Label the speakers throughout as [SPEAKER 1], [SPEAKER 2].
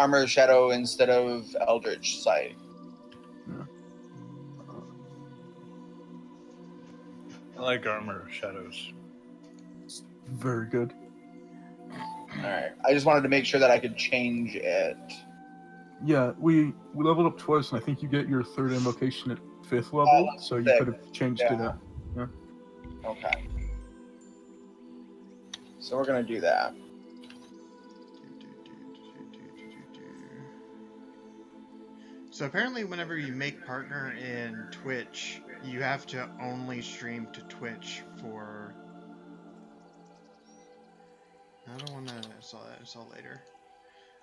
[SPEAKER 1] Armor of Shadow instead of Eldritch Sight.
[SPEAKER 2] Yeah.
[SPEAKER 3] I like Armor of Shadows.
[SPEAKER 2] Very good.
[SPEAKER 1] Alright. I just wanted to make sure that I could change it.
[SPEAKER 2] Yeah, we leveled up twice, and I think you get your third invocation at 5th level, so you could have changed it up. Yeah.
[SPEAKER 1] Okay. So we're going to do that.
[SPEAKER 4] So apparently whenever you make partner in Twitch, you have to only stream to Twitch for... I don't want to install that. Install later.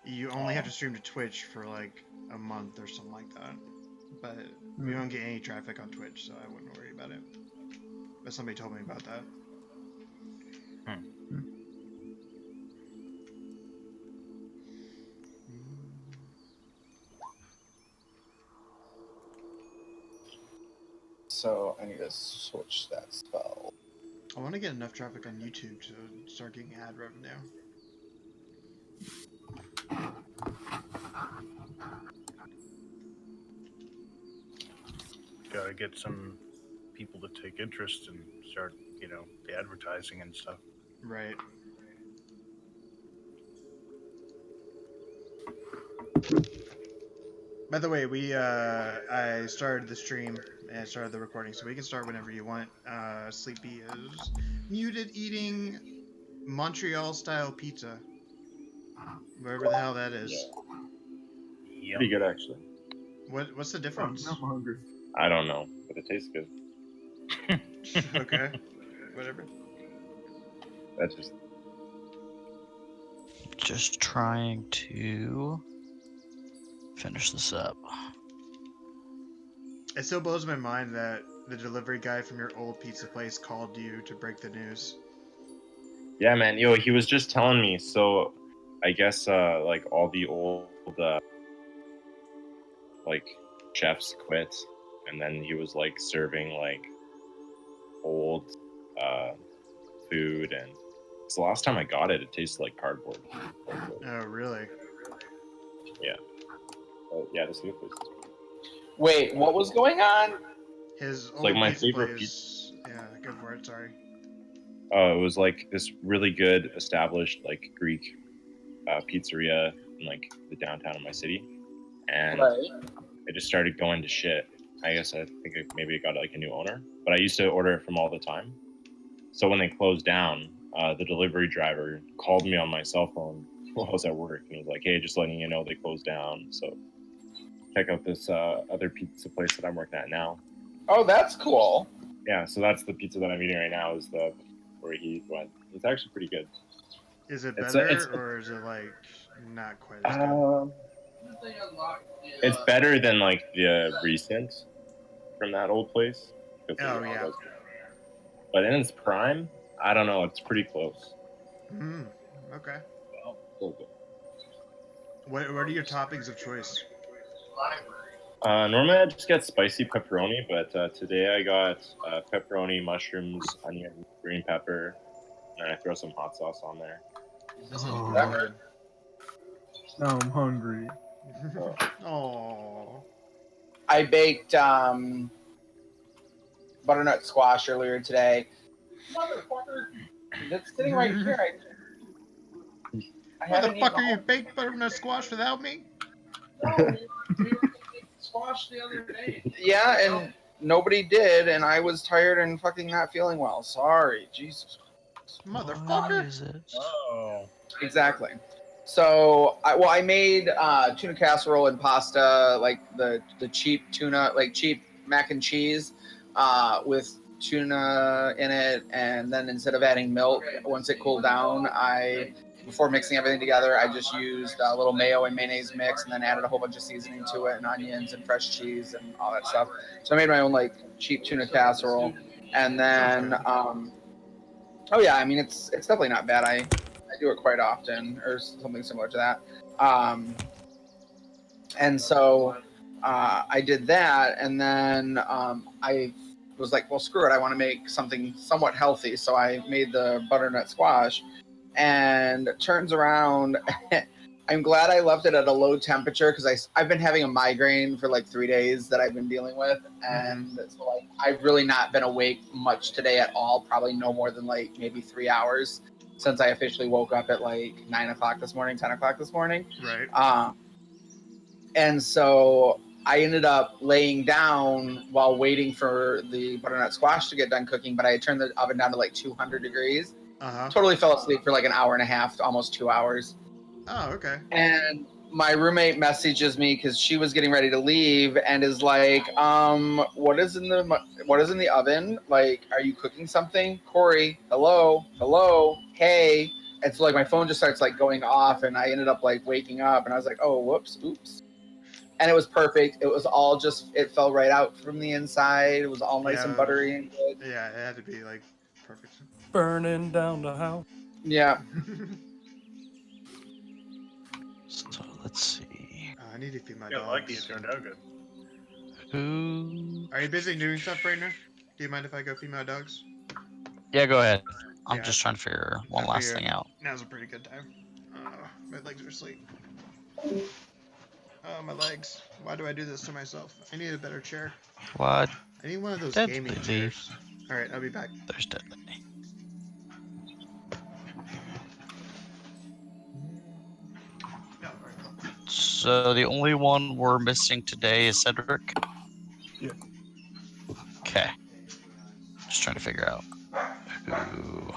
[SPEAKER 4] You only have to stream to Twitch for like a month or something like that. But we don't get any traffic on Twitch, so I wouldn't worry about it. But somebody told me about that.
[SPEAKER 1] So I need to switch that spell.
[SPEAKER 4] I want to get enough traffic on YouTube to start getting ad revenue.
[SPEAKER 3] Gotta get some people to take interest and start, the advertising and stuff.
[SPEAKER 4] Right. By the way, I started the stream and started the recording, so we can start whenever you want. Sleepy is muted eating Montreal-style pizza. Wherever the hell that is.
[SPEAKER 5] Yeah. Pretty good, actually.
[SPEAKER 4] What's the difference?
[SPEAKER 2] I'm hungry.
[SPEAKER 5] I don't know, but it tastes good.
[SPEAKER 4] Okay. Whatever.
[SPEAKER 5] That's
[SPEAKER 6] just trying to finish this up.
[SPEAKER 4] It still blows my mind that the delivery guy from your old pizza place called you to break the news.
[SPEAKER 5] Yeah, man. Yo, he was just telling me. So, I guess like all the old like chefs quit, and then he was like serving like old food, and it's the last time I got it. It tasted like cardboard.
[SPEAKER 4] Oh, really?
[SPEAKER 5] Yeah. Yeah, this new place.
[SPEAKER 1] Wait, what was going on?
[SPEAKER 4] His old
[SPEAKER 5] like my
[SPEAKER 4] pizza
[SPEAKER 5] favorite
[SPEAKER 4] place. Yeah, go for it. Sorry.
[SPEAKER 5] It was like this really good established like Greek pizzeria in like the downtown of my city, and I just started going to shit. I guess I think maybe it got like a new owner, but I used to order it from all the time. So when they closed down, the delivery driver called me on my cell phone while I was at work, and he was like, "Hey, just letting you know they closed down. So check out this other pizza place that I'm working at now."
[SPEAKER 1] Oh, that's cool.
[SPEAKER 5] Yeah, so that's the pizza that I'm eating right now. Is the where he went. It's actually pretty good.
[SPEAKER 4] Is it better or is it like not quite as good?
[SPEAKER 5] It's better than like the recent from that old place.
[SPEAKER 4] Oh yeah.
[SPEAKER 5] But in its prime, I don't know. It's pretty close.
[SPEAKER 4] Okay.
[SPEAKER 5] Wow, so good.
[SPEAKER 4] What are your toppings of choice?
[SPEAKER 5] Normally I just get spicy pepperoni, but today I got pepperoni, mushrooms, onion, green pepper, and I throw some hot sauce on there.
[SPEAKER 2] Oh. Now I'm hungry.
[SPEAKER 4] Oh.
[SPEAKER 1] I baked butternut squash earlier today. Motherfucker! That's sitting right here.
[SPEAKER 4] Motherfucker, you baked butternut squash without me?
[SPEAKER 1] No, we were squash the other day. Yeah, and nobody did, and I was tired and fucking not feeling well. Sorry, Jesus.
[SPEAKER 4] Motherfucker.
[SPEAKER 6] What is it?
[SPEAKER 3] Oh.
[SPEAKER 1] Exactly. So, I made tuna casserole and pasta, like the cheap tuna, like cheap mac and cheese, with tuna in it, and then instead of adding milk, once it cooled down, before mixing everything together, I just used a little mayo and mayonnaise mix, and then added a whole bunch of seasoning to it, and onions and fresh cheese and all that stuff. So I made my own like cheap tuna casserole, and then oh yeah, I mean it's definitely not bad. I do it quite often, or something similar to that. And so I did that, and then I was like, well, screw it, I want to make something somewhat healthy, so I made the butternut squash. And it turns around, I'm glad I left it at a low temperature because I've been having a migraine for like 3 days that I've been dealing with, and so like I've really not been awake much today at all. Probably no more than like maybe 3 hours since I officially woke up at like 9 o'clock this morning, 10 o'clock this morning.
[SPEAKER 4] Right.
[SPEAKER 1] And so I ended up laying down while waiting for the butternut squash to get done cooking, but I had turned the oven down to like 200 degrees. Totally fell asleep for like an hour and a half, almost 2 hours.
[SPEAKER 4] Oh, okay.
[SPEAKER 1] And my roommate messages me because she was getting ready to leave and is like, what is in the oven? Like, are you cooking something? Corey, hello, hey. And so like my phone just starts like going off, and I ended up like waking up, and I was like, oh, whoops, oops. And it was perfect. It was all just, it fell right out from the inside. It was all nice and buttery and good.
[SPEAKER 4] Yeah, it had to be like perfect.
[SPEAKER 7] Burning down the house.
[SPEAKER 1] Yeah.
[SPEAKER 6] So let's see.
[SPEAKER 4] I need to feed my
[SPEAKER 3] Yeah,
[SPEAKER 4] dogs.
[SPEAKER 3] lucky it turned out good.
[SPEAKER 6] Who?
[SPEAKER 4] Are you busy doing stuff right now? Do you mind if I go feed my dogs?
[SPEAKER 6] Yeah, go ahead. I'm
[SPEAKER 4] Yeah,
[SPEAKER 6] just trying to figure one
[SPEAKER 4] I
[SPEAKER 6] last
[SPEAKER 4] figured
[SPEAKER 6] thing out.
[SPEAKER 4] Now's a pretty good time. My legs are asleep. Oh, my legs. Why do I do this to myself? I need a better chair.
[SPEAKER 6] What?
[SPEAKER 4] I need one of those
[SPEAKER 6] Deadly
[SPEAKER 4] gaming
[SPEAKER 6] leaf.
[SPEAKER 4] chairs. Alright, I'll be back.
[SPEAKER 6] There's Deadly.
[SPEAKER 4] No, alright.
[SPEAKER 6] So the only one we're missing today is Cedric?
[SPEAKER 2] Yeah.
[SPEAKER 6] Okay. Just trying to figure out who.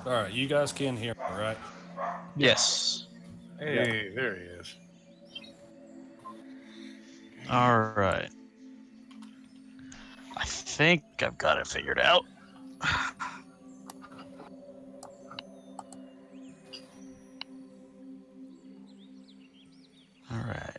[SPEAKER 7] All right, you guys can hear me, right?
[SPEAKER 6] Yes.
[SPEAKER 3] Hey, there he is.
[SPEAKER 6] All right. I think I've got it figured out. All right.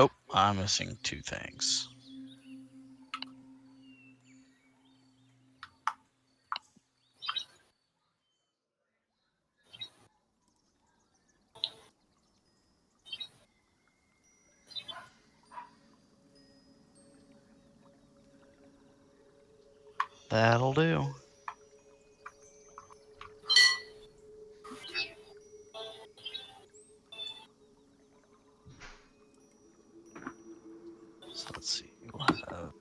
[SPEAKER 6] Oh, I'm missing two things. That'll do. So let's see. We'll have...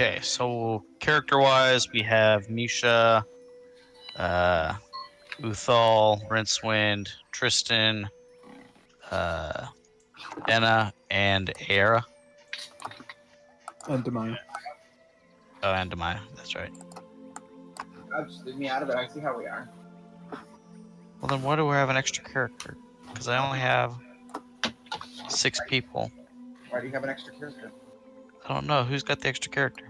[SPEAKER 6] Okay, so character-wise, we have Misha, Uthal, Rincewind, Tristan, Denna, and Aera.
[SPEAKER 2] And Damaia.
[SPEAKER 6] Oh, and Damaia. That's right.
[SPEAKER 1] Just leave me out of it. I see how we are.
[SPEAKER 6] Well, then why do we have an extra character? Because I only have 6 people.
[SPEAKER 1] Why do you have an extra character?
[SPEAKER 6] I don't know. Who's got the extra character?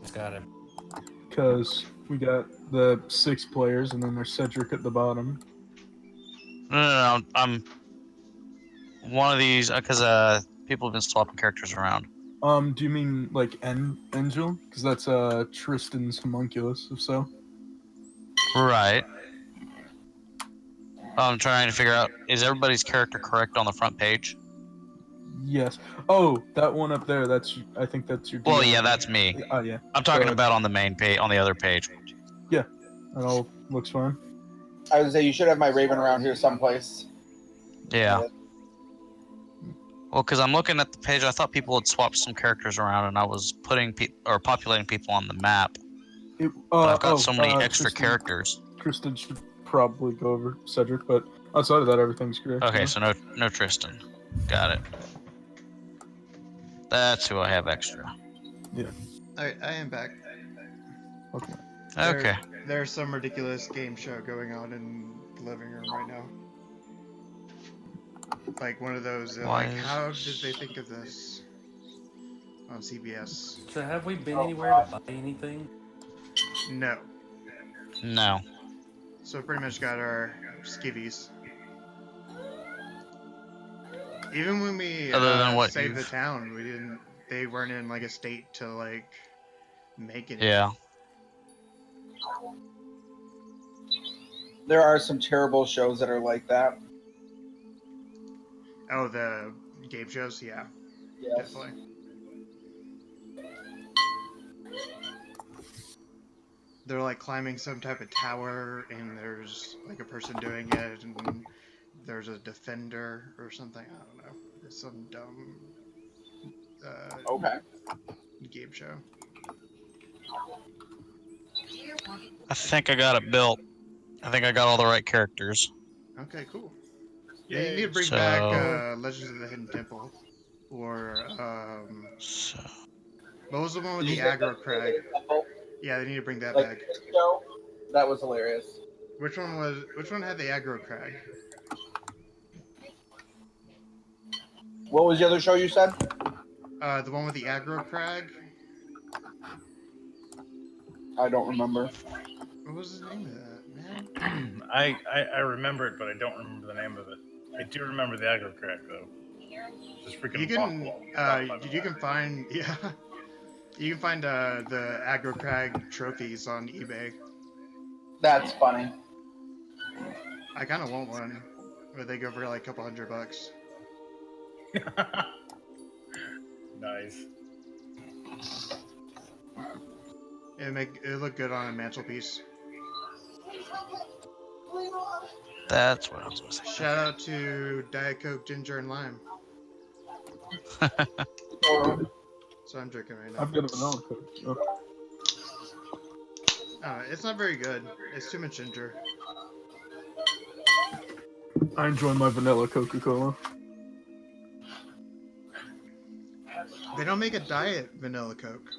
[SPEAKER 7] It's got it.
[SPEAKER 2] Because we got the 6 players, and then there's Cedric at the bottom.
[SPEAKER 6] No. I'm one of these because people have been swapping characters around.
[SPEAKER 2] Do you mean like Angel? Because that's Tristan's homunculus, if so.
[SPEAKER 6] Right. I'm trying to figure out, is everybody's character correct on the front page?
[SPEAKER 2] Yes. Oh, that one up there. I think that's your.
[SPEAKER 6] Well,
[SPEAKER 2] DM.
[SPEAKER 6] yeah, that's me.
[SPEAKER 2] Oh yeah.
[SPEAKER 6] I'm talking about on the main page, on the other page.
[SPEAKER 2] Yeah, that all looks fine.
[SPEAKER 1] I would say you should have my Raven around here someplace.
[SPEAKER 6] Yeah. Well, because I'm looking at the page, I thought people had swapped some characters around, and I was putting populating people on the map. But I've got so many extra characters.
[SPEAKER 2] Tristan should probably go over Cedric, but outside of that, everything's correct.
[SPEAKER 6] Okay, so no Tristan. Got it. That's who I have extra.
[SPEAKER 2] Yeah.
[SPEAKER 4] Alright, I am back.
[SPEAKER 2] Okay.
[SPEAKER 6] Okay.
[SPEAKER 4] There's some ridiculous game show going on in the living room right now. Like one of those, how did they think of this? On CBS.
[SPEAKER 7] So have we been anywhere to buy anything?
[SPEAKER 4] No.
[SPEAKER 6] No.
[SPEAKER 4] So pretty much got our skivvies. Even when we
[SPEAKER 6] Other than what
[SPEAKER 4] saved the town, they weren't in like a state to like make it.
[SPEAKER 6] Yeah.
[SPEAKER 1] There are some terrible shows that are like that.
[SPEAKER 4] Oh, the game shows? Yeah.
[SPEAKER 1] Yes.
[SPEAKER 4] Definitely. They're like climbing some type of tower, and there's like a person doing it, and there's a defender or something. I don't know. It's some dumb
[SPEAKER 1] Okay.
[SPEAKER 4] game show.
[SPEAKER 6] I think I got it built. I think I got all the right characters.
[SPEAKER 4] Okay, cool. Yeah, you need to bring back Legends of the Hidden Temple, or
[SPEAKER 6] So,
[SPEAKER 4] what was the one with the aggro crag? Yeah, they need to bring that
[SPEAKER 1] Like
[SPEAKER 4] back.
[SPEAKER 1] this show? That was hilarious.
[SPEAKER 4] Which one had the aggro crag?
[SPEAKER 1] What was the other show you said?
[SPEAKER 4] The one with the aggro crag.
[SPEAKER 1] I don't remember.
[SPEAKER 4] What was the name of that, man?
[SPEAKER 3] I remember it, but I don't remember the name of it. I do remember the aggro crack though. Just freaking
[SPEAKER 4] You can find you can find the aggro crag trophies on eBay.
[SPEAKER 1] That's funny.
[SPEAKER 4] I kind of want one, where they go for like a couple $100.
[SPEAKER 3] Nice.
[SPEAKER 4] It look good on a mantelpiece.
[SPEAKER 6] that's what I was going to say.
[SPEAKER 4] Shout out to Diet Coke, Ginger, and Lime. So I'm drinking right now.
[SPEAKER 2] I've got a vanilla Coke. Oh.
[SPEAKER 4] It's not very good. It's too much ginger.
[SPEAKER 2] I enjoy my vanilla Coca-Cola.
[SPEAKER 4] They don't make a diet vanilla Coke.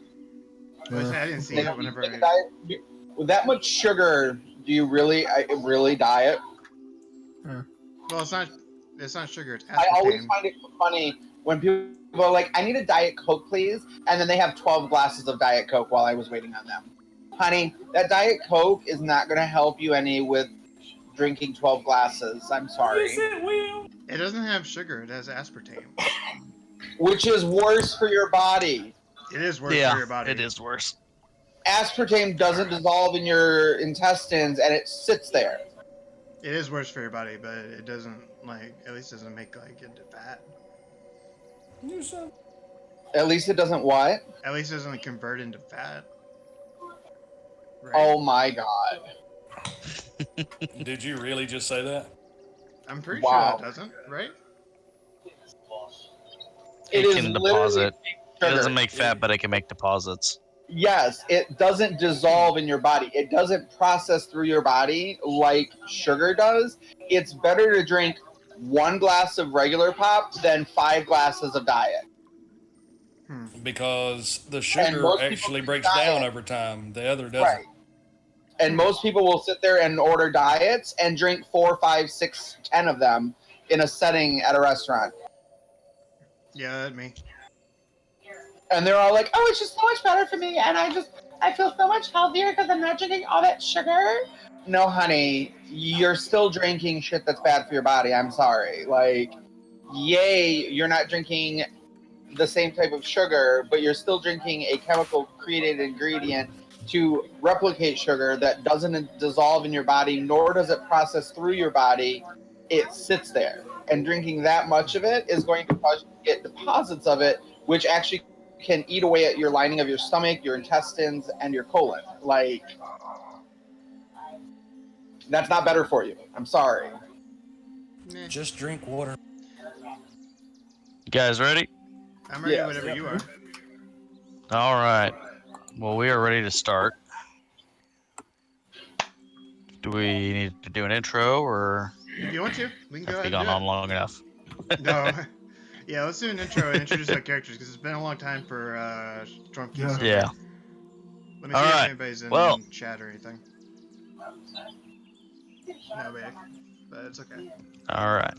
[SPEAKER 2] Yeah.
[SPEAKER 4] I didn't see it whenever
[SPEAKER 1] With that much sugar, do you really diet?
[SPEAKER 4] Well, it's not sugar. It's aspartame.
[SPEAKER 1] I always find it funny when people are like, "I need a Diet Coke, please," and then they have 12 glasses of Diet Coke while I was waiting on them. Honey, that Diet Coke is not going to help you any with drinking 12 glasses. I'm sorry.
[SPEAKER 7] Yes, it will.
[SPEAKER 4] It doesn't have sugar. It has aspartame.
[SPEAKER 1] Which is worse for your body.
[SPEAKER 4] It is worse for your body.
[SPEAKER 6] It is worse.
[SPEAKER 1] Aspartame doesn't dissolve in your intestines, and it sits there.
[SPEAKER 4] It is worse for your body, but it doesn't at least doesn't make it into fat.
[SPEAKER 7] You said.
[SPEAKER 1] At least it doesn't what?
[SPEAKER 4] At least it doesn't convert into fat. Right?
[SPEAKER 1] Oh my god.
[SPEAKER 7] Did you really just say that?
[SPEAKER 4] I'm pretty
[SPEAKER 1] Wow.
[SPEAKER 4] sure it doesn't, right?
[SPEAKER 6] It
[SPEAKER 1] is
[SPEAKER 6] can
[SPEAKER 1] literally
[SPEAKER 6] deposit. It
[SPEAKER 1] sugar.
[SPEAKER 6] doesn't make fat, but it can make deposits.
[SPEAKER 1] Yes, it doesn't dissolve in your body. It doesn't process through your body like sugar does. It's better to drink 1 glass of regular pop than 5 glasses of diet.
[SPEAKER 7] Because the sugar
[SPEAKER 1] most people
[SPEAKER 7] actually
[SPEAKER 1] do
[SPEAKER 7] breaks
[SPEAKER 1] diet.
[SPEAKER 7] down over time. The other doesn't.
[SPEAKER 1] Right. And most people will sit there and order diets and drink 4, 5, 6, 10 of them in a setting at a restaurant.
[SPEAKER 4] Yeah, that's me.
[SPEAKER 1] And they're all like, "Oh, it's just so much better for me, and I feel so much healthier because I'm not drinking all that sugar." No, honey, you're still drinking shit that's bad for your body. I'm sorry. Like, yay, you're not drinking the same type of sugar, but you're still drinking a chemical created ingredient to replicate sugar that doesn't dissolve in your body, nor does it process through your body. It sits there. And drinking that much of it is going to cause you to get deposits of it, which actually can eat away at your lining of your stomach, your intestines, and your colon. Like, that's not better for you. I'm sorry.
[SPEAKER 4] Meh.
[SPEAKER 7] Just drink water.
[SPEAKER 6] You guys ready?
[SPEAKER 4] I'm ready
[SPEAKER 1] Yes.
[SPEAKER 4] whenever you are.
[SPEAKER 6] All right. Well, we are ready to start. Do we need to do an intro, or
[SPEAKER 4] If you want to, we can go
[SPEAKER 6] have we
[SPEAKER 4] ahead and
[SPEAKER 6] gone
[SPEAKER 4] do
[SPEAKER 6] on
[SPEAKER 4] it.
[SPEAKER 6] long enough?
[SPEAKER 4] No. Yeah, let's do an intro and introduce our characters because it's been a long time for Storm Keys.
[SPEAKER 2] Yeah.
[SPEAKER 6] Yeah.
[SPEAKER 4] Let me
[SPEAKER 6] All
[SPEAKER 4] see if
[SPEAKER 6] right.
[SPEAKER 4] anybody's in
[SPEAKER 6] Well-
[SPEAKER 4] chat or anything. No, wait. But it's okay.
[SPEAKER 6] All right.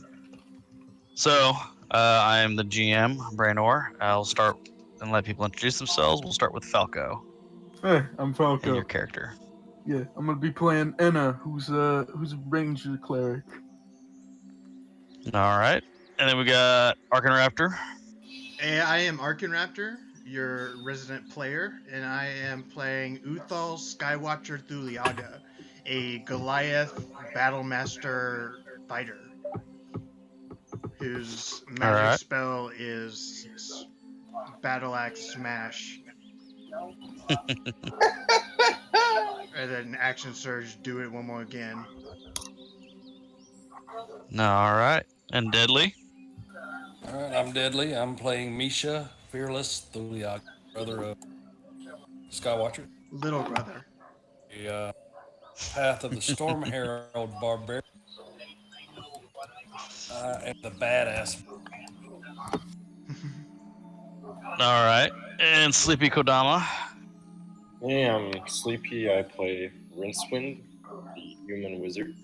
[SPEAKER 6] So, I am the GM, Brainor. I'll start and let people introduce themselves. We'll start with Falco
[SPEAKER 2] Hey, I'm
[SPEAKER 6] and
[SPEAKER 2] Falco.
[SPEAKER 6] your character.
[SPEAKER 2] Yeah, I'm gonna be playing Enna, who's a ranger cleric.
[SPEAKER 6] All right. And then we got Arkan Raptor.
[SPEAKER 4] I am Arkenraptor, your resident player, and I am playing Uthal Skywatcher Thuliaga, a Goliath Battlemaster fighter, whose magic
[SPEAKER 6] Alright.
[SPEAKER 4] spell is Battle Axe Smash, and then Action Surge, do it one more again.
[SPEAKER 6] All right. And Deadly.
[SPEAKER 7] All right, I'm Deadly. I'm playing Misha, Fearless, the brother of Skywatcher,
[SPEAKER 4] Little brother.
[SPEAKER 7] the Path of the Storm Herald Barbarian. And the badass.
[SPEAKER 6] All right. And Sleepy Kodama.
[SPEAKER 5] Hey, I'm Sleepy. I play Rincewind, the human wizard.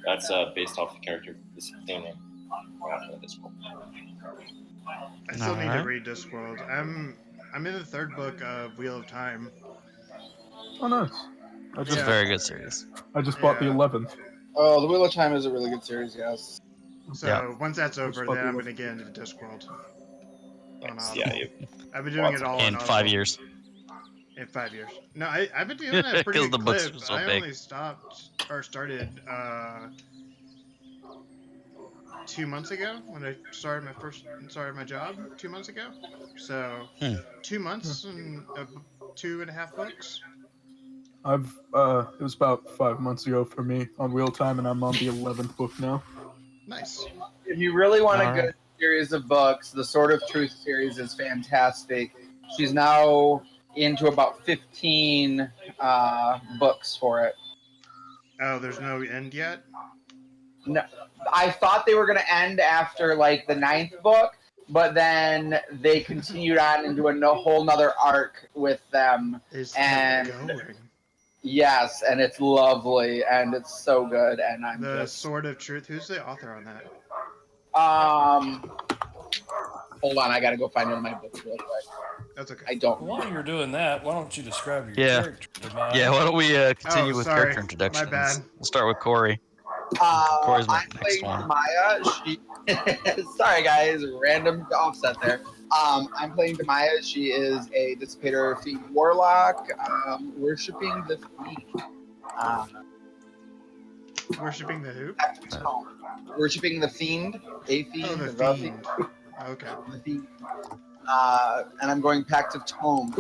[SPEAKER 5] That's based off the character, the same name. After this one.
[SPEAKER 4] I still need to
[SPEAKER 6] Alright.
[SPEAKER 4] read Discworld. I'm in the third book of Wheel of Time.
[SPEAKER 2] Oh, nice.
[SPEAKER 6] It's a
[SPEAKER 4] Yeah.
[SPEAKER 6] very good series.
[SPEAKER 2] I just bought the
[SPEAKER 4] Yeah.
[SPEAKER 2] 11th.
[SPEAKER 1] Oh, the Wheel of Time is a really good series. Yes.
[SPEAKER 4] So
[SPEAKER 6] Yeah.
[SPEAKER 4] once that's over,
[SPEAKER 2] Which book
[SPEAKER 4] then
[SPEAKER 2] are
[SPEAKER 4] I'm
[SPEAKER 2] you
[SPEAKER 4] going to get into Discworld. On
[SPEAKER 5] Yes,
[SPEAKER 4] Audible.
[SPEAKER 5] yeah,
[SPEAKER 4] I've been doing it all on
[SPEAKER 6] In
[SPEAKER 4] Audible.
[SPEAKER 6] 5 years.
[SPEAKER 4] In 5 years. No, I've been doing a pretty
[SPEAKER 6] 'Cause
[SPEAKER 4] good
[SPEAKER 6] the books
[SPEAKER 4] clip.
[SPEAKER 6] are so
[SPEAKER 4] I
[SPEAKER 6] big.
[SPEAKER 4] only started 2 months ago when I started my job 2 months ago. So 2 months and 2.5 books.
[SPEAKER 2] It was about 5 months ago for me on Wheel Time, and I'm on the 11th book now.
[SPEAKER 4] Nice.
[SPEAKER 1] If you really want a
[SPEAKER 6] All
[SPEAKER 1] good
[SPEAKER 6] right.
[SPEAKER 1] series of books, the Sword of Truth series is fantastic. She's now into about 15 books for it.
[SPEAKER 4] Oh, there's no end yet?
[SPEAKER 1] No, I thought they were going to end after like the 9th book, but then they continued on into a whole nother arc with them.
[SPEAKER 4] It's
[SPEAKER 1] And-
[SPEAKER 4] kept going.
[SPEAKER 1] Yes, and it's lovely and it's so good. And I'm
[SPEAKER 4] The
[SPEAKER 1] just
[SPEAKER 4] Sword of Truth. Who's the author on that?
[SPEAKER 1] hold on, I got to go find one of my books real quick.
[SPEAKER 4] That's okay.
[SPEAKER 1] I don't.
[SPEAKER 7] While you're doing that, why don't you describe your
[SPEAKER 6] Yeah.
[SPEAKER 7] character? Damaia?
[SPEAKER 6] Yeah, why don't we continue
[SPEAKER 4] Oh,
[SPEAKER 6] with
[SPEAKER 4] sorry.
[SPEAKER 6] character introductions?
[SPEAKER 4] My bad.
[SPEAKER 6] We'll start with Corey. Corey's my
[SPEAKER 1] I'm
[SPEAKER 6] next
[SPEAKER 1] playing
[SPEAKER 6] one.
[SPEAKER 1] Damaia. She, sorry guys, random offset there. I'm playing Damaia. She is a Dissipator Fiend Warlock, worshipping the Fiend.
[SPEAKER 4] Worshipping the who?
[SPEAKER 1] Worshipping the Fiend, a Fiend,
[SPEAKER 4] Oh, the
[SPEAKER 1] the
[SPEAKER 4] Fiend. Okay.
[SPEAKER 1] the Fiend. And I'm going Pact of Tome.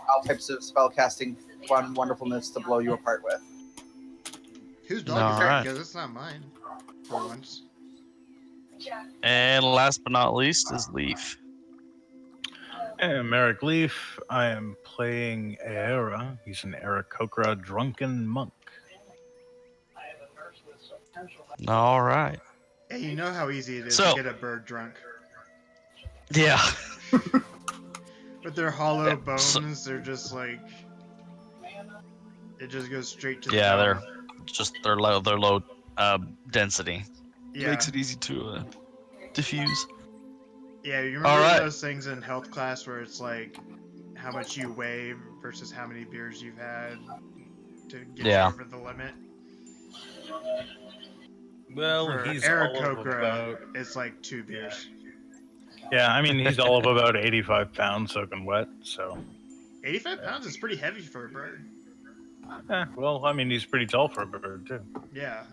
[SPEAKER 1] All types of spellcasting fun wonderfulness to blow you apart with.
[SPEAKER 4] Whose dog is that?
[SPEAKER 6] Alright.
[SPEAKER 4] Because it's not mine. For once.
[SPEAKER 6] And last but not least is Leaf.
[SPEAKER 3] Hey, I'm Eric Leaf. I am playing Aera. He's an Aarakocra drunken monk.
[SPEAKER 6] All right.
[SPEAKER 4] Hey, you know how easy it is
[SPEAKER 6] So-
[SPEAKER 4] to get a bird drunk.
[SPEAKER 6] Yeah.
[SPEAKER 4] With their hollow
[SPEAKER 6] Yeah,
[SPEAKER 4] bones,
[SPEAKER 6] so-
[SPEAKER 4] they're just like... It just goes straight to the
[SPEAKER 6] Yeah,
[SPEAKER 4] dome.
[SPEAKER 6] they're low density.
[SPEAKER 4] Yeah.
[SPEAKER 6] Makes it easy to diffuse.
[SPEAKER 4] Yeah, you remember
[SPEAKER 6] Alright.
[SPEAKER 4] those things in health class where it's like how much you weigh versus how many beers you've had to get
[SPEAKER 6] Yeah.
[SPEAKER 4] you over the limit?
[SPEAKER 3] Well,
[SPEAKER 4] For
[SPEAKER 3] he's all of
[SPEAKER 4] Aarakocra,
[SPEAKER 3] about...
[SPEAKER 4] it's like 2 beers.
[SPEAKER 3] Yeah, I mean, he's all of about 85 pounds soaking wet, so...
[SPEAKER 4] 85 pounds is pretty heavy for a bird.
[SPEAKER 3] Well, I mean, he's pretty tall for a bird, too.
[SPEAKER 4] Yeah.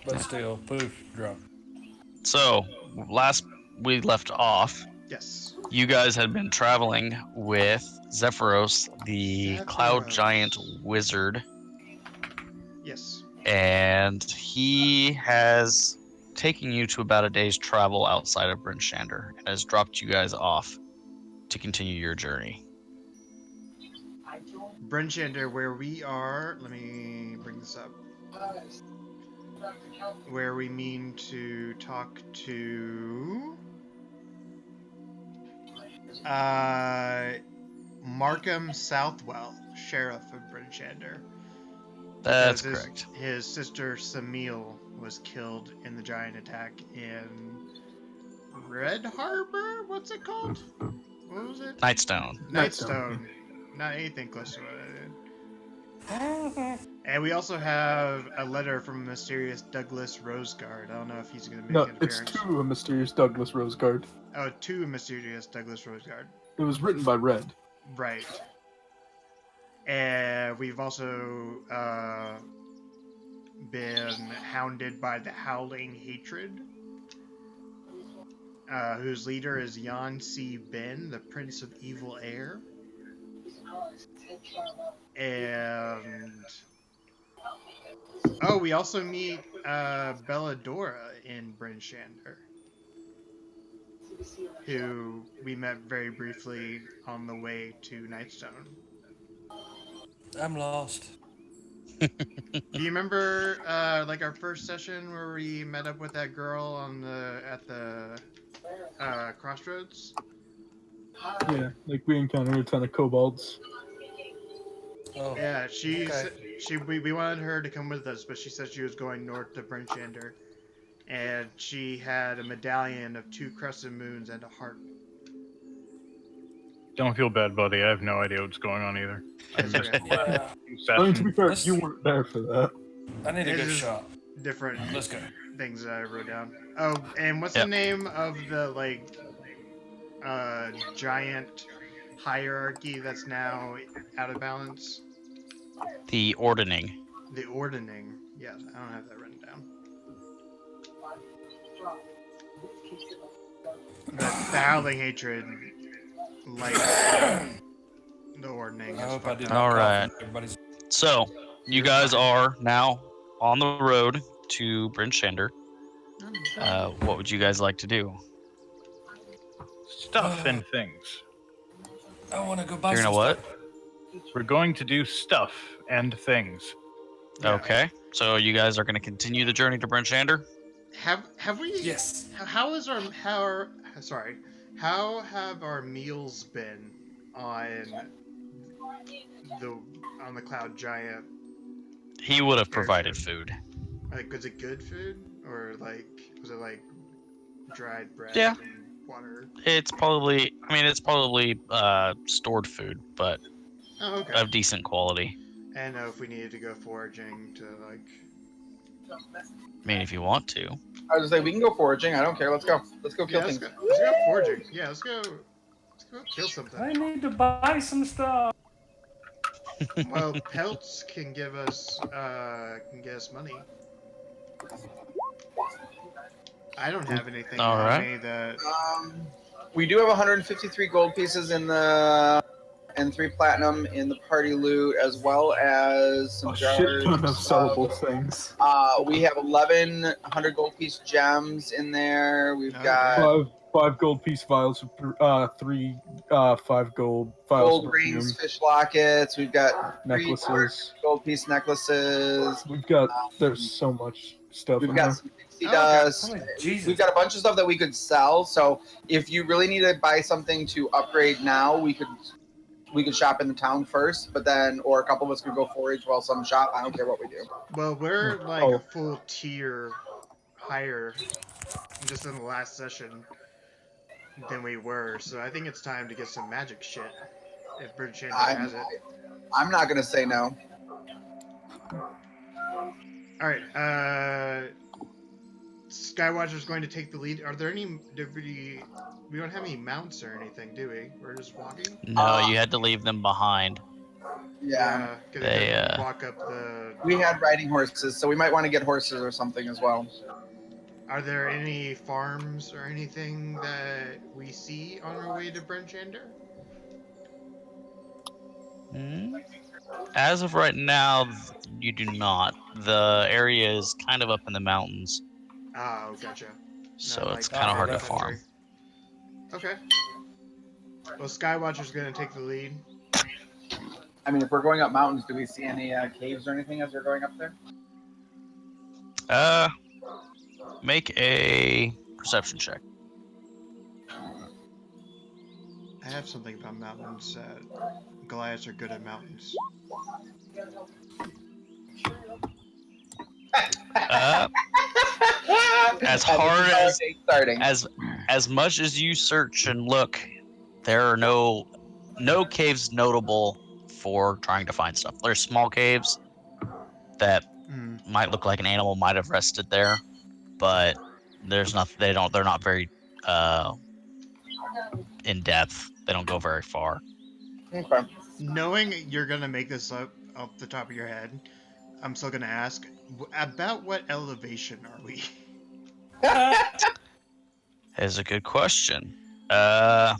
[SPEAKER 7] But still, poof, drunk.
[SPEAKER 6] So, last we left off,
[SPEAKER 4] Yes.
[SPEAKER 6] you guys had been traveling with Zephyros, the cloud
[SPEAKER 4] Zephyros.
[SPEAKER 6] giant wizard,
[SPEAKER 4] Yes.
[SPEAKER 6] and he has taking you to about a day's travel outside of Brinshander and has dropped you guys off to continue your journey.
[SPEAKER 4] Brinshander, where we are, let me bring this up. Where we mean to talk to Markham Southwell, Sheriff of Brinshander.
[SPEAKER 6] That's
[SPEAKER 4] Because
[SPEAKER 6] correct.
[SPEAKER 4] his sister Samil was killed in the giant attack in Red Harbor? What's it called? What was it?
[SPEAKER 6] Nightstone.
[SPEAKER 4] Nightstone. Not anything close to it. And we also have a letter from a mysterious Douglas Roseguard. I don't know if he's going to make an
[SPEAKER 2] it's
[SPEAKER 4] appearance.
[SPEAKER 2] to a mysterious Douglas Roseguard.
[SPEAKER 4] Oh, to a mysterious Douglas Roseguard.
[SPEAKER 2] It was written by Red.
[SPEAKER 4] Right. And we've also been hounded by the Howling Hatred, whose leader is Yan C. Ben, the Prince of Evil Air. And we also meet Belladora in Brinshander, who we met very briefly on the way to Nightstone.
[SPEAKER 7] I'm lost.
[SPEAKER 4] Do you remember like our first session where we met up with that girl at the crossroads?
[SPEAKER 2] Yeah, like we encountered a ton of kobolds.
[SPEAKER 7] Oh,
[SPEAKER 4] Yeah,
[SPEAKER 7] okay.
[SPEAKER 4] we wanted her to come with us, but she said she was going north to Brinshander, and she had a medallion of 2 crescent moons and a heart.
[SPEAKER 3] Don't feel bad, buddy. I have no idea what's going on either. I
[SPEAKER 4] That's
[SPEAKER 3] missed
[SPEAKER 4] okay.
[SPEAKER 3] the last
[SPEAKER 7] Yeah,
[SPEAKER 3] few
[SPEAKER 2] I mean, to be
[SPEAKER 3] sessions.
[SPEAKER 2] fair,
[SPEAKER 7] Let's-
[SPEAKER 2] you weren't there for that.
[SPEAKER 7] I need a
[SPEAKER 4] It
[SPEAKER 7] good
[SPEAKER 4] is
[SPEAKER 7] shot.
[SPEAKER 4] Different
[SPEAKER 7] Let's go.
[SPEAKER 4] things that I wrote down. Oh, and what's
[SPEAKER 6] Yep.
[SPEAKER 4] the name of the giant hierarchy that's now out of balance?
[SPEAKER 6] The Ordning.
[SPEAKER 4] The Ordning. Yes, I don't have that written down. The Howling Hatred, like the Ordning.
[SPEAKER 7] I
[SPEAKER 4] is
[SPEAKER 7] hope I
[SPEAKER 4] fucked
[SPEAKER 7] did
[SPEAKER 4] up.
[SPEAKER 7] not
[SPEAKER 6] All
[SPEAKER 7] cough
[SPEAKER 6] right.
[SPEAKER 7] in everybody's.
[SPEAKER 6] So, you guys are now on the road to Brinshander. What would you guys like to do?
[SPEAKER 3] Stuff and things.
[SPEAKER 7] I want to go buy
[SPEAKER 6] You're
[SPEAKER 7] some
[SPEAKER 6] gonna what?
[SPEAKER 7] stuff.
[SPEAKER 3] We're going to do stuff and things.
[SPEAKER 4] Yeah.
[SPEAKER 6] Okay. So you guys are gonna continue the journey to Brinshander?
[SPEAKER 4] Have we?
[SPEAKER 7] Yes.
[SPEAKER 4] How have our meals been on the Cloud Giant?
[SPEAKER 6] He would have provided food.
[SPEAKER 4] Like, was it good food, or like was it like dried bread
[SPEAKER 6] Yeah.
[SPEAKER 4] and water?
[SPEAKER 6] It's probably stored food, but
[SPEAKER 4] Oh, okay.
[SPEAKER 6] of decent quality.
[SPEAKER 4] And if we needed to go foraging to like.
[SPEAKER 6] I mean, if you want to.
[SPEAKER 1] I was just like, we can go foraging. I don't care. Let's go. Let's go kill
[SPEAKER 4] Yeah,
[SPEAKER 1] things.
[SPEAKER 4] let's go foraging. Yeah, let's go kill something.
[SPEAKER 8] I need to buy some stuff.
[SPEAKER 4] Well, pelts can give us money. I don't have anything
[SPEAKER 6] All
[SPEAKER 4] on
[SPEAKER 6] right.
[SPEAKER 4] me that.
[SPEAKER 1] We do have 153 gold pieces and 3 platinum in the party loot, as well as some
[SPEAKER 2] A
[SPEAKER 1] jars.
[SPEAKER 2] shit ton of sellable things.
[SPEAKER 1] We have 1,100 gold piece gems in there. We've
[SPEAKER 4] Okay.
[SPEAKER 1] got
[SPEAKER 2] Five gold piece vials, 3 5 gold vials
[SPEAKER 1] gold
[SPEAKER 2] of
[SPEAKER 1] rings,
[SPEAKER 2] perfume,
[SPEAKER 1] fish lockets. We've got 3
[SPEAKER 2] necklaces.
[SPEAKER 1] gold piece necklaces.
[SPEAKER 2] We've got there's so much stuff
[SPEAKER 1] We've
[SPEAKER 2] in
[SPEAKER 1] got
[SPEAKER 2] there.
[SPEAKER 1] some pixie
[SPEAKER 4] Oh, okay.
[SPEAKER 1] dust.
[SPEAKER 8] Holy Jesus.
[SPEAKER 1] We've got a bunch of stuff that we could sell. So if you really need to buy something to upgrade now, we could shop in the town first, but then, or a couple of us could go forage while some shop. I don't care what we do.
[SPEAKER 4] Well, we're like
[SPEAKER 2] Oh.
[SPEAKER 4] a full tier higher just in the last session than we were, so I think it's time to get some magic shit. If Brinshander has it.
[SPEAKER 1] I'm not gonna say no.
[SPEAKER 4] All right. Skywatcher's going to take the lead. Are there any? We don't have any mounts or anything, do we? We're just walking.
[SPEAKER 6] No, you had to leave them behind.
[SPEAKER 1] Yeah.
[SPEAKER 6] They,
[SPEAKER 4] walk up the.
[SPEAKER 1] We had riding horses, so we might want to get horses or something as well.
[SPEAKER 4] Are there any farms or anything that we see on our way to Brinshander?
[SPEAKER 6] As of right now, you do not. The area is kind of up in the mountains.
[SPEAKER 4] Oh, gotcha.
[SPEAKER 6] So
[SPEAKER 4] Not
[SPEAKER 6] it's
[SPEAKER 4] like
[SPEAKER 6] kind of hard to
[SPEAKER 4] infantry.
[SPEAKER 6] farm.
[SPEAKER 4] Okay. Well, Skywatcher's gonna take the lead.
[SPEAKER 1] I mean, if we're going up mountains, do we see any caves or anything as we're going up there?
[SPEAKER 6] Make a perception check.
[SPEAKER 4] I have something about mountains. Goliaths are good at mountains.
[SPEAKER 6] As hard as much as you search and look, there are no caves notable for trying to find stuff. There's small caves that might look like an animal might have rested there, but there's nothing. They're not very in depth. They don't go very far.
[SPEAKER 1] Okay.
[SPEAKER 4] Knowing you're gonna make this up off the top of your head, I'm still gonna ask about what elevation are we?
[SPEAKER 6] Is a good question. I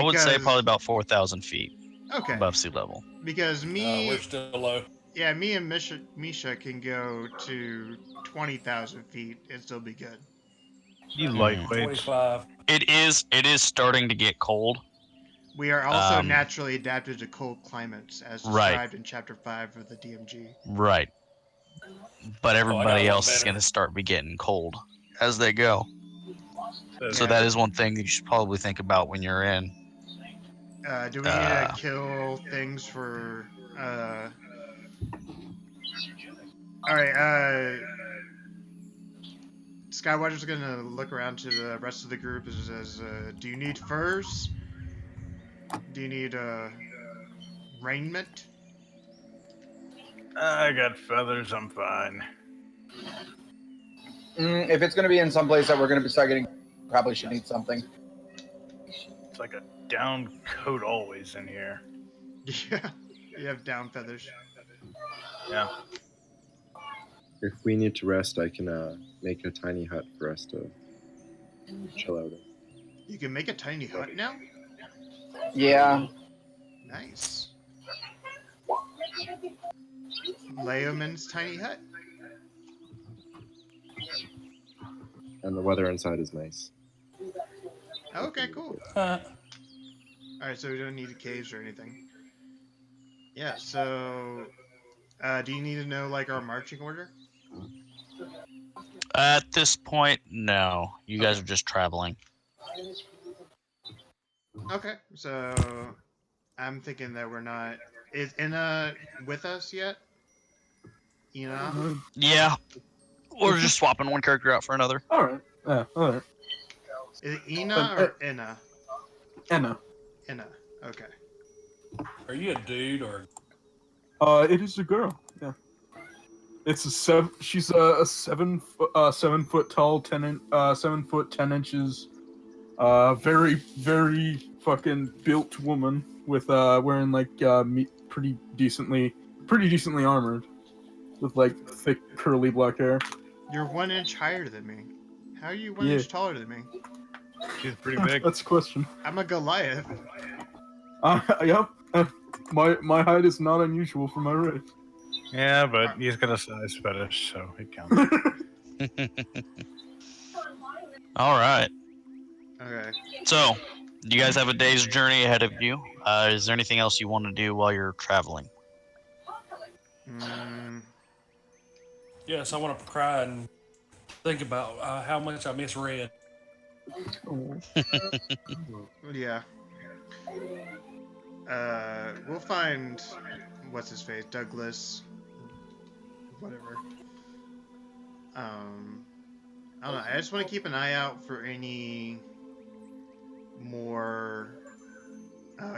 [SPEAKER 6] would say probably about 4,000 feet.
[SPEAKER 4] Okay.
[SPEAKER 6] Above sea level.
[SPEAKER 4] Because me,
[SPEAKER 7] we're still low.
[SPEAKER 4] Yeah, me and Misha can go to 20,000 feet and still be good.
[SPEAKER 3] You lightweight.
[SPEAKER 7] 25.
[SPEAKER 6] It is starting to get cold.
[SPEAKER 4] We are also naturally adapted to cold climates, as described in Chapter 5 of the DMG.
[SPEAKER 6] Right. But everybody else is going to start be getting cold as they go. So that is one thing you should probably think about when you're in.
[SPEAKER 4] Do we need to kill things for... Alright, Skywatcher's gonna look around to the rest of the group and says, do you need furs? Do you need, raiment?
[SPEAKER 3] I got feathers, I'm fine.
[SPEAKER 1] If it's going to be in some place that we're going to be start getting, probably should need something.
[SPEAKER 3] It's like a down coat always in here.
[SPEAKER 4] Yeah, you have down feathers.
[SPEAKER 3] Yeah.
[SPEAKER 9] If we need to rest, I can make a tiny hut for us to chill out in.
[SPEAKER 4] You can make a tiny hut now?
[SPEAKER 1] Yeah.
[SPEAKER 4] Nice. Leoman's tiny hut?
[SPEAKER 9] And the weather inside is nice.
[SPEAKER 4] Okay, cool. Alright, so we don't need caves or anything. Yeah, so... do you need to know, like, our marching order?
[SPEAKER 6] At this point, no. You guys are just traveling.
[SPEAKER 4] Okay, so... I'm thinking that we're not... Is Inna with us yet? Ina?
[SPEAKER 6] Yeah. We're just swapping one character out for another.
[SPEAKER 2] Alright. Yeah, alright.
[SPEAKER 4] Is it Ina or Inna?
[SPEAKER 2] Inna.
[SPEAKER 4] Inna, okay.
[SPEAKER 7] Are you a dude or?
[SPEAKER 2] It is a girl. Yeah. It's she's a 7 foot tall, 7 foot 10 inches, very very fucking built woman with wearing like pretty decently armored, with like thick curly black hair.
[SPEAKER 4] You're 1 inch higher than me. How are you 1 inch taller than me?
[SPEAKER 3] She's pretty big.
[SPEAKER 2] That's a question.
[SPEAKER 4] I'm a Goliath.
[SPEAKER 2] Yep. My height is not unusual for my race.
[SPEAKER 3] Yeah, but he's got a size fetish, so it counts.
[SPEAKER 6] All right.
[SPEAKER 4] Okay.
[SPEAKER 6] So, you guys have a day's journey ahead of you. Is there anything else you want to do while you're traveling?
[SPEAKER 7] Yes, I want to cry and think about how much I miss Red.
[SPEAKER 4] Yeah. We'll find what's his face, Douglas, whatever. I don't know. I just want to keep an eye out for any more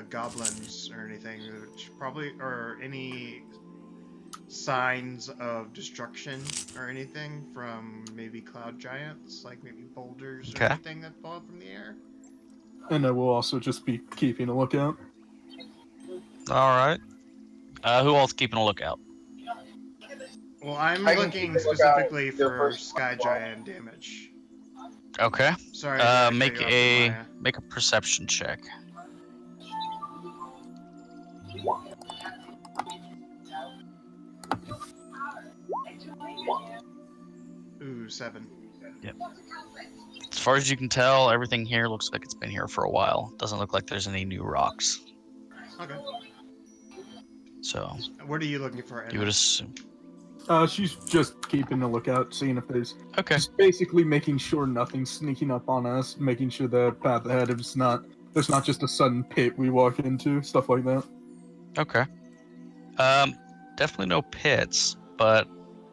[SPEAKER 4] goblins or anything, which probably, or any signs of destruction or anything from maybe cloud giants, like maybe boulders or anything that fall from the air.
[SPEAKER 2] And I will also just be keeping a lookout.
[SPEAKER 6] All right. Who else keeping a lookout?
[SPEAKER 4] Well, I'm looking specifically for sky giant damage.
[SPEAKER 6] Okay.
[SPEAKER 4] Sorry.
[SPEAKER 6] Make a perception check.
[SPEAKER 4] Ooh, 7.
[SPEAKER 6] As far as you can tell, everything here looks like it's been here for a while. Doesn't look like there's any new rocks.
[SPEAKER 4] Okay.
[SPEAKER 6] So
[SPEAKER 4] What are you looking for?
[SPEAKER 6] you would
[SPEAKER 4] Anna?
[SPEAKER 6] assume.
[SPEAKER 2] She's just keeping a lookout, seeing if there's
[SPEAKER 6] Okay.
[SPEAKER 2] just basically making sure nothing's sneaking up on us, making sure the path ahead is not there's not just a sudden pit we walk into, stuff like that.
[SPEAKER 6] Okay. Definitely no pits, but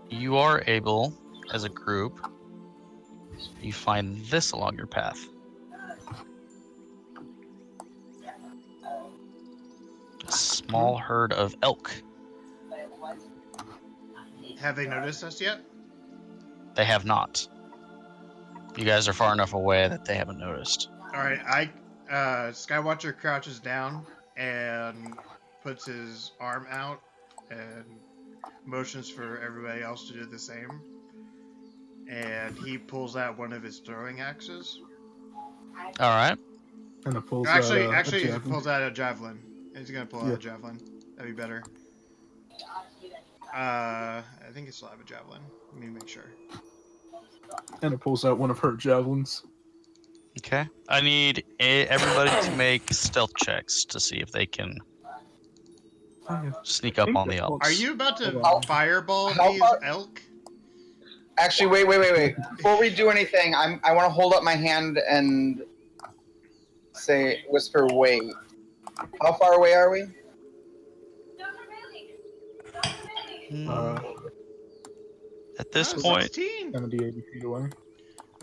[SPEAKER 6] you are able, as a group, you find this along your path. A small herd of elk.
[SPEAKER 4] Have they noticed us yet?
[SPEAKER 6] They have not. You guys are far enough away that they haven't noticed.
[SPEAKER 4] All right, Skywatcher crouches down and puts his arm out and motions for everybody else to do the same. And he pulls out one of his throwing axes.
[SPEAKER 6] All right.
[SPEAKER 2] And it pulls
[SPEAKER 4] Actually,
[SPEAKER 2] out,
[SPEAKER 4] he pulls out a javelin. He's gonna pull out a javelin. That'd be better. I think he still have a javelin. Let me make sure.
[SPEAKER 2] And it pulls out one of her javelins.
[SPEAKER 6] Okay. I need everybody to make stealth checks to see if they can sneak up on the elks.
[SPEAKER 4] Are you about to fireball
[SPEAKER 1] How
[SPEAKER 4] these
[SPEAKER 1] far-
[SPEAKER 4] elk?
[SPEAKER 1] Actually, wait. Before we do anything, I want to hold up my hand and whisper, wait. How far away are we?
[SPEAKER 6] At this point,
[SPEAKER 4] 16.
[SPEAKER 2] 70, 80 feet away.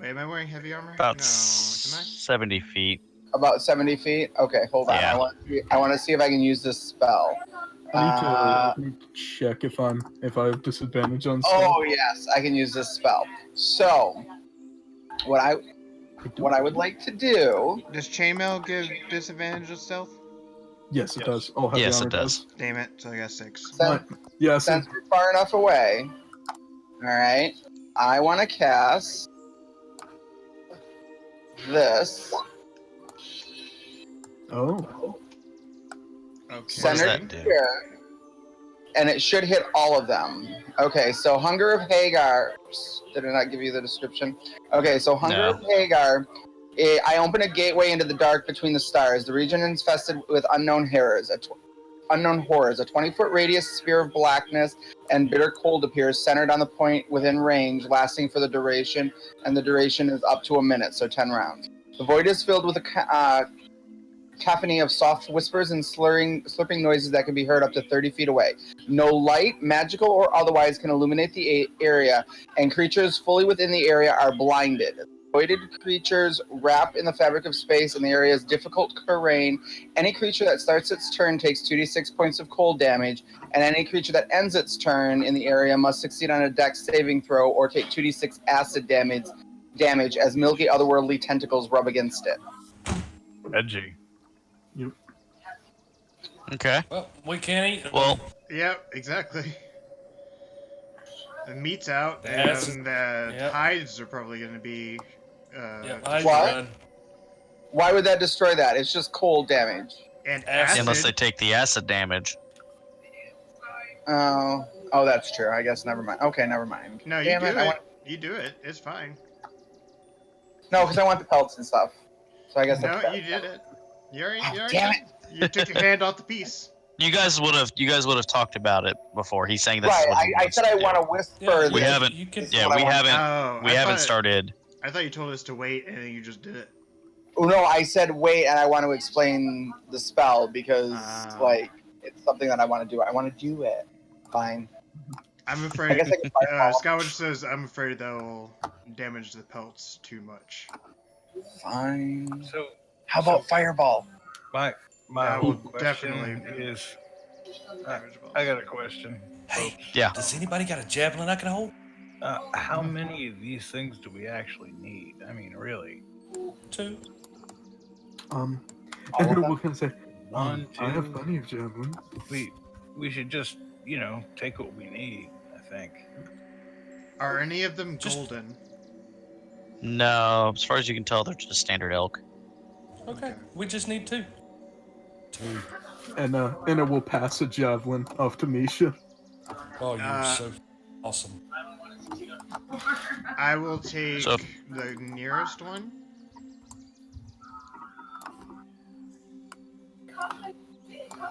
[SPEAKER 4] Wait, am I wearing heavy armor?
[SPEAKER 6] about
[SPEAKER 4] No, am I?
[SPEAKER 6] 70 feet.
[SPEAKER 1] About 70 feet? Okay, hold on.
[SPEAKER 6] Yeah.
[SPEAKER 1] I want to see if I can use this spell.
[SPEAKER 2] I need to check if I have disadvantage on stuff.
[SPEAKER 1] Oh yes, I can use this spell. So, what I would like to do.
[SPEAKER 4] Does chainmail give disadvantage of stealth?
[SPEAKER 2] Yes, it does. Oh, heavy
[SPEAKER 6] Yes,
[SPEAKER 2] armor
[SPEAKER 6] it does.
[SPEAKER 4] Damn it! So I got 6.
[SPEAKER 2] Yes.
[SPEAKER 1] Since we're far enough away, all right. I want to cast this.
[SPEAKER 2] Oh.
[SPEAKER 4] Okay.
[SPEAKER 1] Centered
[SPEAKER 6] do?
[SPEAKER 1] here, and it should hit all of them. Okay, so Hunger of Hagar. Did I not give you the description? Okay, so Hunger of Hagar. I open a gateway into the dark between the stars. The region infested with unknown horrors. A 20-foot radius sphere of blackness and bitter cold appears centered on the point within range, lasting for the duration, and the duration is up to a minute, so 10 rounds. The void is filled with a cacophony of soft whispers and slurping noises that can be heard up to 30 feet away. No light, magical or otherwise, can illuminate the area, and creatures fully within the area are blinded. Voided creatures wrap in the fabric of space, and the area is difficult terrain. Any creature that starts its turn takes 2d6 points of cold damage, and any creature that ends its turn in the area must succeed on a dex saving throw or take 2d6 acid damage as milky otherworldly tentacles rub against it.
[SPEAKER 3] Edgy.
[SPEAKER 2] Yep.
[SPEAKER 6] Okay.
[SPEAKER 7] Well, we can't eat.
[SPEAKER 6] Well,
[SPEAKER 4] Yep, exactly. The meat's out,
[SPEAKER 7] That's-
[SPEAKER 4] and the
[SPEAKER 7] yep.
[SPEAKER 4] hides are probably going to be.
[SPEAKER 7] I
[SPEAKER 1] What?
[SPEAKER 7] run.
[SPEAKER 1] Why would that destroy that? It's just cold damage.
[SPEAKER 4] And
[SPEAKER 7] Acid.
[SPEAKER 6] unless they take the acid damage.
[SPEAKER 1] Oh, that's true. I guess never mind. Okay, never mind.
[SPEAKER 4] No, you
[SPEAKER 1] Damn
[SPEAKER 4] do
[SPEAKER 1] it.
[SPEAKER 4] it. You do it. It's fine.
[SPEAKER 1] No, because I want the pelts and stuff. So I guess
[SPEAKER 4] No,
[SPEAKER 1] that's
[SPEAKER 4] you did it. You already
[SPEAKER 1] damn
[SPEAKER 4] You took your hand off the piece.
[SPEAKER 6] You guys would have talked about it before. He's saying this
[SPEAKER 1] right.
[SPEAKER 6] is what he
[SPEAKER 1] I
[SPEAKER 6] wants
[SPEAKER 1] said I
[SPEAKER 6] do.
[SPEAKER 1] want to whisper.
[SPEAKER 7] Yeah,
[SPEAKER 6] We
[SPEAKER 1] this.
[SPEAKER 6] haven't.
[SPEAKER 7] You can.
[SPEAKER 6] Yeah,
[SPEAKER 1] what
[SPEAKER 6] we
[SPEAKER 1] I want.
[SPEAKER 6] haven't.
[SPEAKER 4] Oh,
[SPEAKER 6] We
[SPEAKER 4] I
[SPEAKER 6] haven't
[SPEAKER 4] thought-
[SPEAKER 6] started.
[SPEAKER 4] I thought you told us to wait, and then you just did it.
[SPEAKER 1] Oh, no, I said wait, and I want to explain the spell because it's something that I want to do. I want to do it. Fine.
[SPEAKER 4] I'm
[SPEAKER 1] I
[SPEAKER 4] afraid.
[SPEAKER 1] guess I can fireball.
[SPEAKER 4] Scouter says I'm afraid that'll damage the pelts too much.
[SPEAKER 1] Fine.
[SPEAKER 3] So
[SPEAKER 1] How about fireball?
[SPEAKER 3] my
[SPEAKER 4] That will
[SPEAKER 3] question
[SPEAKER 4] definitely
[SPEAKER 3] is,
[SPEAKER 4] damage pelts.
[SPEAKER 3] I got a question.
[SPEAKER 7] Hey,
[SPEAKER 6] Yeah.
[SPEAKER 7] does anybody got a javelin I can hold?
[SPEAKER 3] How many of these things do we actually need? I mean, really?
[SPEAKER 7] 2.
[SPEAKER 2] And
[SPEAKER 1] All of
[SPEAKER 2] then
[SPEAKER 1] them?
[SPEAKER 2] we can say,
[SPEAKER 3] One,
[SPEAKER 2] I have
[SPEAKER 3] two.
[SPEAKER 2] plenty of javelins.
[SPEAKER 3] We should just, take what we need, I think.
[SPEAKER 4] Are any of them
[SPEAKER 7] Just-
[SPEAKER 4] golden?
[SPEAKER 6] No, as far as you can tell, they're just standard elk.
[SPEAKER 7] Okay, we just need 2. 2.
[SPEAKER 2] And it will pass a javelin off to Misha.
[SPEAKER 7] Oh, you're
[SPEAKER 4] Uh,
[SPEAKER 7] so. Awesome.
[SPEAKER 4] I will take
[SPEAKER 6] So-
[SPEAKER 4] the nearest one.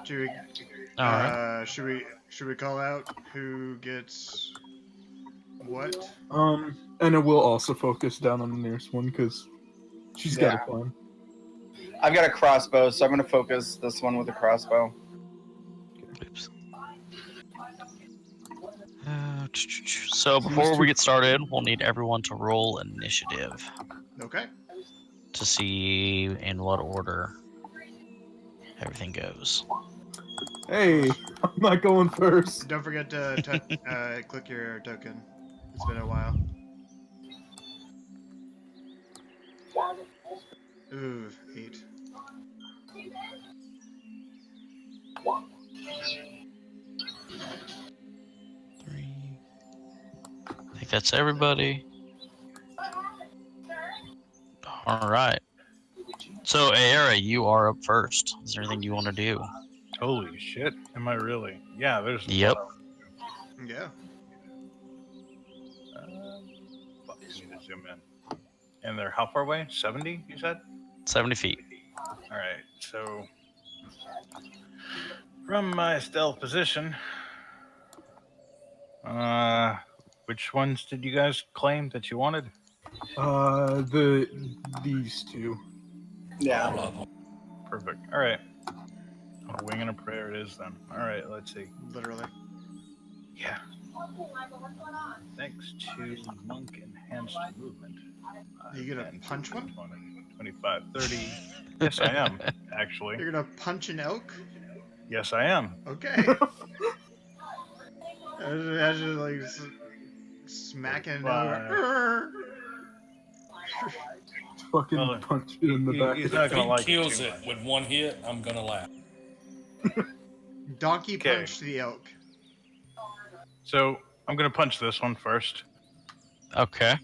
[SPEAKER 4] Do we,
[SPEAKER 6] All right.
[SPEAKER 4] should we call out who gets what?
[SPEAKER 2] And it will also focus down on the nearest one because she's got a plan.
[SPEAKER 1] I've got a crossbow, so I'm going to focus this one with a crossbow.
[SPEAKER 6] Oops. So before we get started, we'll need everyone to roll initiative
[SPEAKER 4] Okay.
[SPEAKER 6] to see in what order everything goes.
[SPEAKER 2] Hey, I'm not going first.
[SPEAKER 4] Don't forget to click your token. It's been a while. Ooh, 8.
[SPEAKER 6] Three. I think that's everybody. All right. So, Aera, you are up first. Is there anything you want to do?
[SPEAKER 3] Holy shit! Am I really? Yeah. There's. a
[SPEAKER 6] Yep.
[SPEAKER 3] lot
[SPEAKER 4] Yeah.
[SPEAKER 3] fuck, I need to zoom in. And they're how far away? 70, you said?
[SPEAKER 6] 70 feet.
[SPEAKER 3] All right. So from my stealth position, which ones did you guys claim that you wanted?
[SPEAKER 2] These two.
[SPEAKER 1] Yeah.
[SPEAKER 3] Perfect. All right. A wing and a prayer it is then. All right. Let's see.
[SPEAKER 4] Literally.
[SPEAKER 3] Yeah. Thanks to monk enhanced movement.
[SPEAKER 4] You gonna
[SPEAKER 3] 10,
[SPEAKER 4] punch one?
[SPEAKER 3] 20, 25, 30. Yes, I am, actually.
[SPEAKER 4] You're gonna punch an elk?
[SPEAKER 3] Yes, I am.
[SPEAKER 4] Okay. Imagine like smacking an elk.
[SPEAKER 2] Fucking
[SPEAKER 3] Well,
[SPEAKER 2] punch it in the back.
[SPEAKER 3] he's
[SPEAKER 2] of
[SPEAKER 3] not
[SPEAKER 7] If
[SPEAKER 3] gonna
[SPEAKER 7] he
[SPEAKER 3] like
[SPEAKER 7] kills
[SPEAKER 3] it.
[SPEAKER 7] it with one hit, I'm gonna laugh.
[SPEAKER 4] Donkey
[SPEAKER 3] Okay.
[SPEAKER 4] punch the elk.
[SPEAKER 3] So I'm gonna punch this one first.
[SPEAKER 6] Okay.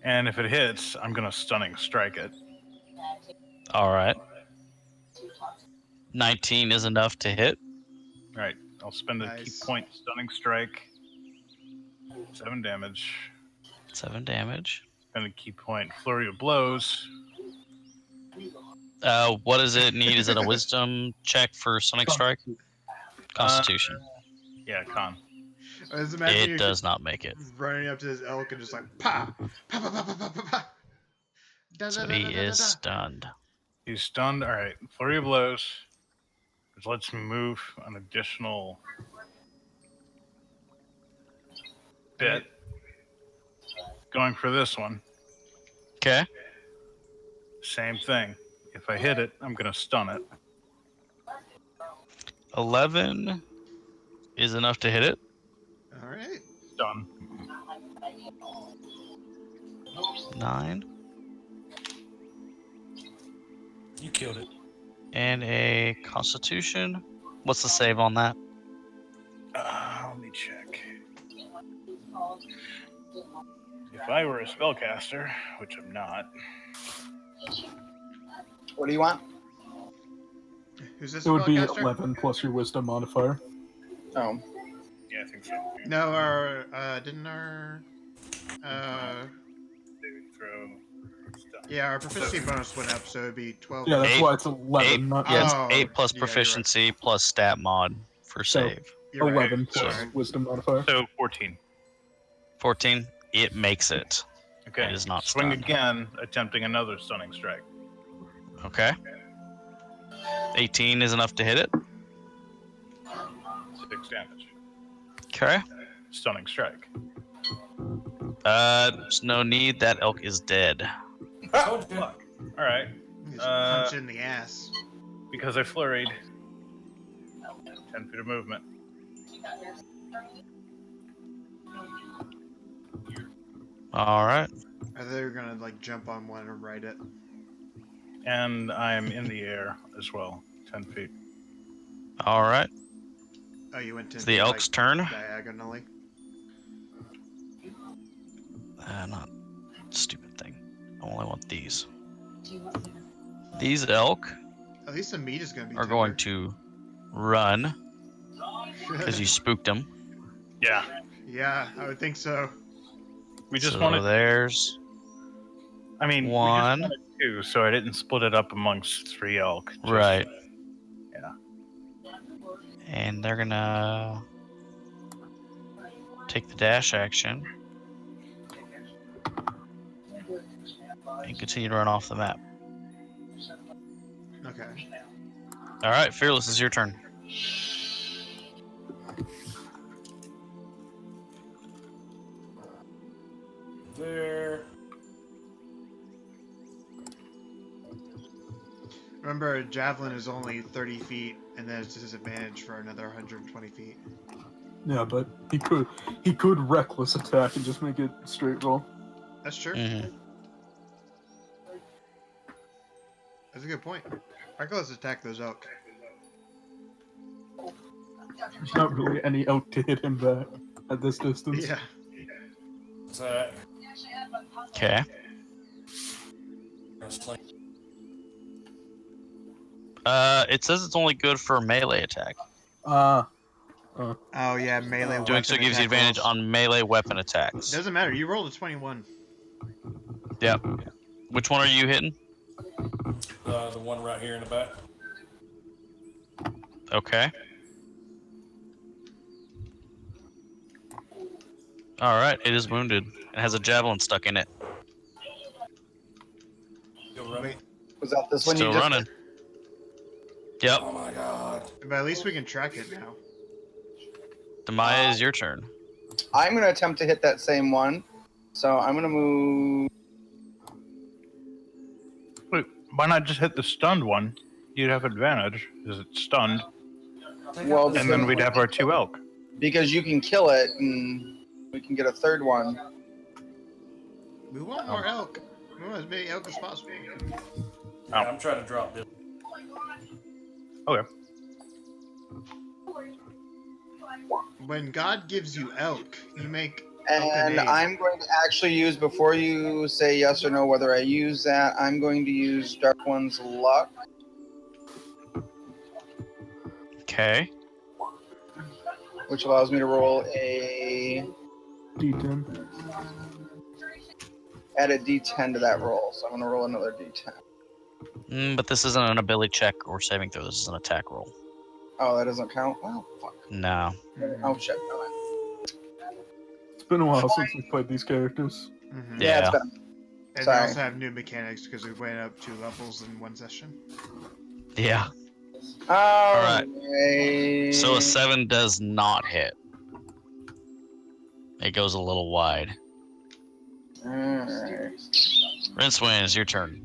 [SPEAKER 3] And if it hits, I'm gonna stunning strike it.
[SPEAKER 6] All right. 19 is enough to hit.
[SPEAKER 3] All right. I'll spend a key
[SPEAKER 4] Nice.
[SPEAKER 3] point stunning strike. 7 damage.
[SPEAKER 6] 7 damage.
[SPEAKER 3] Spend a key point flurry of blows.
[SPEAKER 6] What does it need? Is it a wisdom check for Sonic Strike? Constitution.
[SPEAKER 3] Yeah, con.
[SPEAKER 4] I just imagine
[SPEAKER 6] It does not make it.
[SPEAKER 4] running up to this elk and just like pa pa pa pa pa pa pa pa. Da,
[SPEAKER 6] So
[SPEAKER 4] da, da,
[SPEAKER 6] he
[SPEAKER 4] da, da,
[SPEAKER 6] is
[SPEAKER 4] da.
[SPEAKER 6] stunned.
[SPEAKER 3] He's stunned. All right. Flurry of blows. Which lets me move an additional bit. Going for this one.
[SPEAKER 6] Okay.
[SPEAKER 3] Same thing. If I hit it, I'm going to stun it.
[SPEAKER 6] 11 is enough to hit it.
[SPEAKER 4] All right.
[SPEAKER 3] Stun.
[SPEAKER 6] 9.
[SPEAKER 7] You killed it.
[SPEAKER 6] And a Constitution. What's the save on that?
[SPEAKER 3] Let me check. If I were a spellcaster, which I'm not,
[SPEAKER 1] What do you want?
[SPEAKER 4] Who's this?
[SPEAKER 2] It would be
[SPEAKER 4] spellcaster?
[SPEAKER 2] 11 plus your wisdom modifier.
[SPEAKER 1] Oh.
[SPEAKER 3] yeah, I think so.
[SPEAKER 4] No, our didn't our
[SPEAKER 3] Saving throw. Stun.
[SPEAKER 4] yeah, our proficiency bonus went up, so it'd be 12.
[SPEAKER 2] Yeah, that's
[SPEAKER 6] 8,
[SPEAKER 2] why it's 11,
[SPEAKER 6] 8,
[SPEAKER 2] not
[SPEAKER 6] yeah, it's
[SPEAKER 4] Oh,
[SPEAKER 6] 8 plus
[SPEAKER 4] yeah, you're right.
[SPEAKER 6] proficiency plus stat mod for
[SPEAKER 2] So-
[SPEAKER 6] save.
[SPEAKER 4] You're right.
[SPEAKER 2] 11 plus
[SPEAKER 4] Sorry.
[SPEAKER 2] wisdom modifier.
[SPEAKER 3] So 14.
[SPEAKER 6] 14. It makes it.
[SPEAKER 3] Okay.
[SPEAKER 6] It is not
[SPEAKER 3] Swing
[SPEAKER 6] stunned.
[SPEAKER 3] again, attempting another stunning strike.
[SPEAKER 6] Okay. 18 is enough to hit it.
[SPEAKER 3] 6 damage.
[SPEAKER 6] Okay.
[SPEAKER 3] Stunning strike.
[SPEAKER 6] There's no need. That elk is dead.
[SPEAKER 7] Told you.
[SPEAKER 3] All right.
[SPEAKER 4] Just punch in the ass.
[SPEAKER 3] Because I flurried. 10 feet of movement.
[SPEAKER 6] All right.
[SPEAKER 4] I thought you were gonna like jump on one and ride it.
[SPEAKER 3] And I'm in the air as well. 10 feet.
[SPEAKER 6] All right.
[SPEAKER 4] Oh, you went to
[SPEAKER 6] It's the elk's turn.
[SPEAKER 4] diagonally.
[SPEAKER 6] Not stupid thing. I only want these. These elk
[SPEAKER 4] At least the meat is gonna be.
[SPEAKER 6] are
[SPEAKER 4] tender.
[SPEAKER 6] going to run because you spooked him.
[SPEAKER 3] Yeah.
[SPEAKER 4] Yeah, I would think so.
[SPEAKER 3] We just
[SPEAKER 6] So
[SPEAKER 3] wanted.
[SPEAKER 6] there's
[SPEAKER 3] I mean, we just
[SPEAKER 6] one.
[SPEAKER 3] wanted 2, so I didn't split it up amongst 3 elk. Just,
[SPEAKER 6] Right.
[SPEAKER 3] Yeah.
[SPEAKER 6] And they're gonna take the dash action and continue to run off the map.
[SPEAKER 4] Okay.
[SPEAKER 6] All right, Fearless, is your turn.
[SPEAKER 7] There.
[SPEAKER 4] Remember, a javelin is only 30 feet, and then it's a disadvantage for another 120 feet.
[SPEAKER 2] Yeah, but he could reckless attack and just make it straight roll.
[SPEAKER 4] That's true.
[SPEAKER 6] Mm-hmm.
[SPEAKER 4] That's a good point. Reckless attack those elk.
[SPEAKER 2] There's not really any elk to hit him back at this distance.
[SPEAKER 4] Yeah.
[SPEAKER 7] What's that?
[SPEAKER 6] Okay. It says it's only good for melee attack.
[SPEAKER 4] Oh yeah, melee.
[SPEAKER 6] Doing so gives you advantage on melee weapon attacks.
[SPEAKER 4] Doesn't matter. You rolled a 21.
[SPEAKER 6] Yep. Which one are you hitting?
[SPEAKER 7] The one right here in the back.
[SPEAKER 6] Okay. All right. It is wounded. It has a javelin stuck in it.
[SPEAKER 7] Still running.
[SPEAKER 1] Was that this one
[SPEAKER 6] Still
[SPEAKER 1] you just
[SPEAKER 6] running. Yep.
[SPEAKER 7] Oh my god.
[SPEAKER 4] But at least we can track it now.
[SPEAKER 6] Damaia, is your turn.
[SPEAKER 1] I'm going to attempt to hit that same one. So I'm going to move.
[SPEAKER 3] Wait, why not just hit the stunned one? You'd have advantage, because it's stunned.
[SPEAKER 1] Well,
[SPEAKER 3] And then we'd have our 2 elk.
[SPEAKER 1] because you can kill it and we can get a third one.
[SPEAKER 4] We want more elk. We want as many elk as possible.
[SPEAKER 7] Yeah, I'm trying to drop this.
[SPEAKER 3] Okay.
[SPEAKER 4] When God gives you elk, you make
[SPEAKER 1] And
[SPEAKER 4] elk
[SPEAKER 1] I'm going to actually use, before you say yes or no whether I use that, I'm going to use Dark One's Luck.
[SPEAKER 6] Okay.
[SPEAKER 1] Which allows me to roll a
[SPEAKER 2] D10.
[SPEAKER 1] add a D10 to that roll. So I'm going to roll another D10.
[SPEAKER 6] But this isn't an ability check or saving throw. This is an attack roll.
[SPEAKER 1] Oh, that doesn't count? Oh, fuck.
[SPEAKER 6] No.
[SPEAKER 1] Oh, shit.
[SPEAKER 2] It's been a while since we've played these characters.
[SPEAKER 4] Mm-hmm.
[SPEAKER 1] Yeah, it's
[SPEAKER 6] Yeah.
[SPEAKER 1] been.
[SPEAKER 4] And
[SPEAKER 1] Sorry.
[SPEAKER 4] they also have new mechanics because we went up 2 levels in one session.
[SPEAKER 6] Yeah.
[SPEAKER 1] All
[SPEAKER 6] right.
[SPEAKER 1] right.
[SPEAKER 6] So a 7 does not hit. It goes a little wide.
[SPEAKER 1] Alright.
[SPEAKER 6] Rincewind, is your turn.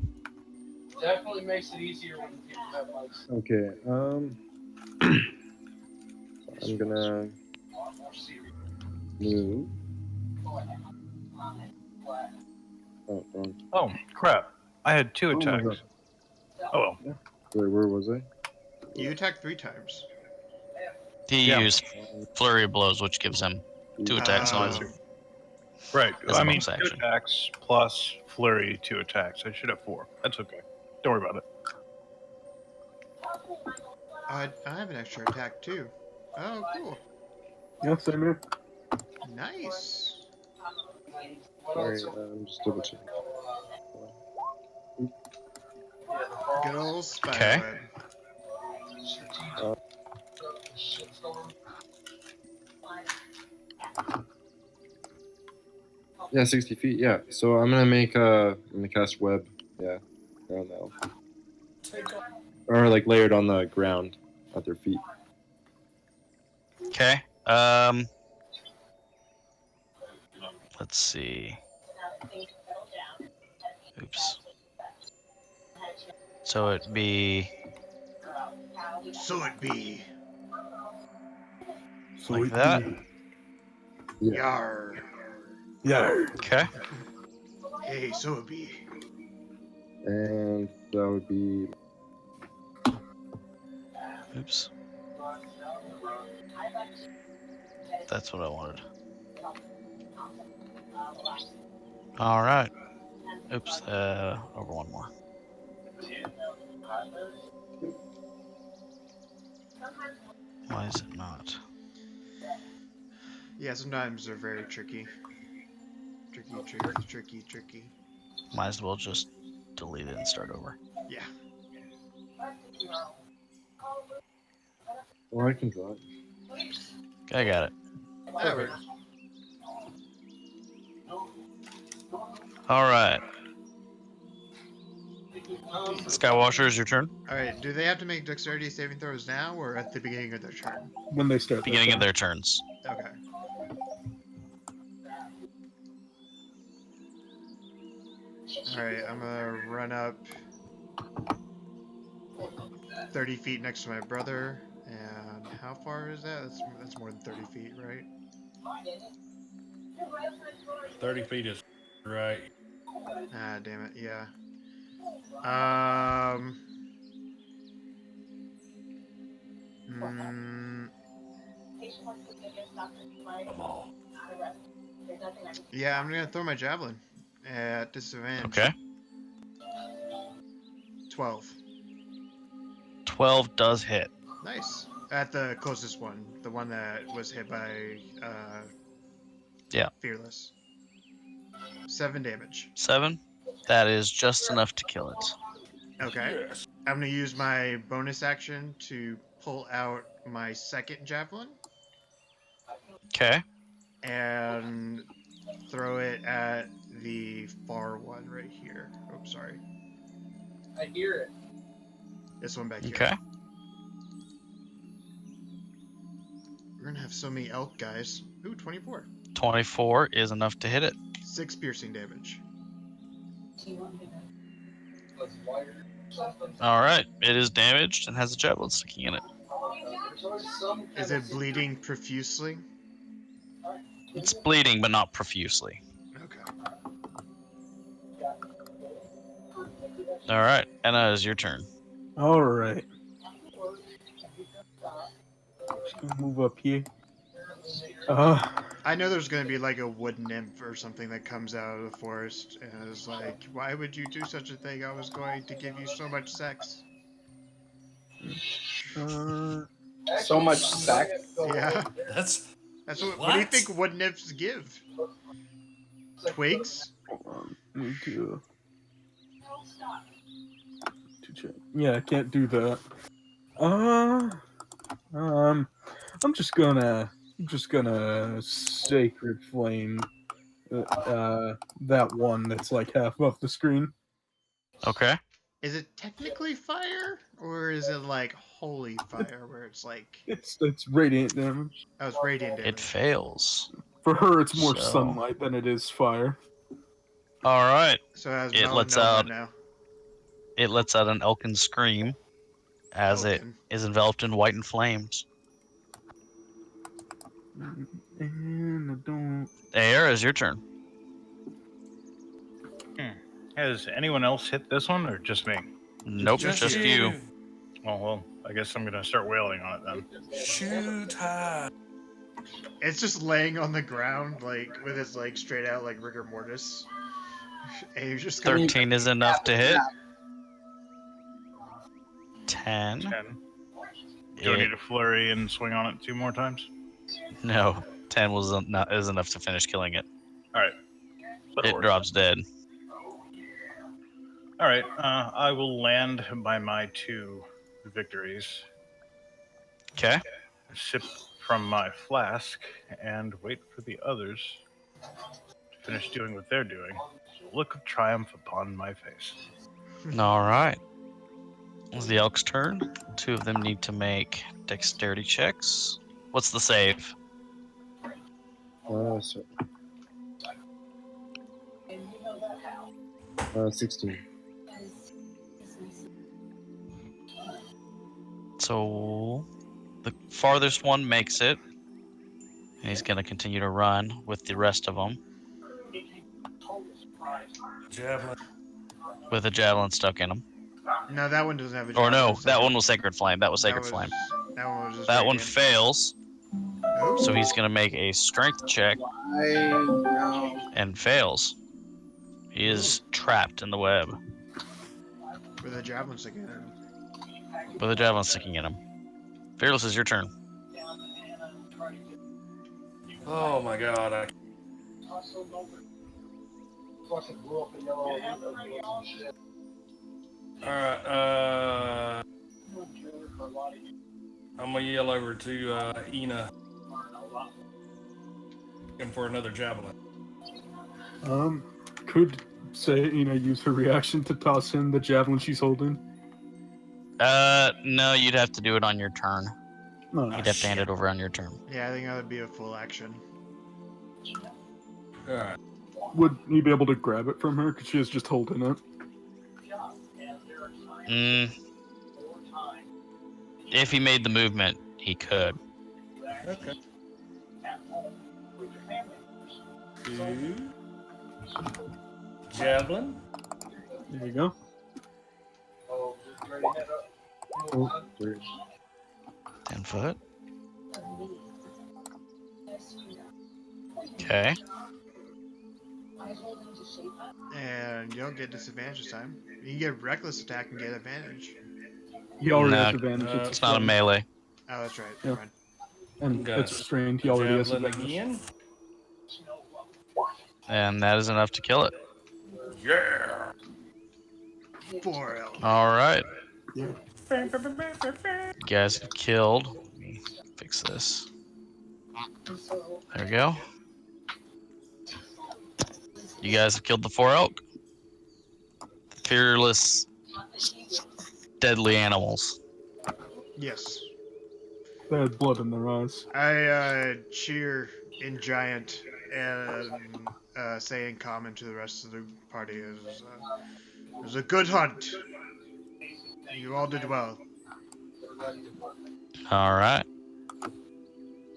[SPEAKER 8] Definitely makes it easier when people have lights.
[SPEAKER 9] Okay. I'm gonna move. Oh, wrong.
[SPEAKER 3] Oh, crap. I had 2
[SPEAKER 9] Oh my
[SPEAKER 3] attacks.
[SPEAKER 9] God.
[SPEAKER 3] Oh, well.
[SPEAKER 9] Wait, where was I?
[SPEAKER 4] You attacked 3 times.
[SPEAKER 6] He
[SPEAKER 3] Yeah.
[SPEAKER 6] used Flurry of Blows, which gives him 2 attacks on his.
[SPEAKER 3] Right.
[SPEAKER 6] As a
[SPEAKER 3] I mean,
[SPEAKER 6] bonus
[SPEAKER 3] 2
[SPEAKER 6] action.
[SPEAKER 3] attacks plus flurry, 2 attacks. I should have 4. That's okay. Don't worry about it.
[SPEAKER 4] I have an extra attack too. Oh, cool.
[SPEAKER 2] Yeah, same here.
[SPEAKER 4] Nice.
[SPEAKER 9] Sorry, I'm just double checking.
[SPEAKER 4] Good old spider
[SPEAKER 6] Okay.
[SPEAKER 4] web.
[SPEAKER 9] Yeah, 60 feet. Yeah. So I'm gonna cast web. Yeah, around that. Or like layered on the ground at their feet.
[SPEAKER 6] Okay. Let's see. Oops. So it'd be
[SPEAKER 4] So it be.
[SPEAKER 2] So
[SPEAKER 6] like
[SPEAKER 2] we-
[SPEAKER 6] that.
[SPEAKER 9] Yeah.
[SPEAKER 4] Yar.
[SPEAKER 2] Yeah.
[SPEAKER 6] Okay.
[SPEAKER 4] Hey, so it be.
[SPEAKER 9] And that would be
[SPEAKER 6] Oops. That's what I wanted. All right. Oops. Over one more. Why is it not?
[SPEAKER 4] Yeah, sometimes they're very tricky. Tricky.
[SPEAKER 6] Might as well just delete it and start over.
[SPEAKER 4] Yeah.
[SPEAKER 9] Or I can draw it.
[SPEAKER 6] I got it.
[SPEAKER 4] That works.
[SPEAKER 6] All right. Skywatcher, is your turn.
[SPEAKER 4] All right. Do they have to make dexterity saving throws now or at the beginning of their turn?
[SPEAKER 2] When they start.
[SPEAKER 6] Beginning of their turns.
[SPEAKER 4] Okay. All right. I'm gonna run up 30 feet next to my brother. And how far is that? That's more than 30 feet, right?
[SPEAKER 7] 30 feet is right.
[SPEAKER 4] Ah, damn it. Yeah.
[SPEAKER 7] Come on.
[SPEAKER 4] Yeah, I'm gonna throw my javelin at disadvantage.
[SPEAKER 6] Okay.
[SPEAKER 4] 12.
[SPEAKER 6] 12 does hit.
[SPEAKER 4] Nice. At the closest one, the one that was hit by
[SPEAKER 6] Yeah.
[SPEAKER 4] Fearless. 7 damage.
[SPEAKER 6] 7. That is just enough to kill it.
[SPEAKER 4] Okay.
[SPEAKER 7] Yes.
[SPEAKER 4] I'm gonna use my bonus action to pull out my second javelin
[SPEAKER 6] Okay.
[SPEAKER 4] and throw it at the far one right here. Oh, sorry.
[SPEAKER 8] I hear it.
[SPEAKER 4] This one back here.
[SPEAKER 6] Okay.
[SPEAKER 4] We're gonna have so many elk guys. Ooh, 24.
[SPEAKER 6] 24 is enough to hit it.
[SPEAKER 4] 6 piercing damage.
[SPEAKER 6] All right. It is damaged and has a javelin sticking in it.
[SPEAKER 4] Is it bleeding profusely?
[SPEAKER 6] It's bleeding, but not profusely.
[SPEAKER 4] Okay.
[SPEAKER 6] All right. Anna, is your turn.
[SPEAKER 2] All right. Just gonna move up here.
[SPEAKER 4] I know there's gonna be like a wood nymph or something that comes out of the forest and is like, why would you do such a thing? I was going to give you so much sex.
[SPEAKER 1] So much sex.
[SPEAKER 4] Yeah.
[SPEAKER 7] That's
[SPEAKER 4] That's what do you
[SPEAKER 7] What?
[SPEAKER 4] think wood nymphs give? Twigs?
[SPEAKER 2] Hold on. Let me do. Yeah, I can't do that. I'm just gonna sacred flame that one that's like half off the screen.
[SPEAKER 6] Okay.
[SPEAKER 4] Is it technically fire? Or is it like holy fire where it's like
[SPEAKER 2] It's radiant damage.
[SPEAKER 4] oh, it's radiant damage.
[SPEAKER 6] It fails.
[SPEAKER 2] For her, it's more
[SPEAKER 6] So-
[SPEAKER 2] sunlight than it is fire.
[SPEAKER 6] All right.
[SPEAKER 4] So it has
[SPEAKER 6] It lets
[SPEAKER 4] melanoma
[SPEAKER 6] out-
[SPEAKER 4] now.
[SPEAKER 6] It lets out an elkin scream as it
[SPEAKER 4] Elkin.
[SPEAKER 6] is enveloped in white and flames.
[SPEAKER 2] And I don't.
[SPEAKER 6] Air, is your turn.
[SPEAKER 3] Has anyone else hit this one, or just me?
[SPEAKER 6] Nope, just you.
[SPEAKER 3] Oh, well, I guess I'm gonna start wailing on it then.
[SPEAKER 7] Shoot high.
[SPEAKER 4] It's just laying on the ground like with its like straight out like rigor mortis. And you're just gonna
[SPEAKER 6] 13 is enough to hit. 10.
[SPEAKER 3] 10. Do I
[SPEAKER 6] It-
[SPEAKER 3] need to flurry and swing on it 2 more times?
[SPEAKER 6] No, 10 is enough to finish killing it.
[SPEAKER 3] All right. That'll
[SPEAKER 6] It
[SPEAKER 3] work.
[SPEAKER 6] drops dead.
[SPEAKER 3] All right. I will land by my 2 victories.
[SPEAKER 6] Okay.
[SPEAKER 3] Sip from my flask and wait for the others to finish doing what they're doing. Look of triumph upon my face.
[SPEAKER 6] All right. It's the elk's turn. 2 of them need to make dexterity checks. What's the save?
[SPEAKER 9] So, 16.
[SPEAKER 6] So the farthest one makes it. And he's going to continue to run with the rest of them
[SPEAKER 7] Javelin.
[SPEAKER 6] with a javelin stuck in him.
[SPEAKER 4] No, that one doesn't have a
[SPEAKER 6] Or no,
[SPEAKER 4] javelin, so
[SPEAKER 6] that one was Sacred Flame. That was
[SPEAKER 4] that
[SPEAKER 6] Sacred
[SPEAKER 4] was-
[SPEAKER 6] Flame.
[SPEAKER 4] That one was just
[SPEAKER 6] That one
[SPEAKER 4] radiant.
[SPEAKER 6] fails.
[SPEAKER 4] Oh.
[SPEAKER 6] So he's going to make a strength check and fails. He is trapped in the web
[SPEAKER 4] With a javelin sticking in him.
[SPEAKER 6] with a javelin sticking in him. Fearless, is your turn.
[SPEAKER 7] Oh my god. Alright, I'm gonna yell over to Ina. Looking for another javelin.
[SPEAKER 2] Could say use her reaction to toss in the javelin she's holding.
[SPEAKER 6] No, you'd have to do it on your turn.
[SPEAKER 2] No.
[SPEAKER 6] You'd have to hand it over on your turn.
[SPEAKER 4] Yeah, I think that would be a full action.
[SPEAKER 7] Alright.
[SPEAKER 2] Would he be able to grab it from her? Because she is just holding it.
[SPEAKER 6] If he made the movement, he could.
[SPEAKER 7] Okay. 2. Javelin.
[SPEAKER 2] There you go.
[SPEAKER 9] Oh, 3.
[SPEAKER 6] 10 foot. Okay.
[SPEAKER 4] And you don't get disadvantage this time. You can get reckless attack and get advantage.
[SPEAKER 2] He already
[SPEAKER 6] No,
[SPEAKER 2] has advantage.
[SPEAKER 6] It's not a melee.
[SPEAKER 4] Oh, that's right.
[SPEAKER 2] Yeah.
[SPEAKER 4] Never mind.
[SPEAKER 2] And
[SPEAKER 7] Got
[SPEAKER 2] it's restrained. He already has
[SPEAKER 7] Javelin
[SPEAKER 2] advantage.
[SPEAKER 7] again.
[SPEAKER 6] And that is enough to kill it.
[SPEAKER 7] Yeah.
[SPEAKER 4] 4 L.
[SPEAKER 6] Alright.
[SPEAKER 2] Yeah.
[SPEAKER 6] You guys have killed. Let me fix this. There we go. You guys have killed the 4 elk. Fearless, deadly animals.
[SPEAKER 4] Yes.
[SPEAKER 2] They had blood in their eyes.
[SPEAKER 4] I cheer in giant and say in common to the rest of the party, it was a good hunt. You all did well.
[SPEAKER 6] Alright.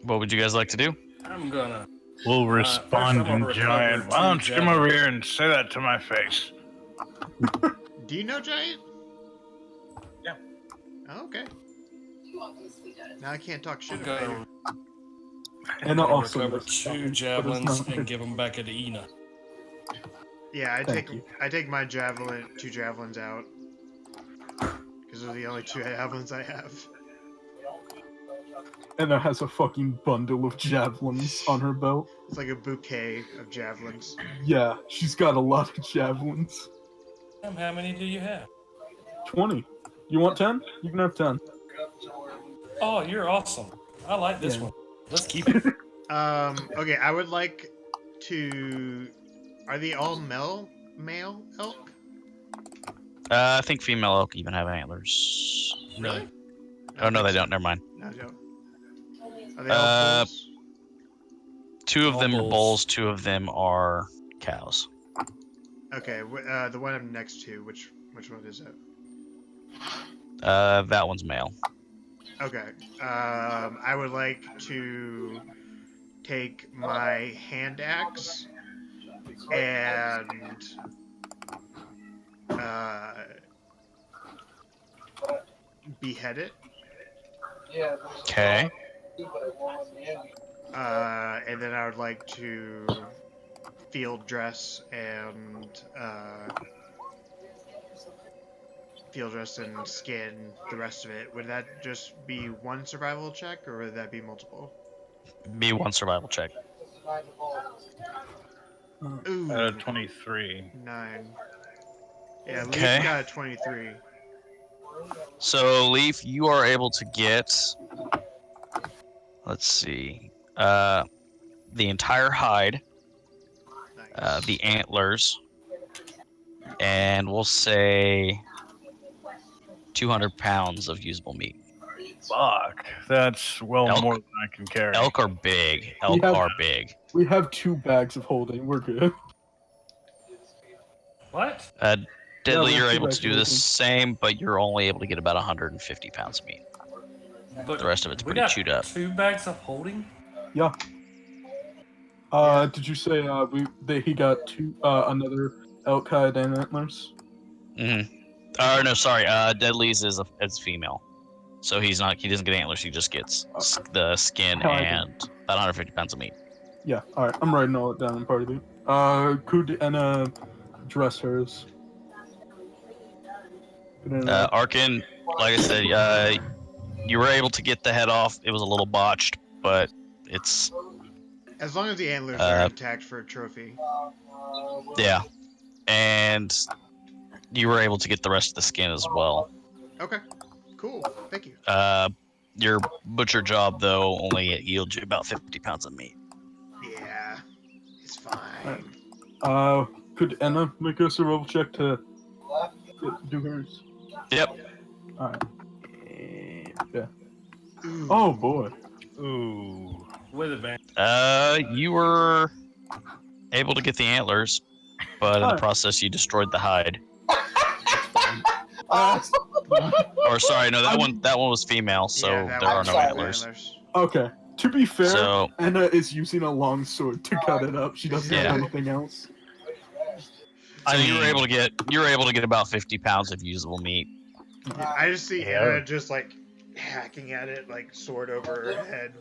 [SPEAKER 6] What would you guys like to do?
[SPEAKER 7] I'm gonna.
[SPEAKER 3] We'll respond
[SPEAKER 7] first I'm
[SPEAKER 3] in
[SPEAKER 7] gonna
[SPEAKER 3] giant.
[SPEAKER 7] recover
[SPEAKER 3] Why don't you
[SPEAKER 7] 2
[SPEAKER 3] come over
[SPEAKER 7] javelins.
[SPEAKER 3] here and say that to my face?
[SPEAKER 4] Do you know giant?
[SPEAKER 3] Yeah.
[SPEAKER 4] Oh, okay. Now I can't talk shit
[SPEAKER 7] I'm
[SPEAKER 4] about
[SPEAKER 7] gonna,
[SPEAKER 4] you.
[SPEAKER 2] And
[SPEAKER 7] I'm gonna
[SPEAKER 2] also
[SPEAKER 7] recover
[SPEAKER 2] this
[SPEAKER 7] 2
[SPEAKER 2] but it's
[SPEAKER 7] javelins
[SPEAKER 2] not-
[SPEAKER 7] and give them back to Ina.
[SPEAKER 4] Yeah,
[SPEAKER 2] Thank you.
[SPEAKER 4] I take my 2 javelins out. Because they're the only 2 javelins I have.
[SPEAKER 2] Anna has a fucking bundle of javelins on her belt.
[SPEAKER 4] It's like a bouquet of javelins.
[SPEAKER 2] Yeah, she's got a lot of javelins.
[SPEAKER 7] How many do you have?
[SPEAKER 2] 20. You want 10? You can have 10.
[SPEAKER 7] Oh, you're awesome. I like this
[SPEAKER 2] Yeah.
[SPEAKER 7] one. Let's keep it.
[SPEAKER 4] Okay, I would like to... Are they all male elk?
[SPEAKER 6] I think female elk even have antlers.
[SPEAKER 4] Really?
[SPEAKER 6] Oh, no, they don't. Never mind.
[SPEAKER 4] No, they don't. Are they all bulls?
[SPEAKER 6] 2 of
[SPEAKER 7] All
[SPEAKER 6] them are
[SPEAKER 7] bulls.
[SPEAKER 6] bulls, 2 of them are cows.
[SPEAKER 4] Okay, the one I'm next to, which one is it?
[SPEAKER 6] That one's male.
[SPEAKER 4] Okay. I would like to take my hand axe and behead it.
[SPEAKER 6] Okay.
[SPEAKER 4] And then I would like to field dress and skin the rest of it. Would that just be 1 survival check, or would that be multiple?
[SPEAKER 6] Be 1 survival check.
[SPEAKER 4] Ooh,
[SPEAKER 3] 23.
[SPEAKER 4] 9. Yeah, Leaf
[SPEAKER 6] Okay.
[SPEAKER 4] got a 23.
[SPEAKER 6] So, Leaf, you are able to get, let's see, the entire hide,
[SPEAKER 4] Nice.
[SPEAKER 6] the antlers, and we'll say 200 pounds of usable meat.
[SPEAKER 3] Fuck. That's well
[SPEAKER 6] Elk?
[SPEAKER 3] more than I can carry.
[SPEAKER 6] Elk are big. Elk
[SPEAKER 2] have-
[SPEAKER 6] are big.
[SPEAKER 2] We have 2 bags of holding. We're good.
[SPEAKER 7] What?
[SPEAKER 6] Deadly,
[SPEAKER 2] Yeah,
[SPEAKER 6] you're
[SPEAKER 2] let's
[SPEAKER 6] able
[SPEAKER 2] do
[SPEAKER 6] to do the
[SPEAKER 2] that.
[SPEAKER 6] same, but you're only able to get about 150 pounds of meat.
[SPEAKER 7] But
[SPEAKER 6] The rest of it's
[SPEAKER 7] we
[SPEAKER 6] pretty
[SPEAKER 7] got
[SPEAKER 6] chewed up.
[SPEAKER 7] 2 bags of holding?
[SPEAKER 2] Yeah.
[SPEAKER 4] Yeah.
[SPEAKER 2] Did you say he got 2 another elk hide and antlers?
[SPEAKER 6] No, sorry. Deadly's is female, so he doesn't get antlers. He just gets the skin
[SPEAKER 2] Hide.
[SPEAKER 6] and about 150 pounds of meat.
[SPEAKER 2] Yeah. All right. I'm writing all it down in part of it. Could Anna dress hers?
[SPEAKER 6] Arkin, like I said, you were able to get the head off. It was a little botched, but it's
[SPEAKER 4] As long as the antlers are intact for a trophy.
[SPEAKER 6] yeah, and you were able to get the rest of the skin as well.
[SPEAKER 4] Okay, cool. Thank you.
[SPEAKER 6] Your butcher job though only yields you about 50 pounds of meat.
[SPEAKER 4] Yeah, it's fine.
[SPEAKER 2] Could Enna make a survival check to do hers?
[SPEAKER 6] Yep.
[SPEAKER 2] Alright. Yeah.
[SPEAKER 4] Ooh.
[SPEAKER 2] Oh boy.
[SPEAKER 3] Ooh.
[SPEAKER 7] With advantage.
[SPEAKER 6] You were able to get the antlers, but in the process you destroyed the hide. Or sorry, no, that one was female, so
[SPEAKER 4] Yeah,
[SPEAKER 6] there are no antlers.
[SPEAKER 2] Okay. To be fair,
[SPEAKER 6] So-
[SPEAKER 2] Enna is using a long sword to cut it up. She doesn't have anything else.
[SPEAKER 6] So you were able to get about 50 pounds of usable meat.
[SPEAKER 4] I just see Anna just like hacking at it, like sword over her head.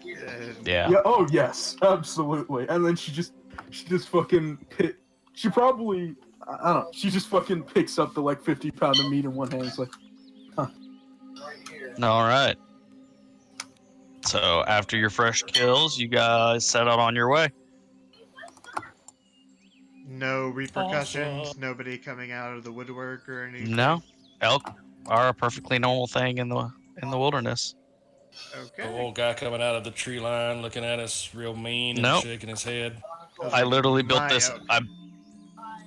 [SPEAKER 6] Yeah.
[SPEAKER 2] Yeah. Oh yes, absolutely. And then she just fucking she probably I don't know. She just fucking picks up the like 50-pound of meat in one hand. It's like, huh.
[SPEAKER 6] All right. So after your fresh kills, you guys set out on your way.
[SPEAKER 4] No repercussions. Nobody coming out of the woodwork or anything.
[SPEAKER 6] No, elk are a perfectly normal thing in the wilderness.
[SPEAKER 4] Okay.
[SPEAKER 7] The old guy coming out of the tree line, looking at us real mean and
[SPEAKER 6] Nope.
[SPEAKER 7] shaking his head.
[SPEAKER 6] I literally built
[SPEAKER 4] my
[SPEAKER 6] this.
[SPEAKER 4] elk.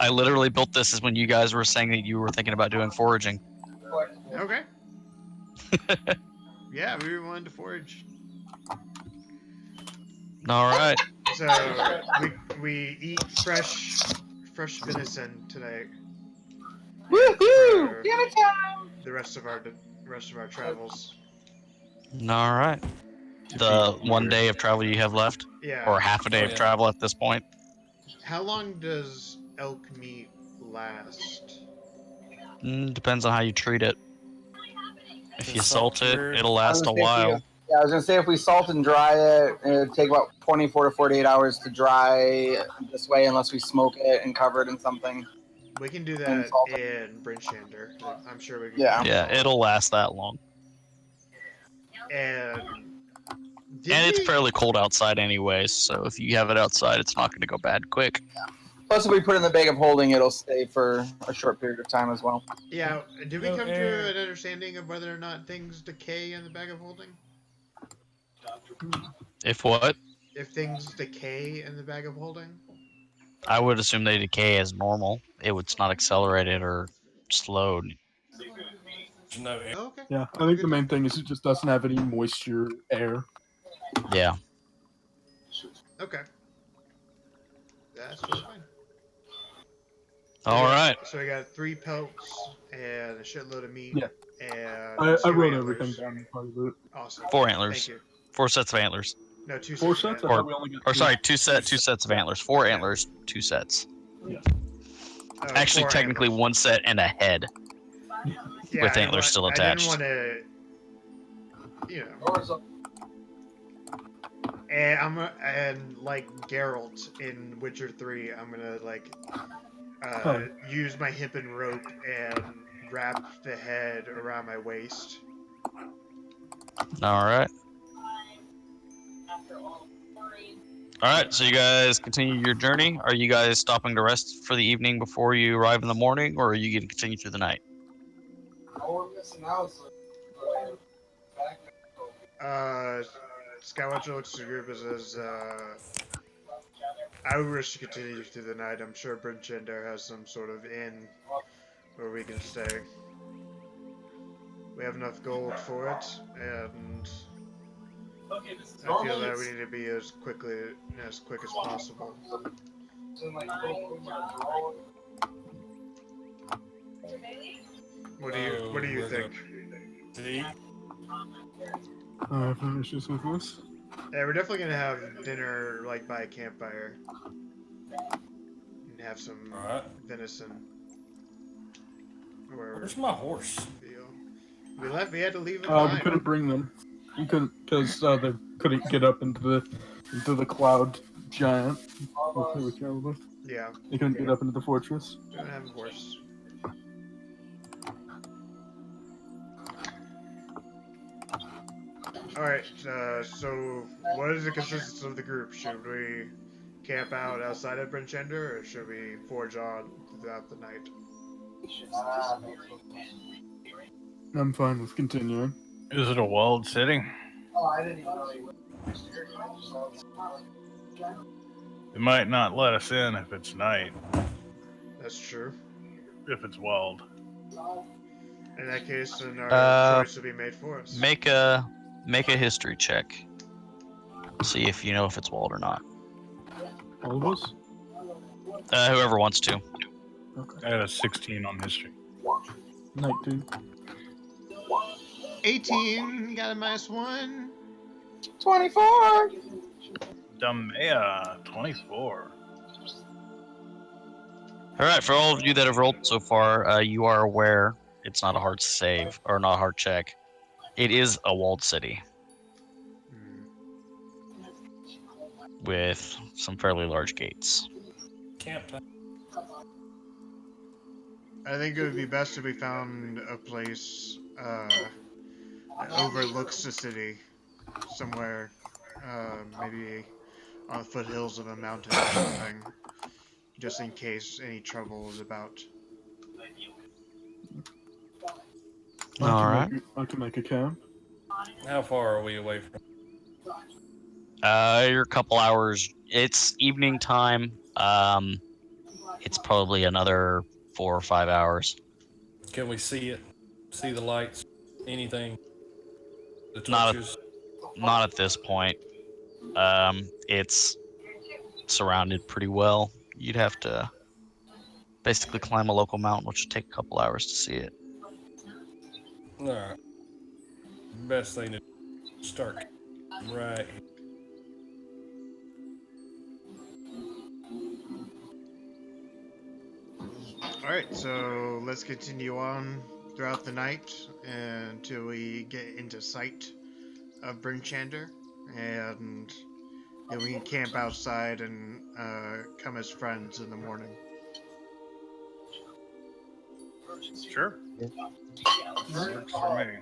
[SPEAKER 6] I literally built this as when you guys were saying that you were thinking about doing foraging.
[SPEAKER 4] Okay. Yeah, we were wanting to forage.
[SPEAKER 6] All right.
[SPEAKER 4] So we eat fresh venison tonight.
[SPEAKER 1] Woohoo!
[SPEAKER 4] For
[SPEAKER 1] Dinner time!
[SPEAKER 4] the rest of our travels.
[SPEAKER 6] All right. The one day of travel you have left,
[SPEAKER 4] Yeah.
[SPEAKER 6] or half a day of travel at this point.
[SPEAKER 4] How long does elk meat last?
[SPEAKER 6] Depends on how you treat it. If you
[SPEAKER 7] Just
[SPEAKER 6] salt it,
[SPEAKER 7] cured.
[SPEAKER 6] it'll last a while.
[SPEAKER 1] Yeah, I was gonna say if we salt and dry it, it'd take about 24 to 48 hours to dry this way, unless we smoke it and cover it in something.
[SPEAKER 4] We can do
[SPEAKER 1] And
[SPEAKER 4] that
[SPEAKER 1] salt
[SPEAKER 4] in Brinchander. I'm sure we can.
[SPEAKER 1] Yeah.
[SPEAKER 6] Yeah, it'll last that long.
[SPEAKER 4] And
[SPEAKER 6] And it's fairly cold outside anyways, so if you have it outside, it's not going to go bad quick.
[SPEAKER 1] Plus, if we put it in the bag of holding, it'll stay for a short period of time as well.
[SPEAKER 4] Yeah, did we come to an understanding of whether or not things decay in the bag of holding?
[SPEAKER 6] If what?
[SPEAKER 4] If things decay in the bag of holding?
[SPEAKER 6] I would assume they decay as normal. It's not accelerated or slowed.
[SPEAKER 7] No air.
[SPEAKER 4] Oh, okay.
[SPEAKER 2] Yeah, I think the main thing is it just doesn't have any moisture, air.
[SPEAKER 6] Yeah.
[SPEAKER 4] Okay. That's totally fine.
[SPEAKER 6] All right.
[SPEAKER 4] So we got 3 pelts and a shitload of meat.
[SPEAKER 2] Yeah.
[SPEAKER 4] And
[SPEAKER 2] I
[SPEAKER 4] 2
[SPEAKER 2] wrote
[SPEAKER 4] antlers.
[SPEAKER 2] everything down in part of it.
[SPEAKER 4] Awesome.
[SPEAKER 6] 4 antlers.
[SPEAKER 4] Thank you.
[SPEAKER 6] 4 sets of antlers.
[SPEAKER 4] No, 2
[SPEAKER 2] 4
[SPEAKER 4] sets.
[SPEAKER 2] sets? I
[SPEAKER 6] Or-
[SPEAKER 2] thought we only got
[SPEAKER 6] Or
[SPEAKER 2] 2.
[SPEAKER 6] sorry, two sets of antlers. 4 antlers, 2 sets. Actually,
[SPEAKER 4] 4
[SPEAKER 6] technically
[SPEAKER 4] antlers.
[SPEAKER 6] 1 set and a head.
[SPEAKER 4] Yeah,
[SPEAKER 6] with
[SPEAKER 4] I didn't
[SPEAKER 6] antlers still attached.
[SPEAKER 4] I didn't want to, you know. And like Geralt in Witcher 3, I'm gonna like use my hip and rope and wrap the head around my waist.
[SPEAKER 6] All right. All right, so you guys continue your journey. Are you guys stopping to rest for the evening before you arrive in the morning, or are you going to continue through the night?
[SPEAKER 4] Skywatcher looks to the group and says, I wish to continue through the night. I'm sure Brinchander has some sort of inn where we can stay. We have enough gold for it, and I feel that we need to be as quick as possible. What do you think?
[SPEAKER 7] See?
[SPEAKER 2] I have no issues with this.
[SPEAKER 4] Yeah, we're definitely gonna have dinner like by a campfire and have some venison.
[SPEAKER 7] Where's my horse?
[SPEAKER 4] We had to leave it.
[SPEAKER 2] We couldn't bring them. We couldn't because they couldn't get up into the cloud giant.
[SPEAKER 4] Yeah.
[SPEAKER 2] They couldn't get up into the fortress.
[SPEAKER 4] We don't have a horse. Alright, so what is the consensus of the group? Should we camp out outside of Brinchender, or should we forge on throughout the night?
[SPEAKER 2] I'm fine with continuing.
[SPEAKER 3] Is it a walled city?
[SPEAKER 8] Oh, I didn't even know you.
[SPEAKER 3] They might not let us in if it's night,
[SPEAKER 4] That's true.
[SPEAKER 3] if it's walled.
[SPEAKER 4] In that case, then our choice will be made for us.
[SPEAKER 6] Make a history check. See if you know if it's walled or not.
[SPEAKER 2] All of us?
[SPEAKER 6] Whoever wants to.
[SPEAKER 2] Okay.
[SPEAKER 3] I had a 16 on history.
[SPEAKER 2] 19.
[SPEAKER 4] 18, got a -1.
[SPEAKER 1] 24.
[SPEAKER 3] Damaia, 24.
[SPEAKER 6] All right, for all of you that have rolled so far, you are aware it's not a hard save or not a hard check. It is a walled city with some fairly large gates.
[SPEAKER 7] Camp time.
[SPEAKER 4] I think it would be best if we found a place that overlooks the city, somewhere, maybe on the foothills of a mountain or something, just in case any trouble is about.
[SPEAKER 6] All right.
[SPEAKER 2] I can make a camp.
[SPEAKER 7] How far are we away from?
[SPEAKER 6] You're a couple hours. It's evening time. It's probably another 4 or 5 hours.
[SPEAKER 7] Can we see it? See the lights? Anything? The
[SPEAKER 6] Not
[SPEAKER 7] torches?
[SPEAKER 6] Not at this point. It's surrounded pretty well. You'd have to basically climb a local mountain, which would take a couple hours to see it.
[SPEAKER 7] Alright. Best thing to start right.
[SPEAKER 4] Alright, so let's continue on throughout the night until we get into sight of Brinchander, and then we can camp outside and come as friends in the morning.
[SPEAKER 3] Sure. Works for me.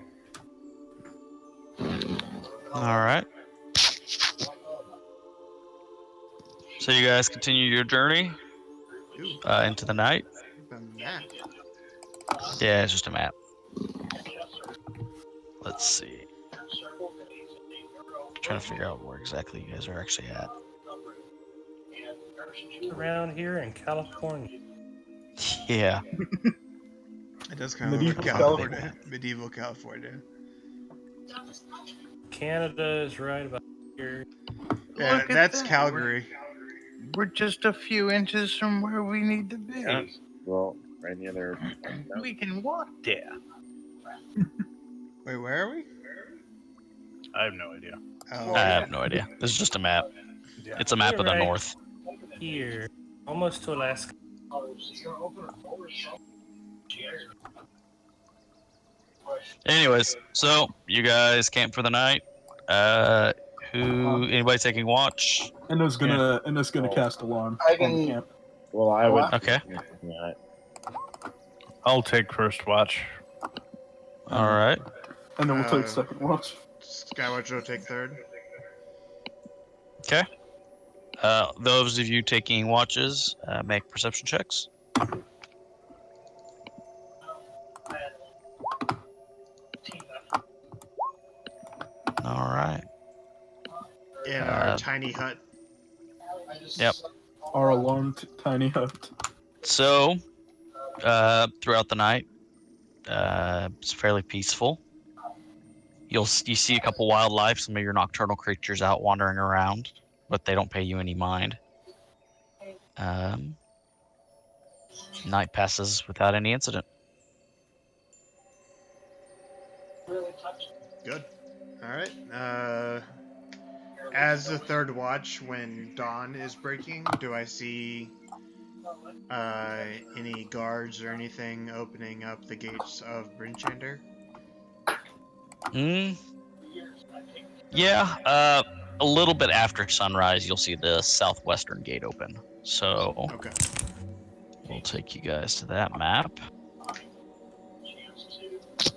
[SPEAKER 6] All right. So you guys continue your journey into the night.
[SPEAKER 4] The map.
[SPEAKER 6] Yeah, it's just a map. Let's see. I'm trying to figure out where exactly you guys are actually at.
[SPEAKER 7] Around here in California.
[SPEAKER 6] Yeah.
[SPEAKER 4] It does kind of
[SPEAKER 2] Medieval
[SPEAKER 4] look like California. Medieval California.
[SPEAKER 7] Canada is right about here.
[SPEAKER 4] Yeah,
[SPEAKER 3] Look at
[SPEAKER 4] that's
[SPEAKER 3] that.
[SPEAKER 4] Calgary.
[SPEAKER 3] We're just a few inches from where we need to be.
[SPEAKER 5] Yeah. Well, right near there.
[SPEAKER 3] We can walk there.
[SPEAKER 4] Wait, where are we?
[SPEAKER 3] I have no idea.
[SPEAKER 4] Oh,
[SPEAKER 6] I have no idea. This is just a map.
[SPEAKER 3] Yeah.
[SPEAKER 6] It's a map of the
[SPEAKER 7] Right.
[SPEAKER 6] north.
[SPEAKER 7] Here. Almost to Alaska.
[SPEAKER 6] Anyways, so you guys camp for the night. Anybody taking watch?
[SPEAKER 2] Enno's gonna cast alarm
[SPEAKER 1] I
[SPEAKER 2] on
[SPEAKER 1] can-
[SPEAKER 2] the camp.
[SPEAKER 5] Well, I would.
[SPEAKER 6] Okay.
[SPEAKER 5] Yeah.
[SPEAKER 3] I'll take first watch.
[SPEAKER 6] All right.
[SPEAKER 2] And then we'll take second watch.
[SPEAKER 4] Skywatch will take third.
[SPEAKER 6] Okay. Those of you taking watches, make perception checks. All right.
[SPEAKER 4] In our tiny hut.
[SPEAKER 6] Yep.
[SPEAKER 2] Our alarmed tiny hut.
[SPEAKER 6] So, throughout the night, it's fairly peaceful. You see a couple wildlife, some of your nocturnal creatures out wandering around, but they don't pay you any mind. Night passes without any incident.
[SPEAKER 4] Good. Alright. As the third watch, when dawn is breaking, do I see any guards or anything opening up the gates of Brinchander?
[SPEAKER 6] Yeah, a little bit after sunrise, you'll see the southwestern gate open. So
[SPEAKER 4] Okay.
[SPEAKER 6] we'll take you guys to that map.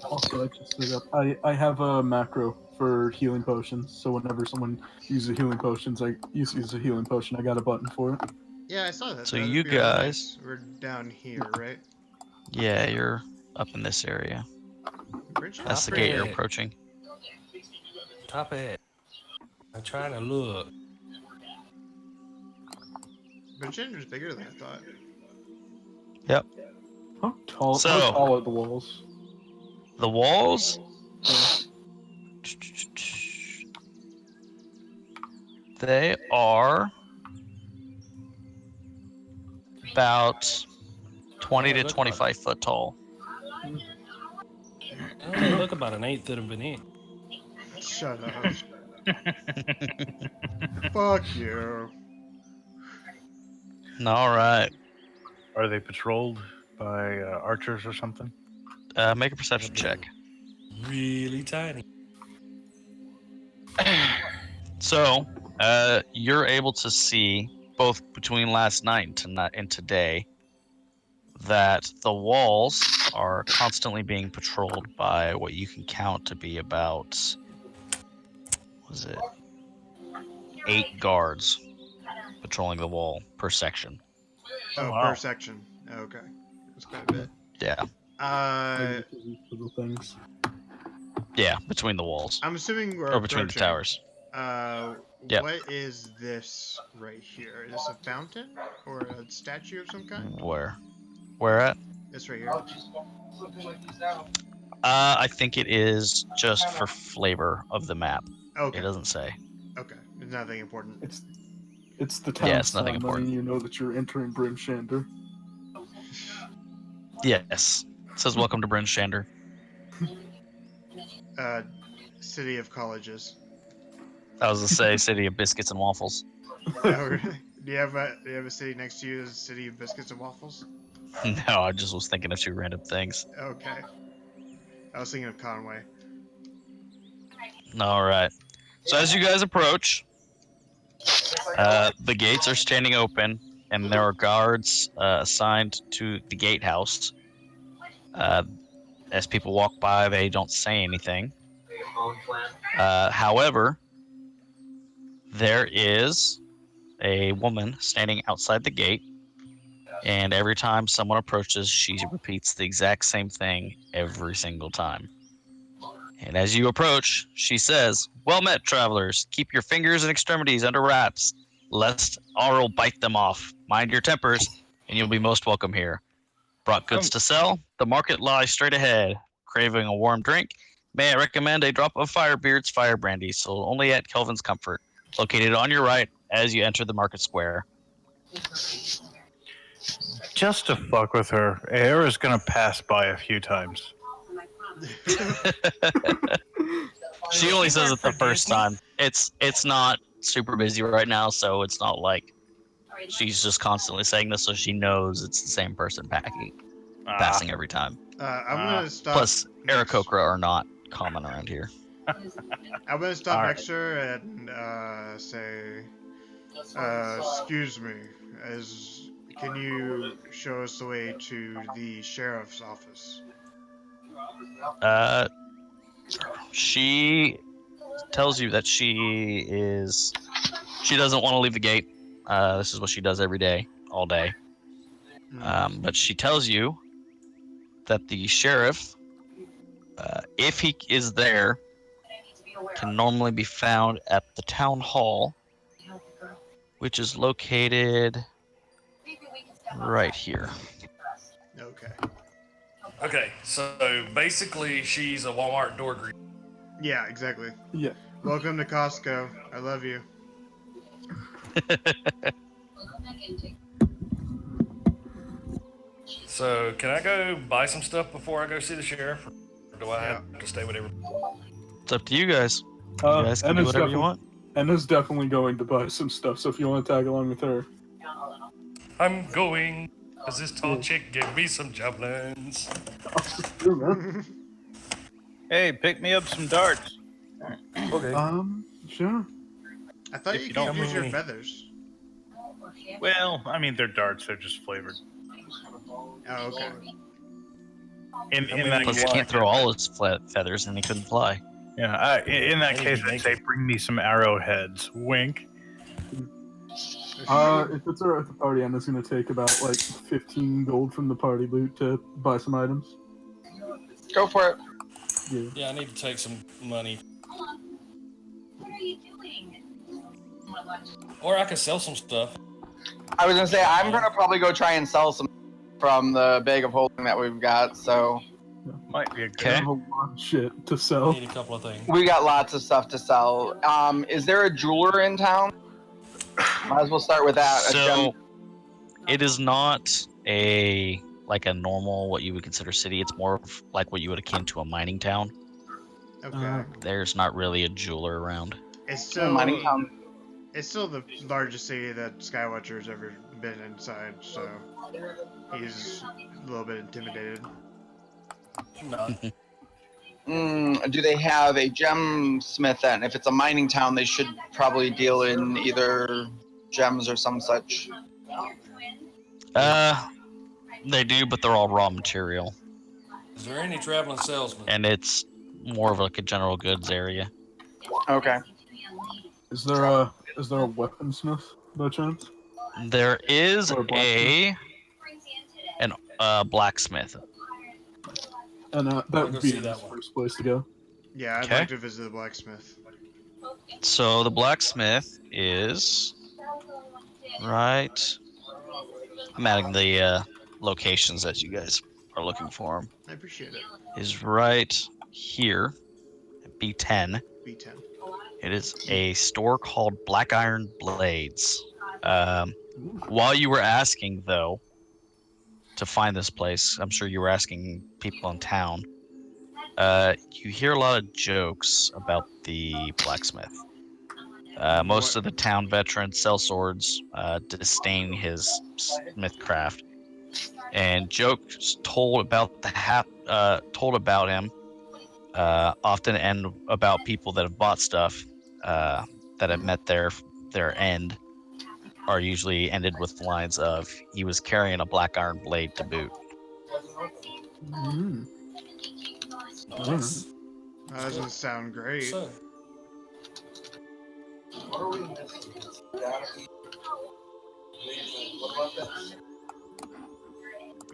[SPEAKER 2] Also, I just set up. I have a macro for healing potions. So whenever someone uses healing potions, I use a healing potion. I got a button for it.
[SPEAKER 4] Yeah, I saw that.
[SPEAKER 6] So
[SPEAKER 4] That'd
[SPEAKER 6] you
[SPEAKER 4] be really
[SPEAKER 6] guys,
[SPEAKER 4] nice. We're down here, right?
[SPEAKER 6] yeah, you're up in this area.
[SPEAKER 4] Bridget?
[SPEAKER 6] That's the gate you're approaching.
[SPEAKER 7] Top it. I'm trying to look.
[SPEAKER 4] Bridget's bigger than I thought.
[SPEAKER 6] Yep.
[SPEAKER 2] How tall
[SPEAKER 6] So-
[SPEAKER 2] are the walls?
[SPEAKER 6] The walls? They are about 20 to 25 foot tall.
[SPEAKER 7] Oh, they look about an eighth of an inch.
[SPEAKER 4] Shut up. Fuck you.
[SPEAKER 6] All right.
[SPEAKER 3] Are they patrolled by archers or something?
[SPEAKER 6] Make a perception check.
[SPEAKER 7] Really tiny.
[SPEAKER 6] So, you're able to see both between last night and tonight and today that the walls are constantly being patrolled by what you can count to be about, what is it, 8 guards patrolling the wall per section.
[SPEAKER 4] Oh,
[SPEAKER 3] wow.
[SPEAKER 4] per section. Okay. That's quite a bit.
[SPEAKER 6] Yeah,
[SPEAKER 4] Uh,
[SPEAKER 2] Little things.
[SPEAKER 6] yeah, between the walls
[SPEAKER 4] I'm assuming we're
[SPEAKER 6] or between the
[SPEAKER 4] approaching.
[SPEAKER 6] towers. Yep.
[SPEAKER 4] What is this right here? Is this a fountain or a statue of some kind?
[SPEAKER 6] Where at?
[SPEAKER 4] This right here.
[SPEAKER 6] I think it is just for flavor of the map.
[SPEAKER 4] Okay.
[SPEAKER 6] It doesn't say.
[SPEAKER 4] Okay. It's nothing important.
[SPEAKER 2] It's the town
[SPEAKER 6] Yeah, it's nothing
[SPEAKER 2] sign,
[SPEAKER 6] important.
[SPEAKER 2] letting you know that you're entering Brimshander.
[SPEAKER 6] Yes. It says welcome to Bryn Shander.
[SPEAKER 4] City of colleges.
[SPEAKER 6] I was to say city of biscuits and waffles.
[SPEAKER 4] Oh, really? Do you have a city next to you as a city of biscuits and waffles?
[SPEAKER 6] No, I just was thinking of 2 random things.
[SPEAKER 4] Okay. I was thinking of Conway.
[SPEAKER 6] All right. So as you guys approach, the gates are standing open, and there are guards assigned to the gatehouse. As people walk by, they don't say anything. However, there is a woman standing outside the gate, and every time someone approaches, she repeats the exact same thing every single time. And as you approach, she says, "Well met, travelers. Keep your fingers and extremities under wraps, lest Auril bite them off. Mind your tempers, and you'll be most welcome here. Brought goods to sell. The market lies straight ahead. Craving a warm drink? May I recommend a drop of Firebeard's Fire Brandy, sold only at Kelvin's Comfort, located on your right as you enter the market square."
[SPEAKER 3] Just to fuck with her, Aera's gonna pass by a few times.
[SPEAKER 6] She only says it the first time. It's not super busy right now, so it's not like she's just constantly saying this, so she knows it's the same person passing every time.
[SPEAKER 4] I'm gonna stop.
[SPEAKER 6] Plus, Aarakocra are not common around here.
[SPEAKER 4] I'm gonna stop next to her and say, "Excuse me, can you show us the way to the sheriff's office?"
[SPEAKER 6] She tells you that she doesn't want to leave the gate. This is what she does every day, all day. But she tells you that the sheriff, if he is there, can normally be found at the town hall, which is located right here.
[SPEAKER 4] Okay.
[SPEAKER 7] Okay, so basically she's a Walmart door greeter.
[SPEAKER 4] Yeah, exactly.
[SPEAKER 2] Yeah.
[SPEAKER 4] Welcome to Costco. I love you.
[SPEAKER 7] So can I go buy some stuff before I go see the sheriff? Or do I have to stay with everybody?
[SPEAKER 6] It's up to you guys. You guys can do whatever you want.
[SPEAKER 2] Anna's definitely going to buy some stuff, so if you want to tag along with her.
[SPEAKER 7] I'm going, because this tall chick gave me some javelins.
[SPEAKER 2] Sure, man.
[SPEAKER 3] Hey, pick me up some darts.
[SPEAKER 7] Okay.
[SPEAKER 2] Sure.
[SPEAKER 4] I thought
[SPEAKER 3] If
[SPEAKER 4] you
[SPEAKER 3] you
[SPEAKER 4] could
[SPEAKER 3] don't
[SPEAKER 4] use your
[SPEAKER 7] mind.
[SPEAKER 4] feathers.
[SPEAKER 3] Well, I mean, they're darts. They're just flavored.
[SPEAKER 4] Oh, okay.
[SPEAKER 3] In
[SPEAKER 7] mean,
[SPEAKER 3] that
[SPEAKER 6] Plus, he can't throw all his feathers, and he couldn't fly.
[SPEAKER 3] Yeah, in that
[SPEAKER 7] Maybe
[SPEAKER 3] case, I'd say bring me some arrowheads. Wink.
[SPEAKER 2] If it's alright with the party, I'm just gonna take about like 15 gold from the party loot to buy some items.
[SPEAKER 1] Go for it.
[SPEAKER 2] Yeah.
[SPEAKER 7] Yeah, I need to take some money.
[SPEAKER 10] What are you doing?
[SPEAKER 7] Or I could sell some stuff.
[SPEAKER 1] I was gonna say I'm gonna probably go try and sell some from the bag of holding that we've got. So
[SPEAKER 3] Might be a good.
[SPEAKER 2] I have a lot of shit to sell.
[SPEAKER 7] Need a couple of things.
[SPEAKER 1] we got lots of stuff to sell. Is there a jeweler in town? Might as well start with that.
[SPEAKER 6] So it is not a normal what you would consider city. It's more of like what you would akin to a mining town.
[SPEAKER 4] Okay.
[SPEAKER 6] There's not really a jeweler around.
[SPEAKER 4] It's still
[SPEAKER 1] mining town.
[SPEAKER 4] It's still the largest city that Skywatcher's ever been inside, so he's a little bit intimidated.
[SPEAKER 1] Do they have a gem smith then? If it's a mining town, they should probably deal in either gems or some such.
[SPEAKER 6] They do, but they're all raw material.
[SPEAKER 7] Is there any traveling salesman?
[SPEAKER 6] And it's more of like a general goods area.
[SPEAKER 1] Okay.
[SPEAKER 2] Is there a weaponsmith by chance?
[SPEAKER 6] There is
[SPEAKER 2] Or a blacksmith?
[SPEAKER 6] a blacksmith.
[SPEAKER 2] And that
[SPEAKER 7] I'll
[SPEAKER 2] would
[SPEAKER 7] go
[SPEAKER 2] be
[SPEAKER 7] see
[SPEAKER 2] the
[SPEAKER 7] that one.
[SPEAKER 2] first place to go.
[SPEAKER 4] Yeah, I'd
[SPEAKER 6] Okay.
[SPEAKER 4] like to visit the blacksmith.
[SPEAKER 6] So the blacksmith is right. I'm adding the locations as you guys are looking for him.
[SPEAKER 4] I appreciate it.
[SPEAKER 6] Is right here, B10.
[SPEAKER 4] B10.
[SPEAKER 6] It is a store called Black Iron Blades. While you were asking, though, to find this place, I'm sure you were asking people in town. You hear a lot of jokes about the blacksmith. Most of the town veterans sell swords, disdain his smithcraft, and jokes told about him often end about people that have bought stuff that have met their end are usually ended with lines of "he was carrying a black iron blade to boot."
[SPEAKER 7] Nice.
[SPEAKER 4] That doesn't sound great.
[SPEAKER 7] So,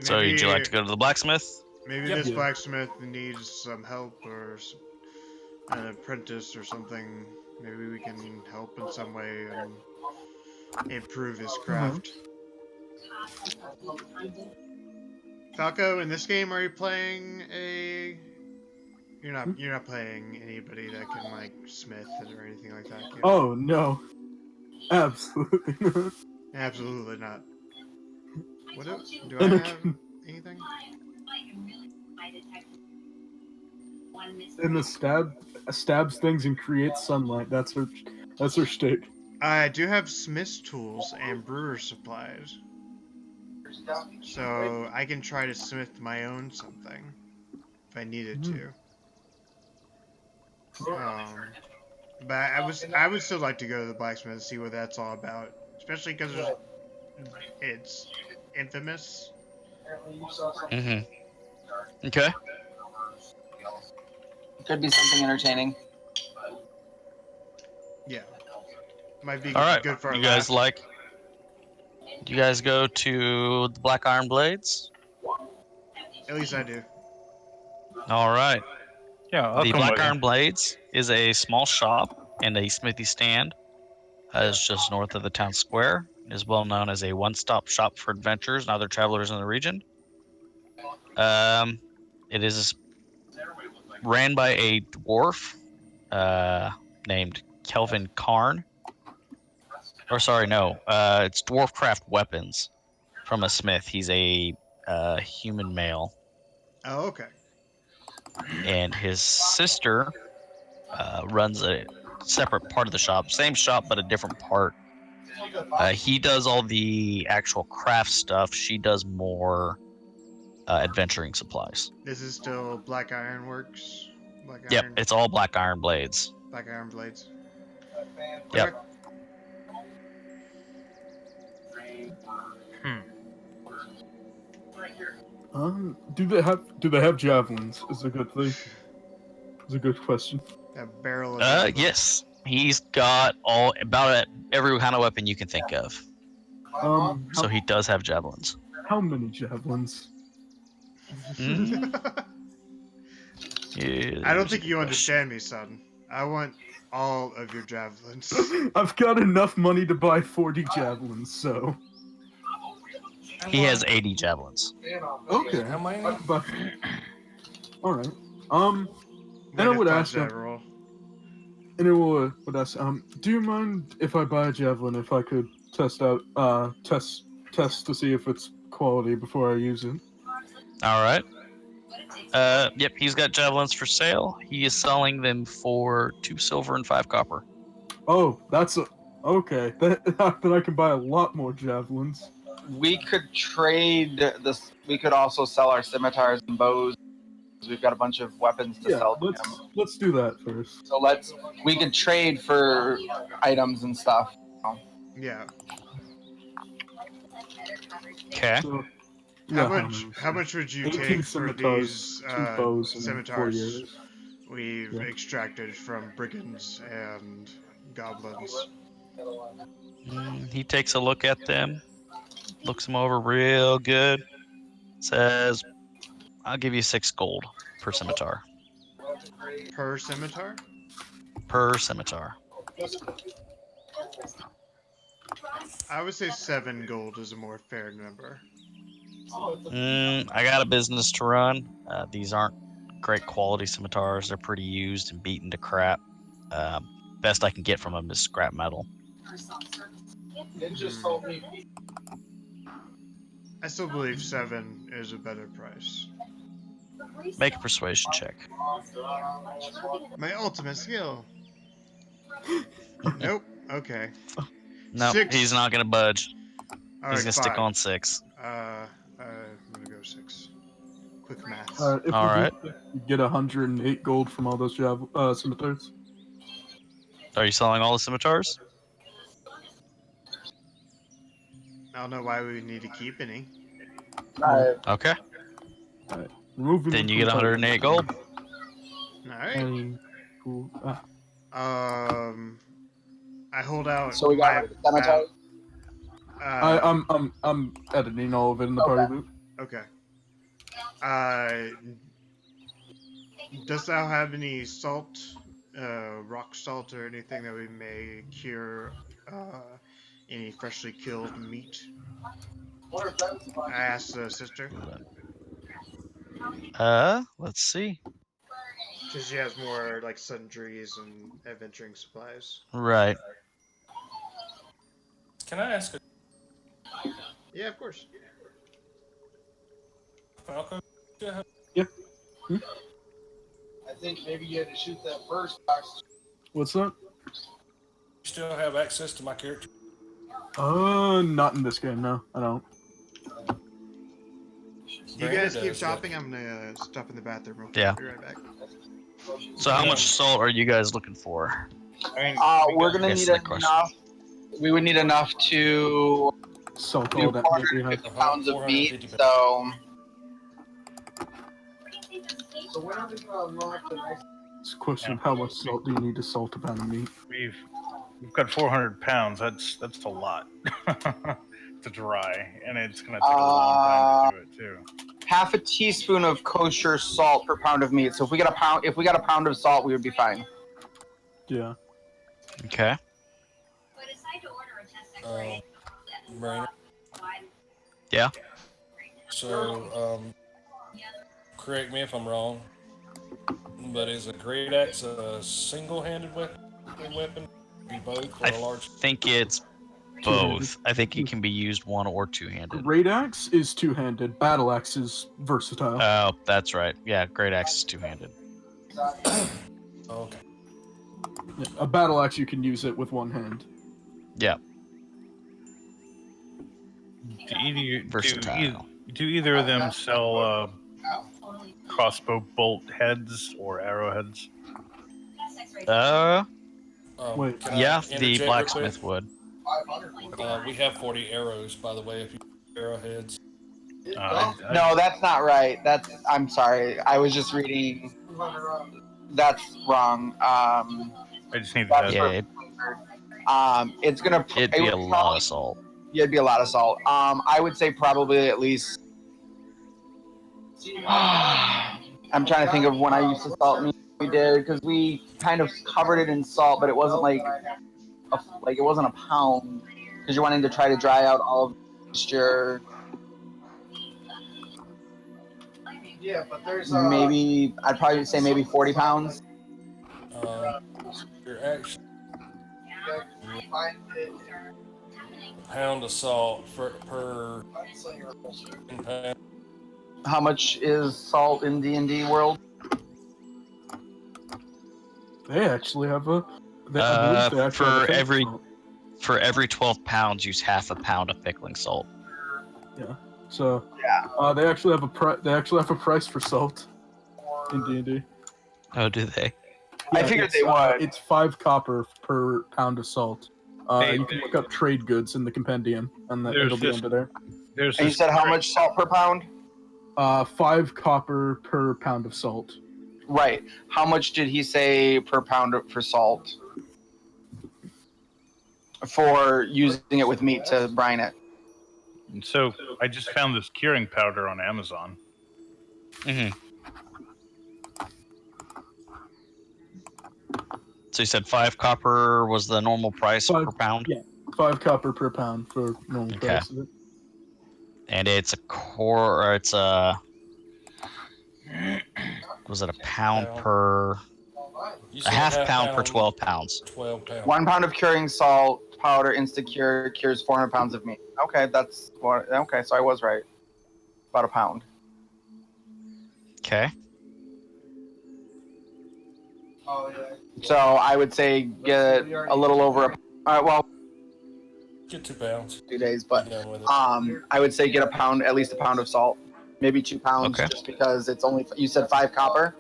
[SPEAKER 6] So, would you like to go to the blacksmith?
[SPEAKER 4] Maybe
[SPEAKER 7] Yep.
[SPEAKER 4] this blacksmith needs some help or an apprentice or something. Maybe we can help in some way and improve his craft. Falco, in this game, are you playing a? You're not playing anybody that can like smith or anything like that. Kid.
[SPEAKER 2] Oh no, absolutely not.
[SPEAKER 4] Absolutely not. What do I
[SPEAKER 2] And
[SPEAKER 4] have anything?
[SPEAKER 2] And the stabs things and creates sunlight. That's her shtick.
[SPEAKER 4] I do have smith's tools and brewer's supplies. So I can try to smith my own something if I needed to. But I would still like to go to the blacksmith and see what that's all about, especially because it's infamous.
[SPEAKER 6] Okay.
[SPEAKER 1] Could be something entertaining.
[SPEAKER 4] Yeah, might be
[SPEAKER 6] All right.
[SPEAKER 4] good for our
[SPEAKER 6] You guys
[SPEAKER 4] laugh.
[SPEAKER 6] do you guys go to the Black Iron Blades?
[SPEAKER 4] At least I do.
[SPEAKER 6] All right.
[SPEAKER 3] Yeah, I'll
[SPEAKER 6] The
[SPEAKER 3] come
[SPEAKER 6] Black
[SPEAKER 3] with you.
[SPEAKER 6] Iron Blades is a small shop and a smithy stand. It's just north of the town square. It is well known as a one-stop shop for adventurers and other travelers in the region. It is ran by a dwarf named Kelvin Karn. Or sorry, no. It's Dwarfcraft Weapons from a smith. He's a human male.
[SPEAKER 4] Oh, okay.
[SPEAKER 6] And his sister runs a separate part of the shop. Same shop, but a different part. He does all the actual craft stuff. She does more adventuring supplies.
[SPEAKER 4] This is still Black Iron Works. Black
[SPEAKER 6] Yep,
[SPEAKER 4] Iron.
[SPEAKER 6] it's all Black Iron Blades.
[SPEAKER 4] Black Iron Blades.
[SPEAKER 6] Yep.
[SPEAKER 4] Okay.
[SPEAKER 2] Do they have javelins? Is a good thing. Is a good question.
[SPEAKER 4] A barrel of javelins.
[SPEAKER 6] Yes. He's got about every kind of weapon you can think of. So he does have javelins.
[SPEAKER 2] How many javelins?
[SPEAKER 4] I don't think you understand me, son. I want all of your javelins.
[SPEAKER 2] I've got enough money to buy 40 javelins, so.
[SPEAKER 6] He has 80 javelins.
[SPEAKER 2] Okay.
[SPEAKER 7] How many?
[SPEAKER 2] But, all right. Then I would ask him. And it would ask, do you mind if I buy a javelin if I could test to see if it's quality before I use it?
[SPEAKER 6] All right. Yep, he's got javelins for sale. He is selling them for 2 silver and 5 copper.
[SPEAKER 2] Oh, okay. Then I can buy a lot more javelins.
[SPEAKER 1] We could trade this. We could also sell our scimitars and bows. We've got a bunch of weapons to sell to him.
[SPEAKER 2] Let's do that first.
[SPEAKER 1] So we could trade for items and stuff.
[SPEAKER 4] Yeah.
[SPEAKER 6] Okay.
[SPEAKER 2] So,
[SPEAKER 4] how much would you take for these scimitars we've extracted from brigands and goblins?
[SPEAKER 6] He takes a look at them, looks them over real good, says, I'll give you 6 gold per scimitar.
[SPEAKER 4] Per scimitar?
[SPEAKER 6] Per scimitar.
[SPEAKER 4] I would say 7 gold is a more fair number.
[SPEAKER 6] I got a business to run. These aren't great quality scimitars. They're pretty used and beaten to crap. Best I can get from them is scrap metal.
[SPEAKER 4] I still believe 7 is a better price.
[SPEAKER 6] Make a persuasion check.
[SPEAKER 4] My ultimate skill. Nope. Okay.
[SPEAKER 6] No,
[SPEAKER 4] 6.
[SPEAKER 6] he's not gonna budge.
[SPEAKER 4] All
[SPEAKER 6] He's
[SPEAKER 4] right,
[SPEAKER 6] gonna stick
[SPEAKER 4] 5.
[SPEAKER 6] on 6.
[SPEAKER 4] I'm gonna go 6. Quick math.
[SPEAKER 6] All right.
[SPEAKER 2] You get 108 gold from all those scimitars.
[SPEAKER 6] Are you selling all the scimitars?
[SPEAKER 4] I don't know why we would need to keep any.
[SPEAKER 6] Okay.
[SPEAKER 2] Alright.
[SPEAKER 6] Then you get 108 gold.
[SPEAKER 4] Alright.
[SPEAKER 2] Cool.
[SPEAKER 4] I hold out.
[SPEAKER 1] So we got scimitars.
[SPEAKER 2] I'm editing all of it in the party loop.
[SPEAKER 4] Okay. Does thou have any salt, rock salt, or anything that we may cure any freshly killed meat? I asked the sister.
[SPEAKER 6] Let's see.
[SPEAKER 4] Because she has more like sundries and adventuring supplies.
[SPEAKER 6] Right.
[SPEAKER 7] Can I ask a
[SPEAKER 4] Yeah, of course.
[SPEAKER 7] Falcon?
[SPEAKER 2] Yeah.
[SPEAKER 8] I think maybe you had to shoot that first box.
[SPEAKER 2] What's that?
[SPEAKER 7] You still have access to my character?
[SPEAKER 2] Not in this game, no. I don't.
[SPEAKER 4] You guys keep shopping. I'm gonna stop in the bathroom real quick.
[SPEAKER 6] Yeah.
[SPEAKER 4] Be right back.
[SPEAKER 6] So how much salt are you guys looking for?
[SPEAKER 1] We're gonna need enough. We would need enough to
[SPEAKER 2] salt
[SPEAKER 1] do
[SPEAKER 2] all that
[SPEAKER 1] 450 pounds of meat. So
[SPEAKER 8] when are we gonna unlock the next?
[SPEAKER 2] It's a question of how much salt do you need to salt a pound of meat?
[SPEAKER 3] We've got 400 pounds. That's a lot to dry, and it's gonna take a long time to do it too.
[SPEAKER 1] half a teaspoon of kosher salt per pound of meat. So if we got a pound of salt, we would be fine.
[SPEAKER 2] Yeah.
[SPEAKER 6] Okay.
[SPEAKER 7] Brainer.
[SPEAKER 6] Yeah.
[SPEAKER 7] So, correct me if I'm wrong, but is a great axe a single-handed weapon? Be both or a large?
[SPEAKER 6] I think it's both. I think it can be used one or two-handed.
[SPEAKER 2] Great axe is two-handed. Battle axe is versatile.
[SPEAKER 6] Oh, that's right. Yeah, great axe is two-handed.
[SPEAKER 7] Okay.
[SPEAKER 2] Yeah, a battle axe, you can use it with one hand.
[SPEAKER 6] Yeah.
[SPEAKER 3] Versatile. Do either of them sell crossbow bolt heads or arrowheads?
[SPEAKER 2] Wait.
[SPEAKER 6] Yeah, the blacksmith would.
[SPEAKER 7] We have 40 arrows, by the way, if you arrowheads.
[SPEAKER 1] No, that's not right. I'm sorry. I was just reading. That's wrong.
[SPEAKER 3] I just need the
[SPEAKER 1] That's
[SPEAKER 3] head.
[SPEAKER 1] it's gonna.
[SPEAKER 6] It'd be a lot of salt.
[SPEAKER 1] Yeah, it'd be a lot of salt. I would say probably at least. I'm trying to think of when I used to salt meat. We did because we kind of covered it in salt, but it wasn't like it wasn't a pound because you're wanting to try to dry out all of the moisture.
[SPEAKER 8] Yeah, but there's
[SPEAKER 1] Maybe I'd probably say maybe 40 pounds.
[SPEAKER 7] You're actually a pound of salt per pound.
[SPEAKER 1] How much is salt in D&D world?
[SPEAKER 2] They actually have a. I believe they actually have a thing salt.
[SPEAKER 6] For every 12 pounds, use half a pound of pickling salt.
[SPEAKER 2] Yeah. So they actually have a price for salt in D&D.
[SPEAKER 6] Oh, do they?
[SPEAKER 1] I figured they would.
[SPEAKER 2] It's 5 copper per pound of salt. You can look up trade goods in the compendium, and it'll be under there.
[SPEAKER 1] And you said how much salt per pound?
[SPEAKER 2] 5 copper per pound of salt.
[SPEAKER 1] Right. How much did he say per pound for salt? For using it with meat to brine it.
[SPEAKER 3] And so I just found this curing powder on Amazon.
[SPEAKER 6] Mm-hmm. So you said 5 copper was the normal price per pound?
[SPEAKER 2] Yeah, 5 copper per pound for normal price of it.
[SPEAKER 6] And it's it's a... Was it a pound per... A half pound per 12 pounds.
[SPEAKER 7] 12 pounds.
[SPEAKER 1] 1 pound of curing salt powder insta-cure cures 400 pounds of meat. Okay, that's what. Okay, so I was right. About a pound.
[SPEAKER 6] Okay.
[SPEAKER 8] Oh yeah.
[SPEAKER 1] So I would say get a little over a.
[SPEAKER 7] Get 2 pounds.
[SPEAKER 1] 2 days, but I would say get at least a pound of salt, maybe 2 pounds, just because it's only. You said 5 copper.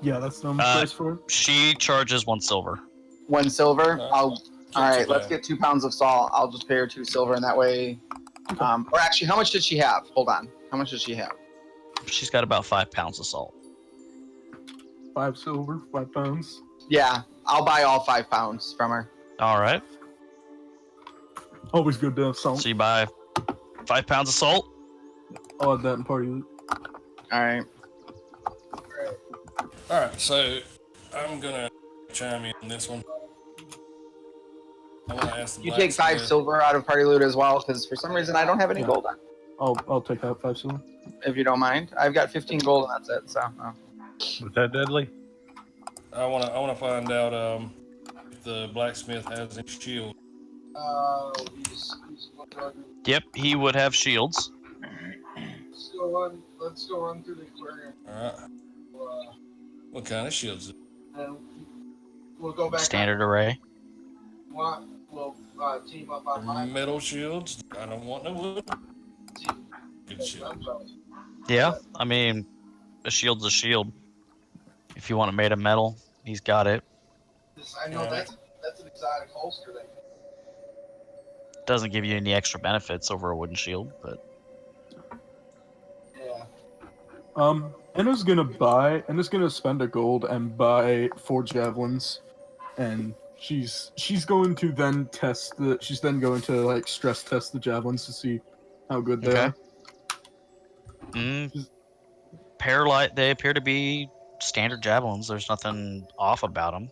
[SPEAKER 2] Yeah, that's the normal price for it.
[SPEAKER 6] She charges 1 silver.
[SPEAKER 1] 1 silver. All right, let's get 2 pounds of salt. I'll just pay her 2 silver, and that way. Or actually, how much did she have? Hold on. How much does she have?
[SPEAKER 6] She's got about 5 pounds of salt.
[SPEAKER 2] 5 silver, 5 pounds.
[SPEAKER 1] Yeah, I'll buy all 5 pounds from her.
[SPEAKER 6] All right.
[SPEAKER 2] Always good to have salt.
[SPEAKER 6] So you buy 5 pounds of salt?
[SPEAKER 2] I'll add that in party loot.
[SPEAKER 1] All right.
[SPEAKER 7] All right, so I'm gonna chime in on this one. I want to ask the
[SPEAKER 1] You take 5 silver out of party loot as well, because for some reason I don't have any gold on.
[SPEAKER 2] I'll take out 5 silver.
[SPEAKER 1] If you don't mind, I've got 15 gold and that's it. So.
[SPEAKER 3] Was that deadly?
[SPEAKER 7] I wanna find out if the blacksmith has any shield.
[SPEAKER 6] Yep, he would have shields.
[SPEAKER 8] Let's go run through the aquarium.
[SPEAKER 7] All right. What kind of shields?
[SPEAKER 8] And we'll go back.
[SPEAKER 6] Standard array.
[SPEAKER 8] We'll team up on mine.
[SPEAKER 7] Metal shields. I don't want no wood. Good shield.
[SPEAKER 6] Yeah, I mean, a shield's a shield. If you want it made of metal, he's got it.
[SPEAKER 8] I know that's an exotic holster thing.
[SPEAKER 6] Doesn't give you any extra benefits over a wooden shield, but
[SPEAKER 8] yeah.
[SPEAKER 2] Anna's gonna spend a gold and buy 4 javelins, and she's going to then she's then going to like stress test the javelins to see how good they are.
[SPEAKER 6] They appear to be standard javelins. There's nothing off about them.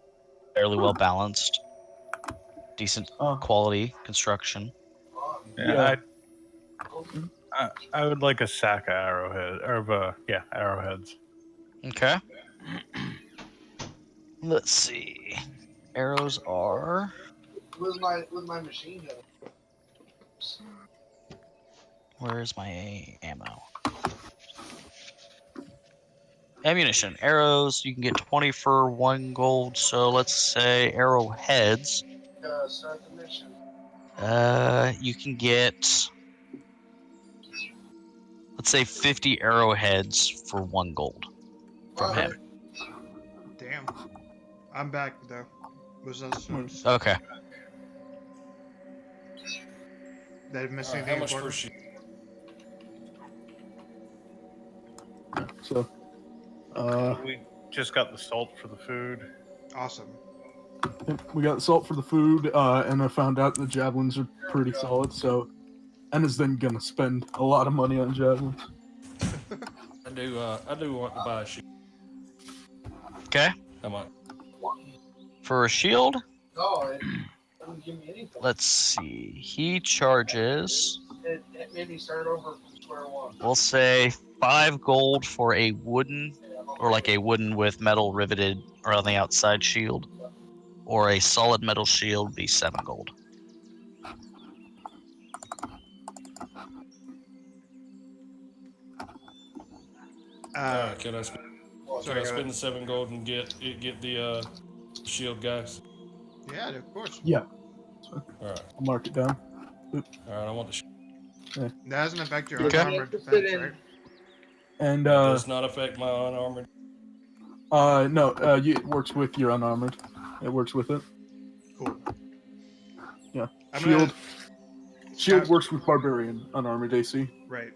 [SPEAKER 6] Fairly well balanced, decent quality construction.
[SPEAKER 3] Yeah. I would like a sack of arrowheads.
[SPEAKER 6] Okay. Let's see. Arrows are.
[SPEAKER 8] With my machine gun.
[SPEAKER 6] Where's my ammo? Ammunition. Arrows, you can get 20 for 1 gold, so let's say arrowheads.
[SPEAKER 8] Start the mission.
[SPEAKER 6] You can get, let's say 50 arrowheads for 1 gold from him.
[SPEAKER 4] Damn. I'm back though. Was those notes?
[SPEAKER 6] Okay.
[SPEAKER 4] Did I miss
[SPEAKER 7] How
[SPEAKER 4] anything
[SPEAKER 7] much per
[SPEAKER 4] important?
[SPEAKER 7] shield?
[SPEAKER 2] So,
[SPEAKER 3] just got the salt for the food.
[SPEAKER 4] Awesome.
[SPEAKER 2] We got salt for the food, and I found out the javelins are pretty solid, so Anna's then gonna spend a lot of money on javelins.
[SPEAKER 7] I do want to buy a shield.
[SPEAKER 6] Okay.
[SPEAKER 7] How much?
[SPEAKER 6] For a shield,
[SPEAKER 8] No, it doesn't give me anything.
[SPEAKER 6] let's see. He charges,
[SPEAKER 8] It made me start over from square one.
[SPEAKER 6] we'll say 5 gold for a wooden, or like a wooden with metal riveted around the outside shield, or a solid metal shield be 7 gold.
[SPEAKER 7] Can I spend the 7 gold and get the shield, guys?
[SPEAKER 4] Yeah, of course.
[SPEAKER 2] Yeah.
[SPEAKER 7] All right.
[SPEAKER 2] I'll mark it down.
[SPEAKER 7] All right. I want the shield.
[SPEAKER 4] That doesn't affect your
[SPEAKER 6] Okay.
[SPEAKER 4] unarmored defense, right?
[SPEAKER 2] And
[SPEAKER 7] That does not affect my unarmored.
[SPEAKER 2] no, it works with your unarmored. It works with it.
[SPEAKER 4] Cool.
[SPEAKER 2] Yeah.
[SPEAKER 4] I'm
[SPEAKER 2] Shield.
[SPEAKER 4] gonna-
[SPEAKER 2] Shield works with barbarian unarmored AC.
[SPEAKER 4] Right.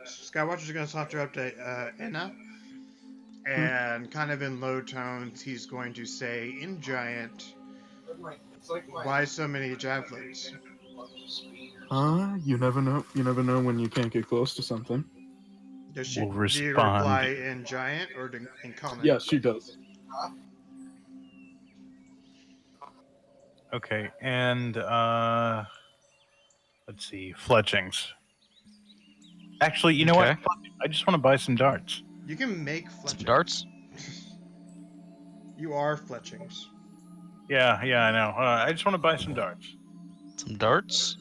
[SPEAKER 4] Skywatcher's gonna saunter up to Enna, and kind of in low tones, he's going to say in giant, "Why so many javelins?"
[SPEAKER 2] You never know. You never know when you can't get close to something.
[SPEAKER 4] Does she
[SPEAKER 3] We'll
[SPEAKER 4] do you
[SPEAKER 3] respond.
[SPEAKER 4] reply in giant or in common?
[SPEAKER 2] Yes, she does.
[SPEAKER 3] Okay, and let's see, fletchings. Actually, you know what?
[SPEAKER 6] Okay.
[SPEAKER 3] I just want to buy some darts.
[SPEAKER 4] You can make
[SPEAKER 6] Some
[SPEAKER 4] fletchings.
[SPEAKER 6] darts?
[SPEAKER 4] You are fletchings.
[SPEAKER 3] Yeah, I know. I just want to buy some darts.
[SPEAKER 6] Some darts?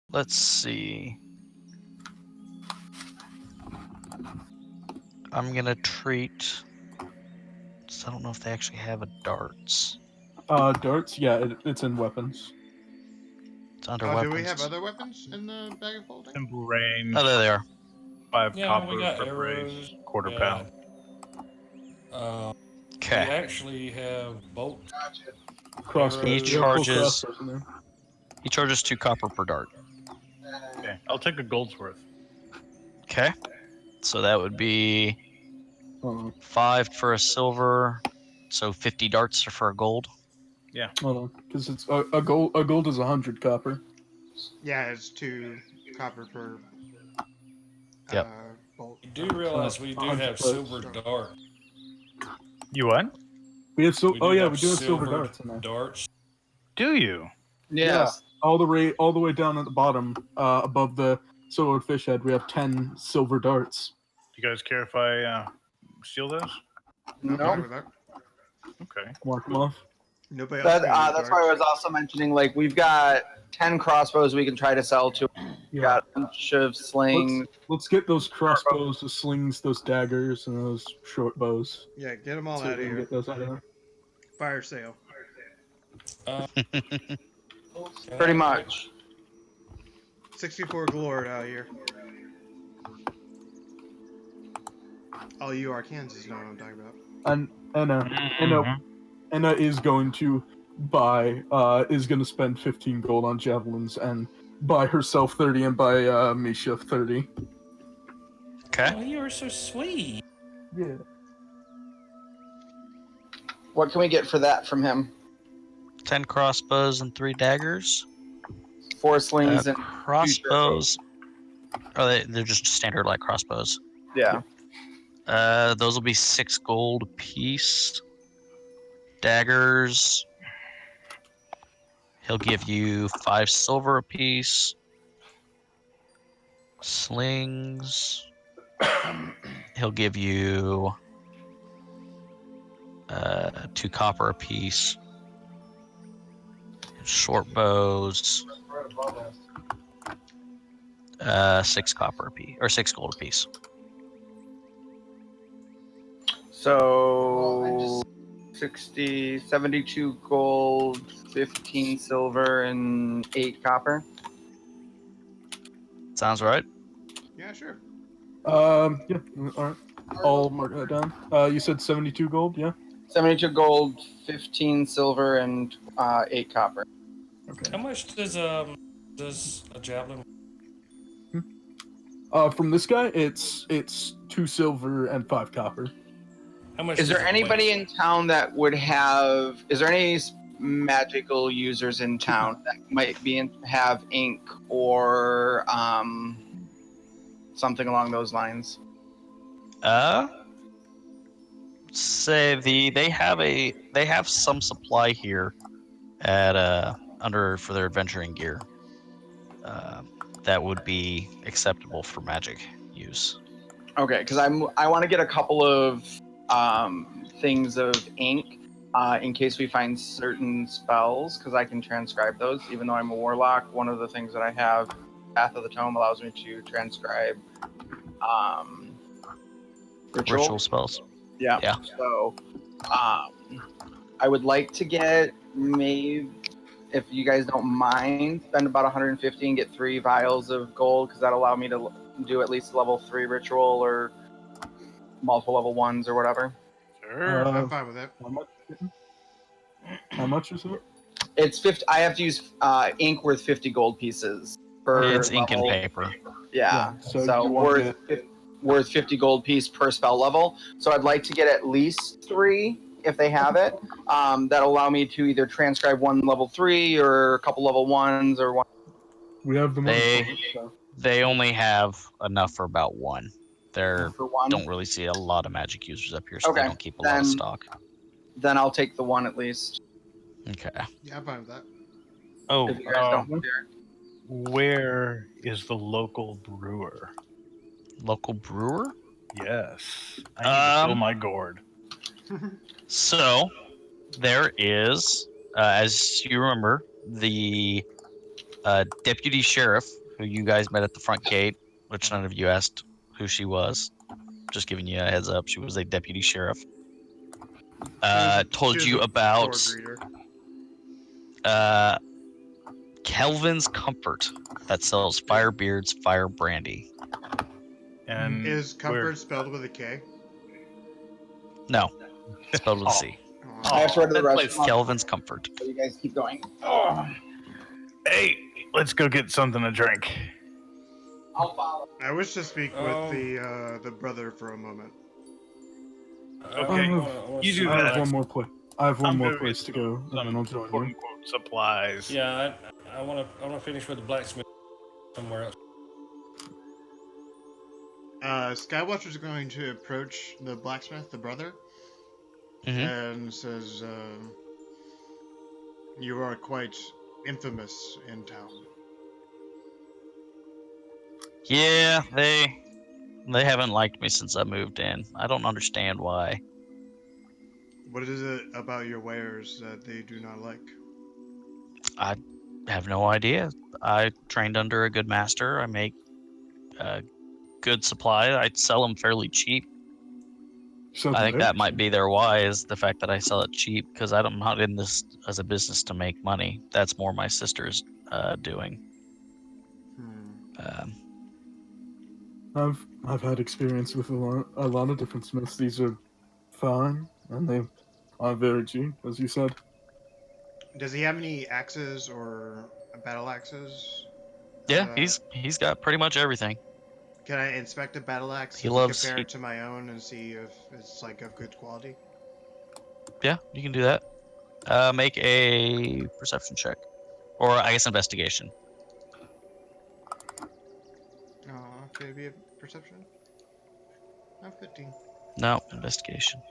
[SPEAKER 6] Let's see. I'm gonna treat. So I don't know if they actually have a darts.
[SPEAKER 2] Darts. Yeah, it's in weapons.
[SPEAKER 6] It's under
[SPEAKER 4] Do
[SPEAKER 6] weapons.
[SPEAKER 4] we have other weapons in the bag of holding?
[SPEAKER 3] Simple range.
[SPEAKER 6] Oh, there they are.
[SPEAKER 3] 5
[SPEAKER 7] Yeah,
[SPEAKER 3] copper
[SPEAKER 7] we got
[SPEAKER 3] for
[SPEAKER 7] arrows.
[SPEAKER 3] brace, quarter
[SPEAKER 7] Yeah.
[SPEAKER 3] pound.
[SPEAKER 7] We
[SPEAKER 6] Okay.
[SPEAKER 7] actually have bolts.
[SPEAKER 2] Crossbow.
[SPEAKER 6] He
[SPEAKER 7] Arrows.
[SPEAKER 2] You have full
[SPEAKER 6] charges-
[SPEAKER 2] crossbows in there.
[SPEAKER 6] He charges 2 copper per dart.
[SPEAKER 3] Okay, I'll take a gold's worth.
[SPEAKER 6] Okay. So that would be
[SPEAKER 2] Hold on.
[SPEAKER 6] 5 for a silver. So 50 darts for a gold.
[SPEAKER 2] Hold on. Because it's a gold. A gold is 100 copper.
[SPEAKER 4] Yeah, it's 2 copper per.
[SPEAKER 6] Yep.
[SPEAKER 4] Bolt.
[SPEAKER 7] You do realize we do have silver dart.
[SPEAKER 3] You what?
[SPEAKER 2] We have
[SPEAKER 7] We do
[SPEAKER 2] we do
[SPEAKER 7] have
[SPEAKER 2] have silver
[SPEAKER 7] silver
[SPEAKER 2] darts in there.
[SPEAKER 7] darts.
[SPEAKER 3] Do you?
[SPEAKER 1] Yes.
[SPEAKER 2] All the way down at the bottom, above the silver fish head, we have 10 silver darts.
[SPEAKER 3] Do you guys care if I steal those?
[SPEAKER 4] I'm
[SPEAKER 1] No.
[SPEAKER 4] fine with that.
[SPEAKER 3] Okay.
[SPEAKER 2] Mark them off.
[SPEAKER 4] Nobody else. can use
[SPEAKER 1] That's why I
[SPEAKER 4] darts.
[SPEAKER 1] was also mentioning, like, we've got 10 crossbows we can try to sell to. We got a bunch of slings.
[SPEAKER 2] Let's get those crossbows, the slings, those daggers, and those short bows.
[SPEAKER 4] Yeah, get them all
[SPEAKER 2] See if
[SPEAKER 4] out of
[SPEAKER 2] we can
[SPEAKER 4] here.
[SPEAKER 2] get those out of there.
[SPEAKER 4] Fire sale.
[SPEAKER 1] Pretty much.
[SPEAKER 4] 64 glory out here. All you Arkansans know what I'm talking about.
[SPEAKER 2] And Anna is going to is going to spend 15 gold on javelins and buy herself 30 and buy Misha 30.
[SPEAKER 6] Okay.
[SPEAKER 7] Oh, you are so sweet.
[SPEAKER 2] Yeah.
[SPEAKER 1] What can we get for that from him?
[SPEAKER 6] 10 crossbows and 3 daggers.
[SPEAKER 1] 4 slings and
[SPEAKER 6] Crossbows. They're just standard like crossbows.
[SPEAKER 1] yeah.
[SPEAKER 6] Those will be 6 gold a piece. Daggers. He'll give you 5 silver a piece. Slings. He'll give you 2 copper a piece. Short bows. 6 copper a piece, or 6 gold a piece.
[SPEAKER 1] So 60, 72 gold, 15 silver, and 8 copper.
[SPEAKER 6] Sounds right.
[SPEAKER 4] Yeah, sure.
[SPEAKER 2] Yeah. All right. I'll mark that down. You said 72 gold, yeah?
[SPEAKER 1] 72 gold, 15 silver, and 8 copper.
[SPEAKER 2] Okay.
[SPEAKER 7] How much does a javelin?
[SPEAKER 2] From this guy, it's 2 silver and 5 copper.
[SPEAKER 7] much
[SPEAKER 1] Is there
[SPEAKER 7] does it
[SPEAKER 1] anybody
[SPEAKER 7] weigh?
[SPEAKER 1] in town that would have? Is there any magical users in town that might have ink or something along those lines?
[SPEAKER 6] Say they have some supply here at for their adventuring gear. That would be acceptable for magic use.
[SPEAKER 1] Okay, because I want to get a couple of things of ink in case we find certain spells, because I can transcribe those. Even though I'm a warlock, one of the things that I have, Path of the Tome, allows me to transcribe
[SPEAKER 6] Ritual spells.
[SPEAKER 1] Yeah. So I would like to get, maybe, if you guys don't mind, spend about 150 and get 3 vials of gold, because that'll allow me to do at least level 3 ritual or multiple level 1s or whatever.
[SPEAKER 3] Sure.
[SPEAKER 4] I'm fine with it.
[SPEAKER 2] How much is it?
[SPEAKER 1] It's 50. I have to use ink worth 50 gold pieces per
[SPEAKER 6] It's ink and
[SPEAKER 1] level.
[SPEAKER 6] paper.
[SPEAKER 1] Yeah.
[SPEAKER 2] So you want
[SPEAKER 1] worth 50 gold piece per spell level. So I'd like to get at least 3 if they have it. That'll allow me to either transcribe 1 level 3 or a couple level 1s or 1.
[SPEAKER 2] We have the money for it,
[SPEAKER 6] They only have enough for about 1. They
[SPEAKER 1] For 1?
[SPEAKER 6] don't really see a lot of magic users up here, so
[SPEAKER 1] Okay,
[SPEAKER 6] they don't keep a lot of stock.
[SPEAKER 1] Then I'll take the 1 at least.
[SPEAKER 6] Okay.
[SPEAKER 4] Yeah, I'm fine with that.
[SPEAKER 3] Oh,
[SPEAKER 1] If you guys don't care.
[SPEAKER 3] where is the local brewer?
[SPEAKER 6] Local brewer?
[SPEAKER 3] Yes. I need to fill my gourd.
[SPEAKER 6] So, there is, as you remember, the deputy sheriff who you guys met at the front gate, which none of you asked who she was. Just giving you a heads up, she was a deputy sheriff. Told
[SPEAKER 4] She
[SPEAKER 6] you
[SPEAKER 4] was a
[SPEAKER 6] about
[SPEAKER 4] door
[SPEAKER 6] Kelvin's Comfort that sells fire beards, fire brandy.
[SPEAKER 3] And
[SPEAKER 4] is comfort spelled with a K?
[SPEAKER 6] No, spelled with a C.
[SPEAKER 1] I have to run to the restaurant.
[SPEAKER 6] Kelvin's Comfort.
[SPEAKER 1] So you guys keep going. Oh.
[SPEAKER 3] Hey, let's go get something to drink.
[SPEAKER 1] I'll follow.
[SPEAKER 4] I wish to speak with the brother for a moment.
[SPEAKER 3] Okay, you do
[SPEAKER 2] I
[SPEAKER 3] that.
[SPEAKER 2] have one more I have one
[SPEAKER 3] I'm
[SPEAKER 2] more
[SPEAKER 3] gonna
[SPEAKER 2] place to go, and then I'll join
[SPEAKER 3] quote
[SPEAKER 2] you.
[SPEAKER 3] unquote supplies.
[SPEAKER 7] Yeah, I want to finish with the blacksmith somewhere else.
[SPEAKER 4] Skywatcher's going to approach the blacksmith, the brother, and says, "You are quite infamous in town."
[SPEAKER 6] Yeah, they haven't liked me since I moved in. I don't understand why.
[SPEAKER 4] What is it about your wares that they do not like?
[SPEAKER 6] I have no idea. I trained under a good master. I make a good supply. I sell them fairly cheap. I think that might be their why, is the fact that I sell it cheap, because I'm not in this as a business to make money. That's more my sister's doing.
[SPEAKER 2] I've had experience with a lot of different smiths. These are fine, and they are very cheap, as you said.
[SPEAKER 4] Does he have any axes or battle axes?
[SPEAKER 6] Yeah, he's got pretty much everything.
[SPEAKER 4] Can I inspect a battle axe
[SPEAKER 6] He
[SPEAKER 4] and
[SPEAKER 6] loves-
[SPEAKER 4] compare it to my own and see if it's like of good quality?
[SPEAKER 6] Yeah, you can do that. Make a perception check, or I guess investigation.
[SPEAKER 4] Can it be a perception? I'm 15.
[SPEAKER 6] No, investigation.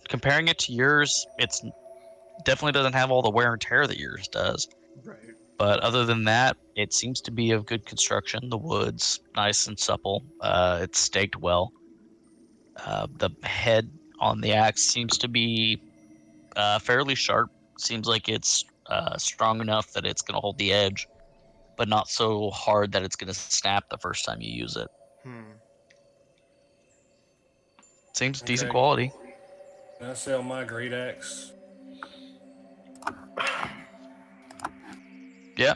[SPEAKER 6] Comparing it to yours, it's definitely doesn't have all the wear and tear that yours does.
[SPEAKER 4] Right.
[SPEAKER 6] But other than that, it seems to be of good construction. The wood's nice and supple. It's staked well. The head on the axe seems to be fairly sharp. Seems like it's strong enough that it's going to hold the edge, but not so hard that it's going to snap the first time you use it. Seems decent quality.
[SPEAKER 7] Can I sell my great axe?
[SPEAKER 6] Yeah.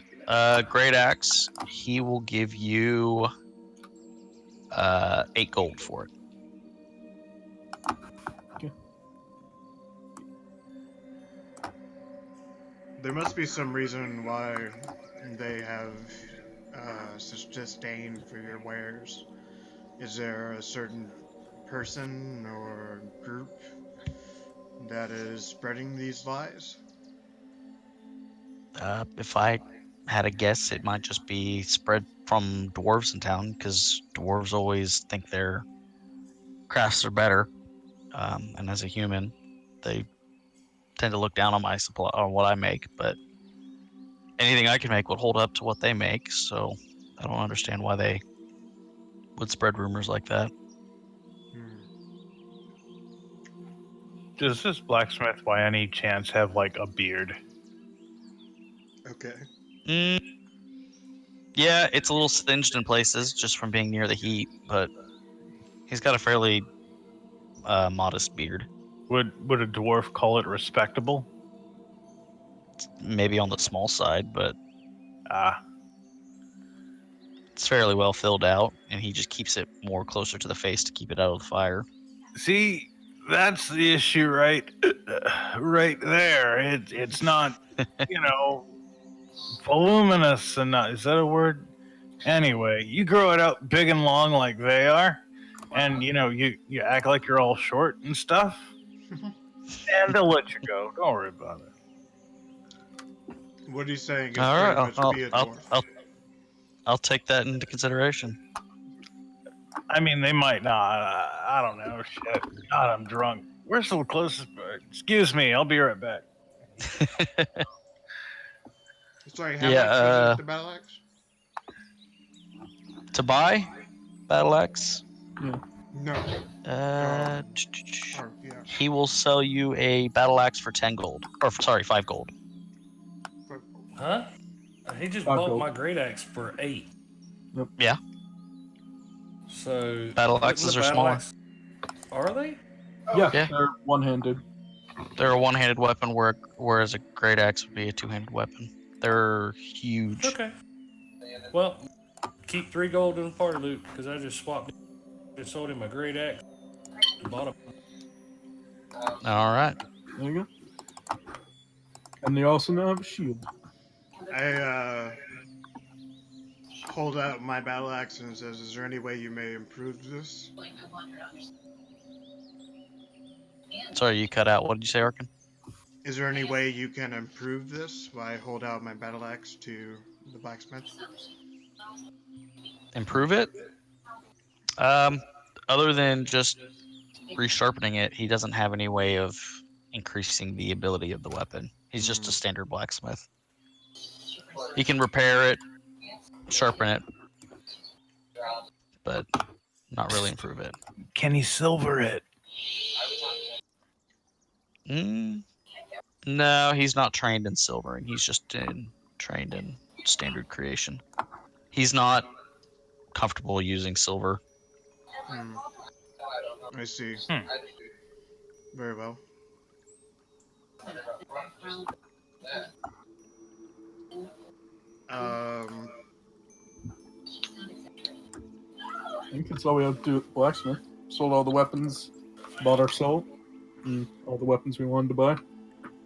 [SPEAKER 6] Great axe. He will give you 8 gold for it.
[SPEAKER 4] There must be some reason why they have such disdain for your wares. Is there a certain person or group that is spreading these lies?
[SPEAKER 6] If I had a guess, it might just be spread from dwarves in town, because dwarves always think their crafts are better. And as a human, they tend to look down on on what I make. But anything I can make would hold up to what they make. So I don't understand why they would spread rumors like that.
[SPEAKER 3] Does this blacksmith by any chance have like a beard?
[SPEAKER 4] Okay.
[SPEAKER 6] Yeah, it's a little singed in places just from being near the heat, but he's got a fairly modest beard.
[SPEAKER 3] Would a dwarf call it respectable?
[SPEAKER 6] Maybe on the small side, but
[SPEAKER 3] Ah,
[SPEAKER 6] it's fairly well filled out, and he just keeps it more closer to the face to keep it out of the fire.
[SPEAKER 3] see, that's the issue, right? Right there. It's not, voluminous enough. Is that a word? Anyway, you grow it out big and long like they are, and you act like you're all short and stuff, and they'll let you go. Don't worry about it.
[SPEAKER 4] What are you saying is
[SPEAKER 6] All
[SPEAKER 4] pretty
[SPEAKER 6] right,
[SPEAKER 4] much be a dwarf?
[SPEAKER 6] I'll take that into consideration.
[SPEAKER 3] I mean, they might not. I don't know. Shit. God, I'm drunk. Where's the closest bird? Excuse me. I'll be right back.
[SPEAKER 4] Sorry, how much was the battle axe?
[SPEAKER 6] To buy battle axe?
[SPEAKER 4] No.
[SPEAKER 6] He will sell you a battle axe for 10 gold. Or, sorry, 5 gold.
[SPEAKER 7] Huh? He just bought my great axe for 8.
[SPEAKER 6] Yeah.
[SPEAKER 7] So
[SPEAKER 6] battle axes are smaller.
[SPEAKER 7] Are they?
[SPEAKER 2] Yeah, they're one-handed.
[SPEAKER 6] They're a one-handed weapon, whereas a great axe would be a two-handed weapon. They're huge.
[SPEAKER 7] Okay. Well, keep 3 gold in the party loot, because I just swapped and sold him a great axe and bought him.
[SPEAKER 6] All right.
[SPEAKER 2] There you go. And they also now have a shield.
[SPEAKER 4] I hold out my battle axe and says, "Is there any way you may improve this?"
[SPEAKER 6] Sorry, you cut out. What did you say, Arkin?
[SPEAKER 4] Is there any way you can improve this? I hold out my battle axe to the blacksmith.
[SPEAKER 6] Improve it? Other than just resharpening it, he doesn't have any way of increasing the ability of the weapon. He's just a standard blacksmith. He can repair it, sharpen it, but not really improve it.
[SPEAKER 3] Can he silver it?
[SPEAKER 6] No, he's not trained in silvering. He's just trained in standard creation. He's not comfortable using silver.
[SPEAKER 4] I see. Very well.
[SPEAKER 2] I think that's all we have to do with blacksmith. Sold all the weapons, bought our salt, and all the weapons we wanted to buy.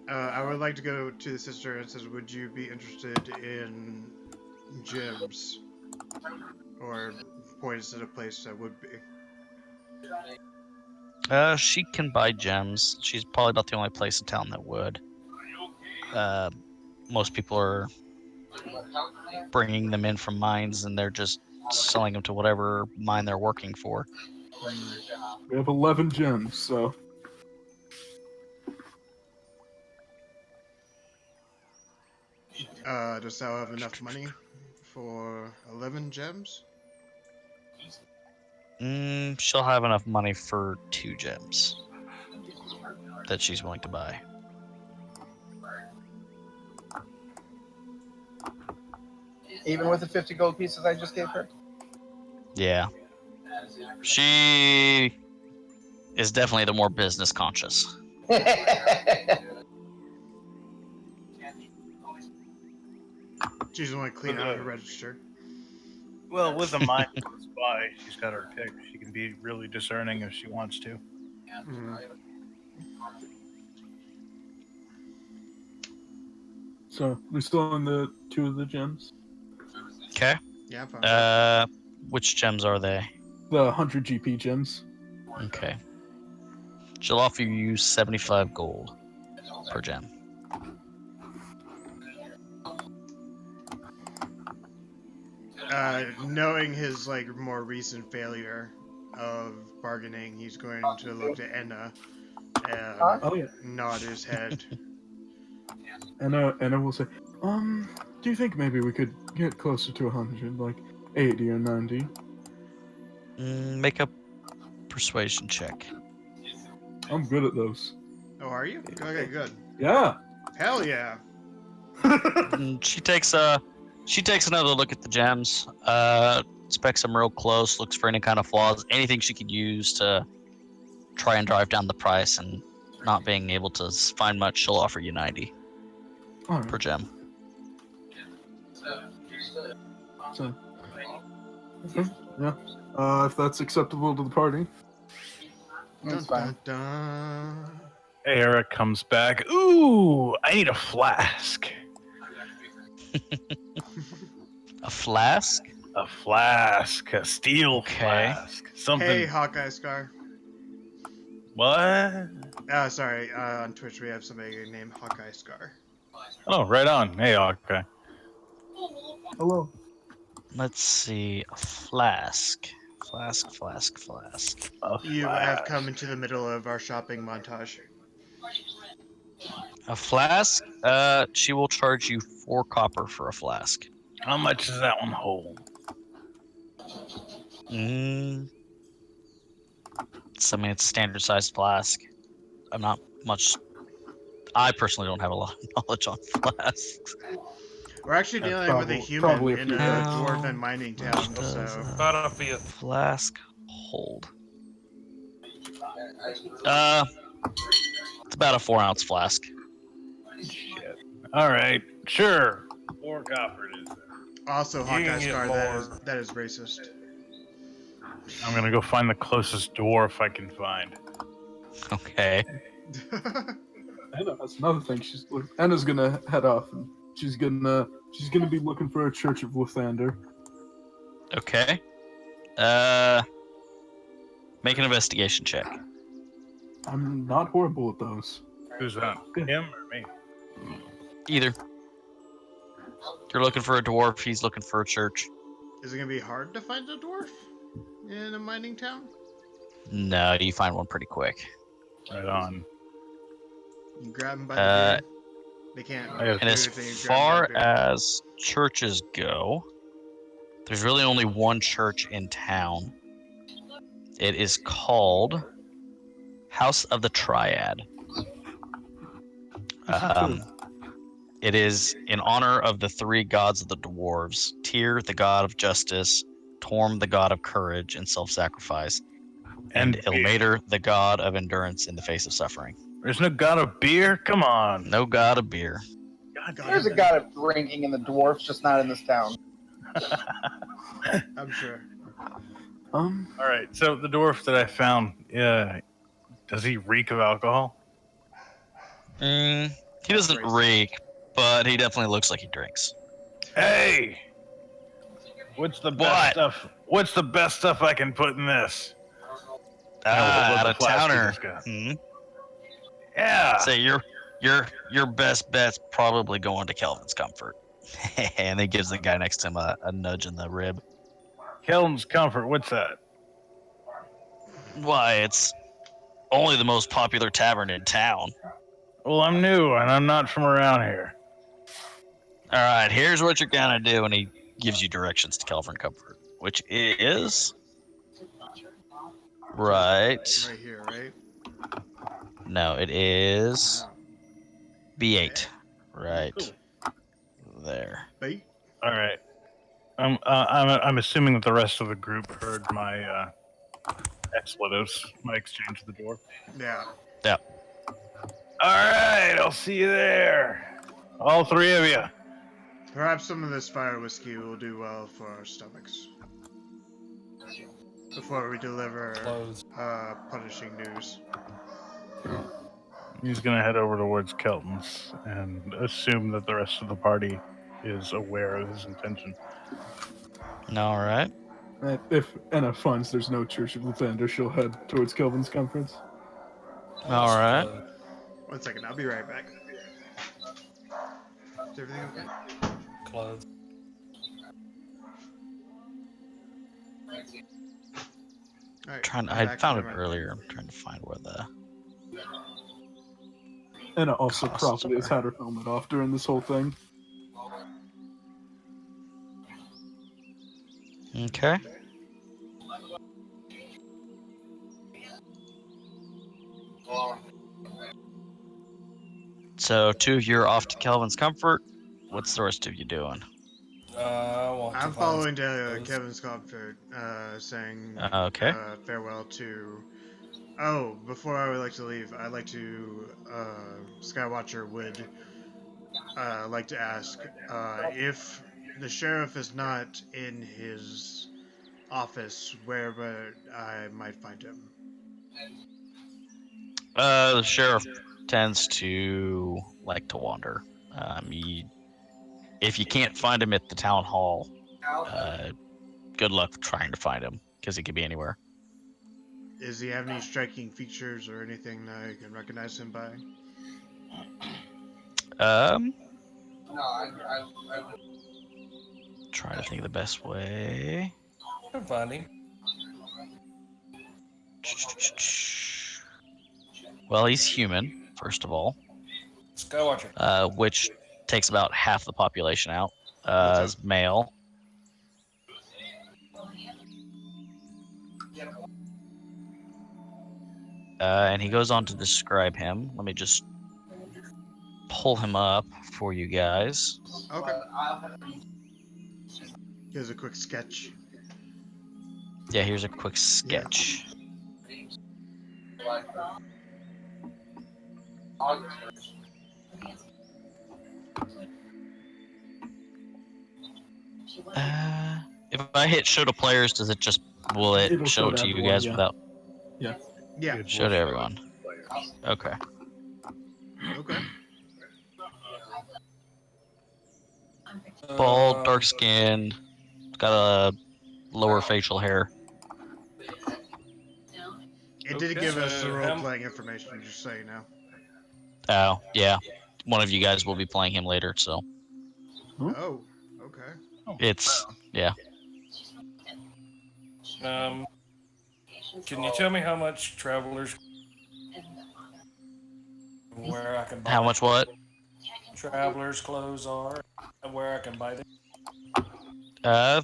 [SPEAKER 4] I would like to go to the sister and says, "Would you be interested in gems or points at a place that would be?"
[SPEAKER 6] She can buy gems. She's probably about the only place in town that would. Most people are bringing them in from mines, and they're just selling them to whatever mine they're working for.
[SPEAKER 2] We have 11 gems, so...
[SPEAKER 4] Does Sal have enough money for 11 gems?
[SPEAKER 6] She'll have enough money for 2 gems that she's willing to buy.
[SPEAKER 1] Even with the 50 gold pieces I just gave her?
[SPEAKER 6] Yeah. She is definitely the more business conscious.
[SPEAKER 4] She's the one clean out her register.
[SPEAKER 3] Well, with a mind close by, she's got her pick. She can be really discerning if she wants to.
[SPEAKER 2] So, we still own the 2 of the gems?
[SPEAKER 6] Okay.
[SPEAKER 4] Yeah, fine.
[SPEAKER 6] Which gems are they?
[SPEAKER 2] The 100 GP gems.
[SPEAKER 6] Okay. She'll offer you 75 gold per gem.
[SPEAKER 4] Knowing his more recent failure of bargaining, he's going to look to Enna and
[SPEAKER 2] Oh yeah.
[SPEAKER 4] nod his head.
[SPEAKER 2] Anna will say, do you think maybe we could get closer to 100, like 80 or 90?
[SPEAKER 6] Make a persuasion check.
[SPEAKER 2] I'm good at those.
[SPEAKER 4] Oh, are you? Okay, good.
[SPEAKER 2] Yeah.
[SPEAKER 4] Hell yeah.
[SPEAKER 6] She takes another look at the gems, specs them real close, looks for any kind of flaws, anything she could use to try and drive down the price, and not being able to find much, she'll offer you 90 per gem.
[SPEAKER 2] So, okay, yeah. If that's acceptable to the party.
[SPEAKER 1] That's
[SPEAKER 4] Dun,
[SPEAKER 1] fine.
[SPEAKER 4] dun, dun.
[SPEAKER 3] Eric comes back. Ooh, I need a flask.
[SPEAKER 6] A flask?
[SPEAKER 3] A flask. A steel flask. Something.
[SPEAKER 4] Hey, Hawkeye Scar.
[SPEAKER 3] What?
[SPEAKER 4] Sorry. On Twitch, we have somebody named Hawkeye Scar.
[SPEAKER 3] Oh, right on. Hey, okay.
[SPEAKER 2] Hello.
[SPEAKER 6] Let's see. A flask. Flask.
[SPEAKER 4] You have come into the middle of our shopping montage.
[SPEAKER 6] A flask? She will charge you 4 copper for a flask.
[SPEAKER 3] How much does that one hold?
[SPEAKER 6] It's a standard sized flask. I'm not much. I personally don't have a lot of knowledge on flasks.
[SPEAKER 4] We're actually dealing with a human in a dwarven mining town, so.
[SPEAKER 7] About a fifth.
[SPEAKER 6] Flask hold. It's about a 4-ounce flask.
[SPEAKER 3] Shit. All right, sure. 4 copper it is.
[SPEAKER 4] Also, Hawkeye Scar, that is racist.
[SPEAKER 3] I'm gonna go find the closest dwarf I can find.
[SPEAKER 6] Okay.
[SPEAKER 2] Anna, that's another thing. Anna's gonna head off, and she's gonna be looking for a Church of Lathander.
[SPEAKER 6] Okay. Make an investigation check.
[SPEAKER 2] I'm not horrible at those.
[SPEAKER 3] Who's that? Him or me?
[SPEAKER 6] Either. You're looking for a dwarf. He's looking for a church.
[SPEAKER 4] Is it gonna be hard to find a dwarf in a mining town?
[SPEAKER 6] No, you find one pretty quick.
[SPEAKER 3] Right on.
[SPEAKER 4] You grab them by the beard. They can't.
[SPEAKER 6] And as far as churches go, there's really only one church in town. It is called House of the Triad. It is in honor of the 3 gods of the dwarves: Tyr, the god of justice; Torm, the god of courage and self-sacrifice; and Ilmater, the god of endurance in the face of suffering.
[SPEAKER 3] There's no god of beer? Come on.
[SPEAKER 6] No god of beer.
[SPEAKER 1] There's a god of drinking in the dwarfs, just not in this town.
[SPEAKER 4] I'm sure.
[SPEAKER 3] All right, so the dwarf that I found, does he reek of alcohol?
[SPEAKER 6] He doesn't reek, but he definitely looks like he drinks.
[SPEAKER 3] Hey! What's the best stuff? What's the best stuff I can put in this?
[SPEAKER 6] Out of towner.
[SPEAKER 3] Yeah.
[SPEAKER 6] Say your best bet's probably going to Kelvin's Comfort. And he gives the guy next to him a nudge in the rib.
[SPEAKER 3] Kelvin's Comfort, what's that?
[SPEAKER 6] Why, it's only the most popular tavern in town.
[SPEAKER 3] Well, I'm new and I'm not from around here.
[SPEAKER 6] All right, here's what you're gonna do, and he gives you directions to Kelvin Comfort, which is right
[SPEAKER 4] here, right?
[SPEAKER 6] No, it is B8, right there.
[SPEAKER 3] All right. I'm assuming that the rest of the group heard my expletives, my exchange with the dwarf.
[SPEAKER 4] Yeah.
[SPEAKER 6] Yeah.
[SPEAKER 3] All right, I'll see you there. All 3 of you.
[SPEAKER 4] Perhaps some of this fire whiskey will do well for our stomachs. Before we deliver punishing news.
[SPEAKER 3] He's going to head over towards Kelton's and assume that the rest of the party is aware of his intention.
[SPEAKER 6] All right.
[SPEAKER 2] If Anna finds there's no Church of Lathander, she'll head towards Kelvin's conference.
[SPEAKER 6] All right.
[SPEAKER 4] 1 second, I'll be right back. Is everything okay?
[SPEAKER 7] Clothes.
[SPEAKER 4] All right,
[SPEAKER 6] I found it earlier. I'm trying to find where the.
[SPEAKER 2] Anna also
[SPEAKER 6] Costs
[SPEAKER 2] probably has
[SPEAKER 6] are-
[SPEAKER 2] had her helmet off during this whole thing.
[SPEAKER 6] Okay. So 2 of you are off to Kelvin's comfort. What's the rest of you doing?
[SPEAKER 4] I'm following to Kevin's comfort, saying
[SPEAKER 6] Okay.
[SPEAKER 4] farewell to. Oh, before I would like to leave, I'd like to. Skywatcher would like to ask if the sheriff is not in his office, where I might find him.
[SPEAKER 6] The sheriff tends to like to wander. If you can't find him at the town hall, good luck trying to find him because he could be anywhere.
[SPEAKER 4] Does he have any striking features or anything that I can recognize him by?
[SPEAKER 6] Trying to think of the best way.
[SPEAKER 7] I'm finding.
[SPEAKER 6] Well, he's human, first of all.
[SPEAKER 7] Skywatcher.
[SPEAKER 6] Which takes about half the population out. Is male. And he goes on to describe him. Let me just pull him up for you guys.
[SPEAKER 4] Okay. Here's a quick sketch.
[SPEAKER 6] Yeah, here's a quick sketch. If I hit show to players, does it just will it
[SPEAKER 2] It'll
[SPEAKER 6] show
[SPEAKER 2] show
[SPEAKER 6] it to you
[SPEAKER 2] everyone,
[SPEAKER 6] guys
[SPEAKER 2] yeah.
[SPEAKER 6] without?
[SPEAKER 2] Yeah.
[SPEAKER 4] Yeah.
[SPEAKER 6] Show to everyone. Okay.
[SPEAKER 4] Okay.
[SPEAKER 6] Bald, dark skin, got a lower facial hair.
[SPEAKER 4] It did give us the role-playing information, just so you know.
[SPEAKER 6] Oh, yeah. One of you guys will be playing him later, so.
[SPEAKER 4] Oh, okay.
[SPEAKER 6] It's, yeah.
[SPEAKER 7] Can you tell me how much Travelers where I can buy
[SPEAKER 6] How much what?
[SPEAKER 7] Travelers clothes are and where I can buy them?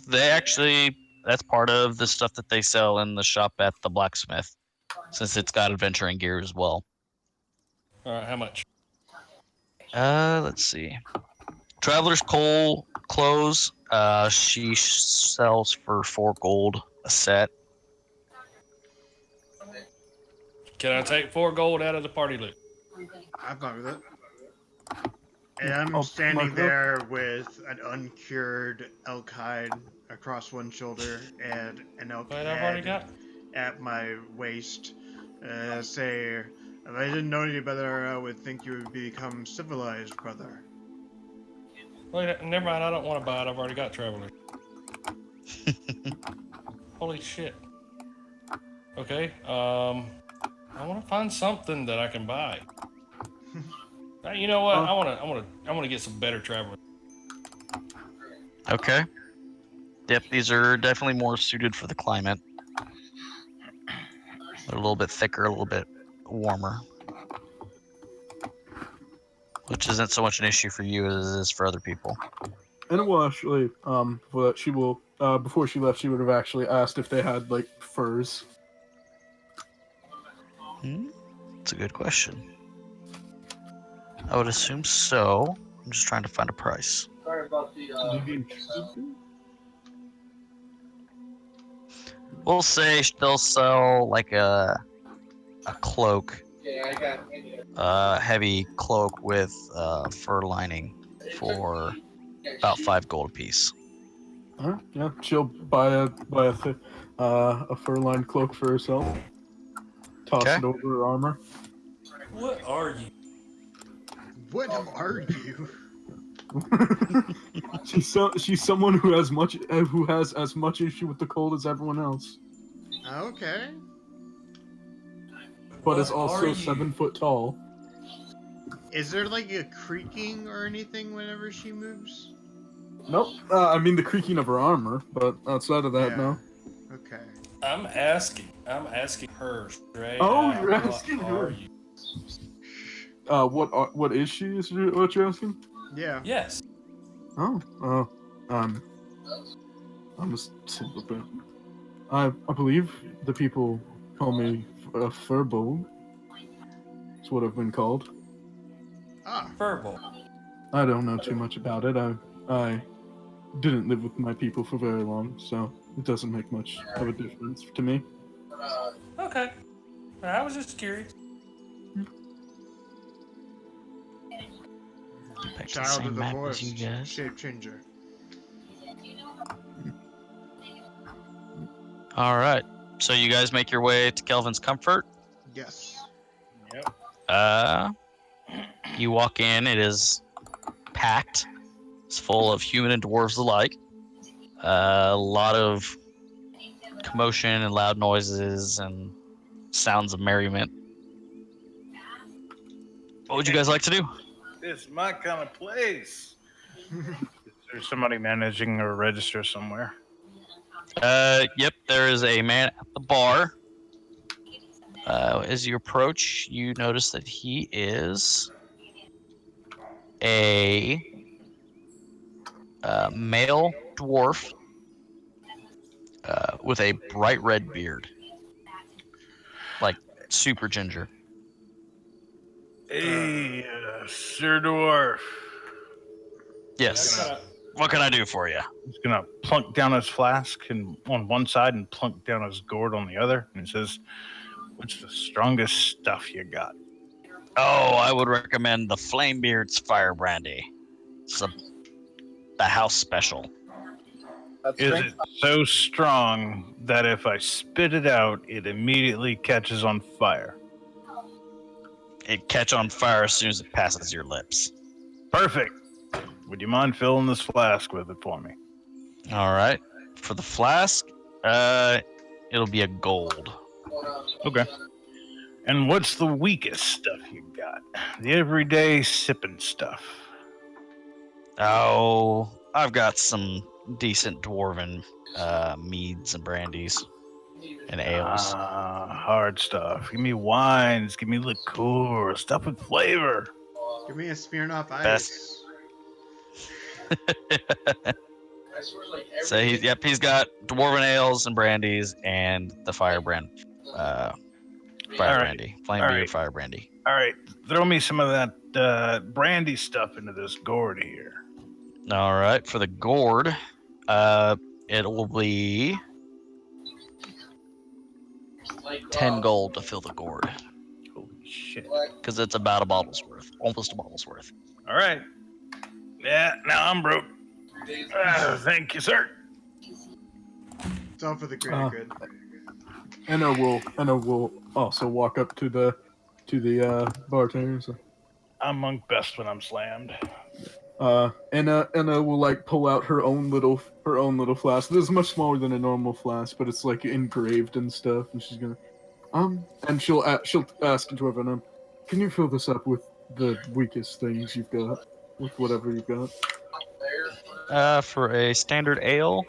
[SPEAKER 6] They actually, that's part of the stuff that they sell in the shop at the blacksmith, since it's got adventuring gear as well.
[SPEAKER 7] All right, how much?
[SPEAKER 6] Let's see. Traveler's clothes, she sells for 4 gold a set.
[SPEAKER 7] Can I take 4 gold out of the party loot?
[SPEAKER 4] I'm fine with it. And I'm standing there with an uncured elk hide across one shoulder and an elk head at my waist. Say, if I didn't know any better, I would think you would become civilized, brother.
[SPEAKER 7] Wait, never mind. I don't want to buy it. I've already got Travelers. Holy shit. Okay. I want to find something that I can buy. You know what? I want to get some better Travelers.
[SPEAKER 6] Okay. Yep, these are definitely more suited for the climate. They're a little bit thicker, a little bit warmer. Which isn't so much an issue for you as it is for other people.
[SPEAKER 2] And well, actually, before she left, she would have actually asked if they had like furs.
[SPEAKER 6] That's a good question. I would assume so. I'm just trying to find a price.
[SPEAKER 8] Sorry about the.
[SPEAKER 6] We'll say they'll sell like a cloak, heavy cloak with fur lining for about 5 gold a piece.
[SPEAKER 2] Yeah, she'll buy a fur-lined cloak for herself. Toss it over her armor.
[SPEAKER 7] What are you?
[SPEAKER 4] What are you?
[SPEAKER 2] She's someone who has as much issue with the cold as everyone else,
[SPEAKER 4] Okay.
[SPEAKER 2] but is
[SPEAKER 7] What
[SPEAKER 2] also
[SPEAKER 7] are
[SPEAKER 2] 7
[SPEAKER 7] you?
[SPEAKER 2] foot tall.
[SPEAKER 4] Is there like a creaking or anything whenever she moves?
[SPEAKER 2] Nope. I mean the creaking of her armor, but outside of that,
[SPEAKER 4] Yeah.
[SPEAKER 2] no.
[SPEAKER 4] Okay.
[SPEAKER 7] I'm asking her straight
[SPEAKER 2] Oh,
[SPEAKER 7] out.
[SPEAKER 2] you're asking
[SPEAKER 7] What
[SPEAKER 2] her.
[SPEAKER 7] are you?
[SPEAKER 2] What is she? Is what you're asking?
[SPEAKER 4] Yeah.
[SPEAKER 7] Yes.
[SPEAKER 2] Oh, I'm a simpleton. I believe the people call me a furbolg. That's what I've been called.
[SPEAKER 4] Ah.
[SPEAKER 7] Verbal.
[SPEAKER 2] I don't know too much about it. I didn't live with my people for very long, so it doesn't make much of a difference to me.
[SPEAKER 7] Okay. I was just curious.
[SPEAKER 6] Back to the
[SPEAKER 4] Child of
[SPEAKER 6] same
[SPEAKER 4] the
[SPEAKER 6] map as
[SPEAKER 4] forest.
[SPEAKER 6] you guys.
[SPEAKER 4] Shape changer.
[SPEAKER 6] All right. So you guys make your way to Kelvin's Comfort.
[SPEAKER 4] Yes.
[SPEAKER 7] Yep.
[SPEAKER 6] You walk in. It is packed. It's full of human and dwarves alike. A lot of commotion and loud noises and sounds of merriment. What would you guys like to do?
[SPEAKER 3] This is my kind of place. Is there somebody managing a register somewhere?
[SPEAKER 6] Yep, there is a man at the bar. As you approach, you notice that he is a male dwarf with a bright red beard, like super ginger.
[SPEAKER 3] Hey, Sir Dwarf.
[SPEAKER 6] Yes. What can I do for you?
[SPEAKER 3] He's gonna plunk down his flask on one side and plunk down his gourd on the other, and he says, "What's the strongest stuff you got?"
[SPEAKER 6] Oh, I would recommend the Flamebeard's Fire Brandy. It's the house special.
[SPEAKER 3] Is it so strong that if I spit it out, it immediately catches on fire?
[SPEAKER 6] It catch on fire as soon as it passes your lips.
[SPEAKER 3] Perfect. Would you mind filling this flask with it for me?
[SPEAKER 6] All right. For the flask, it'll be a gold.
[SPEAKER 3] Okay. And what's the weakest stuff you got? The everyday sipping stuff.
[SPEAKER 6] Oh, I've got some decent dwarven meads and brandies and ales.
[SPEAKER 3] Hard stuff. Give me wines. Give me liqueur. Stuff with flavor.
[SPEAKER 4] Give me a Smirnoff
[SPEAKER 6] Best.
[SPEAKER 4] Ice.
[SPEAKER 6] So he's got dwarven ales and brandies and the firebrand, brandy, flame beard fire brandy.
[SPEAKER 3] All right, throw me some of that brandy stuff into this gourd here.
[SPEAKER 6] All right, for the gourd, it will be 10 gold to fill the gourd.
[SPEAKER 3] Holy shit!
[SPEAKER 6] Because it's about a bottle's worth, almost a bottle's worth.
[SPEAKER 3] All right. Yeah, now I'm broke. Thank you, sir.
[SPEAKER 4] It's all for the greater good.
[SPEAKER 2] Enna will also walk up to the bartender. So.
[SPEAKER 3] I'm monk best when I'm slammed.
[SPEAKER 2] Enna will like pull out her own little flask. This is much smaller than a normal flask, but it's like engraved and stuff. And she's gonna and she'll ask Dwarven, can you fill this up with the weakest things you've got, with whatever you've got?
[SPEAKER 6] For a standard ale,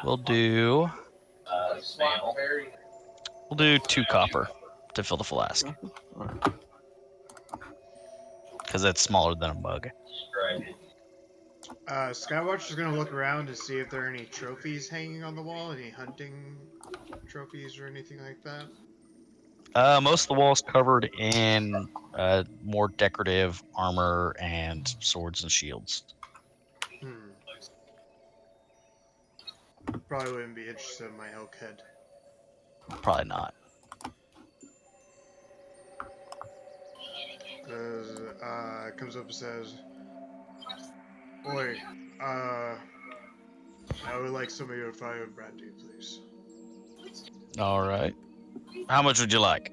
[SPEAKER 6] we'll do 2 copper to fill the flask. Because it's smaller than a mug.
[SPEAKER 4] Skywatch is going to look around to see if there are any trophies hanging on the wall, any hunting trophies or anything like that.
[SPEAKER 6] Most of the wall's covered in more decorative armor and swords and shields.
[SPEAKER 4] Probably wouldn't be interested in my elk head.
[SPEAKER 6] Probably not.
[SPEAKER 4] Comes up and says, "Boy, I would like some of your fire brandy, please."
[SPEAKER 6] All right. How much would you like?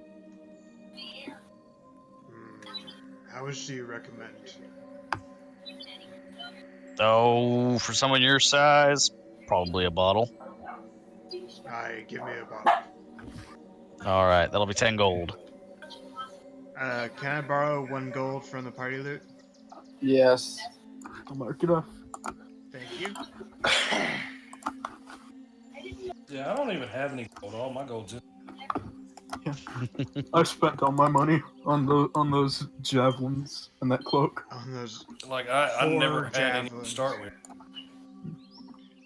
[SPEAKER 4] How much do you recommend?
[SPEAKER 6] Oh, for someone your size, probably a bottle.
[SPEAKER 4] Alright, give me a bottle.
[SPEAKER 6] All right, that'll be 10 gold.
[SPEAKER 4] Can I borrow 1 gold from the party loot?
[SPEAKER 1] Yes.
[SPEAKER 2] I'll mark it off.
[SPEAKER 4] Thank you.
[SPEAKER 7] Yeah, I don't even have any gold. All my gold's in.
[SPEAKER 2] I spent all my money on those javelins and that cloak.
[SPEAKER 4] On those
[SPEAKER 7] Like, I never had any to
[SPEAKER 4] javelins.
[SPEAKER 7] start with.